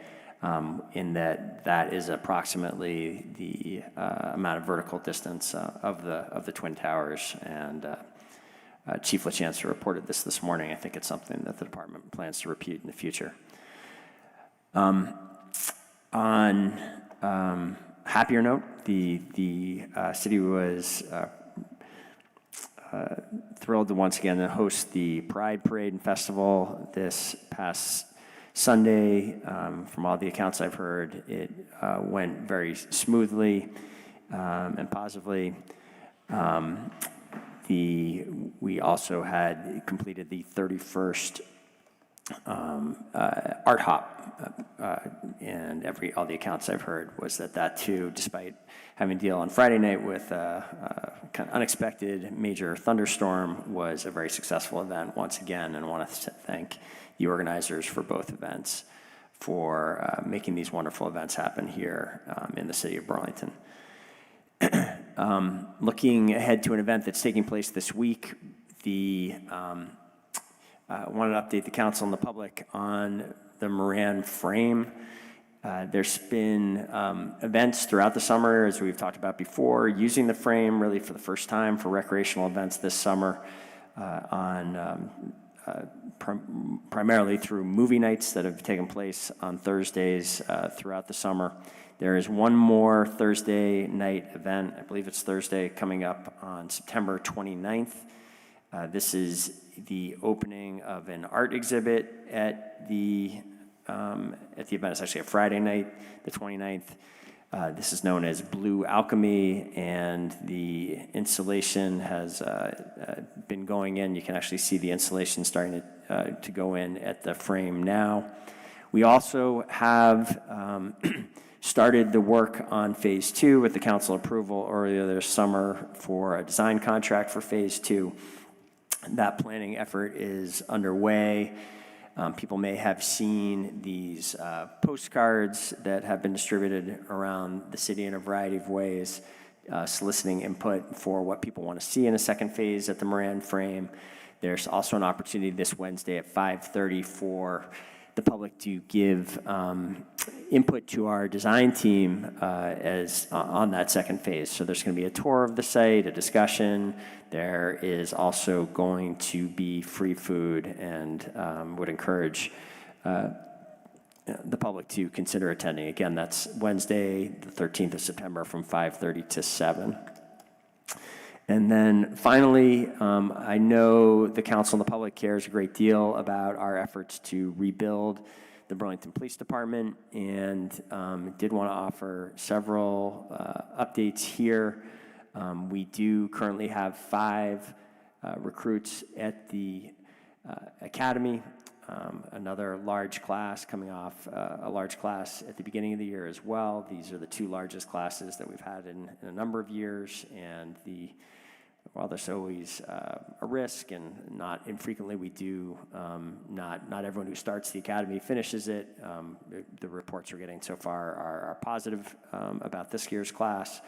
in that is approximately the amount of vertical distance of the Twin Towers. And Chief LaChance reported this morning. I think it's something that the department plans to repeat in the future. On happier note, the city was thrilled to once again host the Pride Parade and Festival this past Sunday. From all the accounts I've heard, it went very smoothly and positively. We also had completed the 31st art hop, and all the accounts I've heard was that too, despite having to deal on Friday night with a kind of unexpected major thunderstorm, was a very successful event once again. And I want to thank the organizers for both events for making these wonderful events happen here in the city of Burlington. Looking ahead to an event that's taking place this week, the wanted to update the council and the public on the Moran frame. There's been events throughout the summer, as we've talked about before, using the frame really for the first time for recreational events this summer primarily through movie nights that have taken place on Thursdays throughout the summer. There is one more Thursday night event, I believe it's Thursday, coming up on September 29th. This is the opening of an art exhibit at the event. It's actually a Friday night, the 29th. This is known as Blue Alchemy, and the installation has been going in. You can actually see the installation starting to go in at the frame now. We also have started the work on Phase 2 with the council approval earlier this summer for a design contract for Phase 2. That planning effort is underway. People may have seen these postcards that have been distributed around the city in a variety of ways, soliciting input for what people want to see in a second phase at the Moran frame. There's also an opportunity this Wednesday at 5:30 for the public to give input to our design team on that second phase. So there's going to be a tour of the site, a discussion. There is also going to be free food, and would encourage the public to consider attending. Again, that's Wednesday, the 13th of September from 5:30 to 7. And then finally, I know the council and the public cares a great deal about our efforts to rebuild the Burlington Police Department, and did want to offer several updates here. We do currently have 5 recruits at the academy, another large class coming off a large class at the beginning of the year as well. These are the 2 largest classes that we've had in a number of years, and while there's always a risk, and not infrequently we do, not everyone who starts the academy finishes it. The reports we're getting so far are positive about this year's class.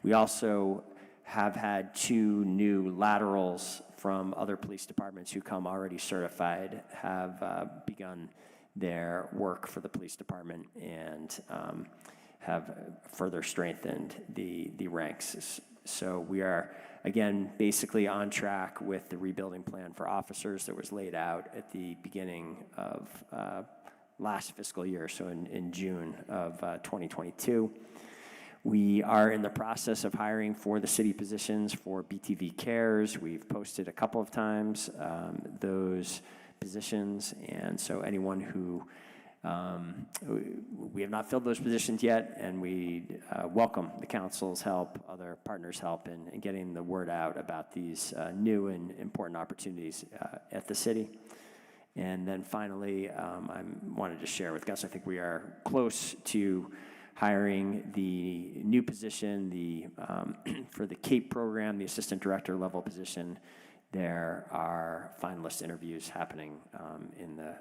We also have had 2 new laterals from other police departments who come already certified, have begun their work for the police department, and have further strengthened the ranks. So we are, again, basically on track with the rebuilding plan for officers that was laid out at the beginning of last fiscal year, so in June of 2022. We are in the process of hiring for the city positions for BTV Cares. We've posted a couple of times those positions, and so anyone who we have not filled those positions yet, and we welcome the council's help, other partners' help in getting the word out about these new and important opportunities at the city. And then finally, I wanted to share with Gus, I think we are close to hiring the new position, for the CAPE program, the assistant director level position. There are finalist interviews happening in the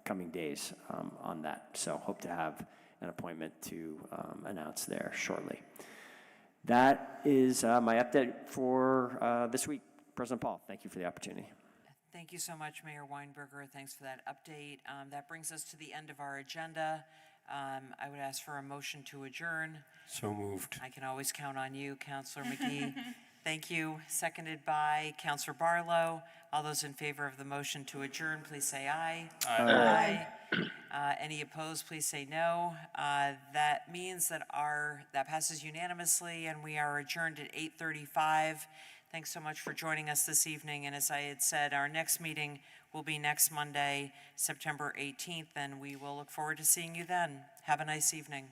coming days on that. So hope to have an appointment to announce there shortly. That is my update for this week. President Paul, thank you for the opportunity. Thank you so much, Mayor Weinberger. Thanks for that update. That brings us to the end of our agenda. I would ask for a motion to adjourn. So moved. I can always count on you, Councilor McGee. Thank you. Seconded by Councilor Barlow. All those in favor of the motion to adjourn, please say aye. Aye. Any opposed, please say no. That means that that passes unanimously, and we are adjourned at 8:35. Thanks so much for joining us this evening. And as I had said, our next meeting will be next Monday, September 18th, and we will look forward to seeing you then. Have a nice evening.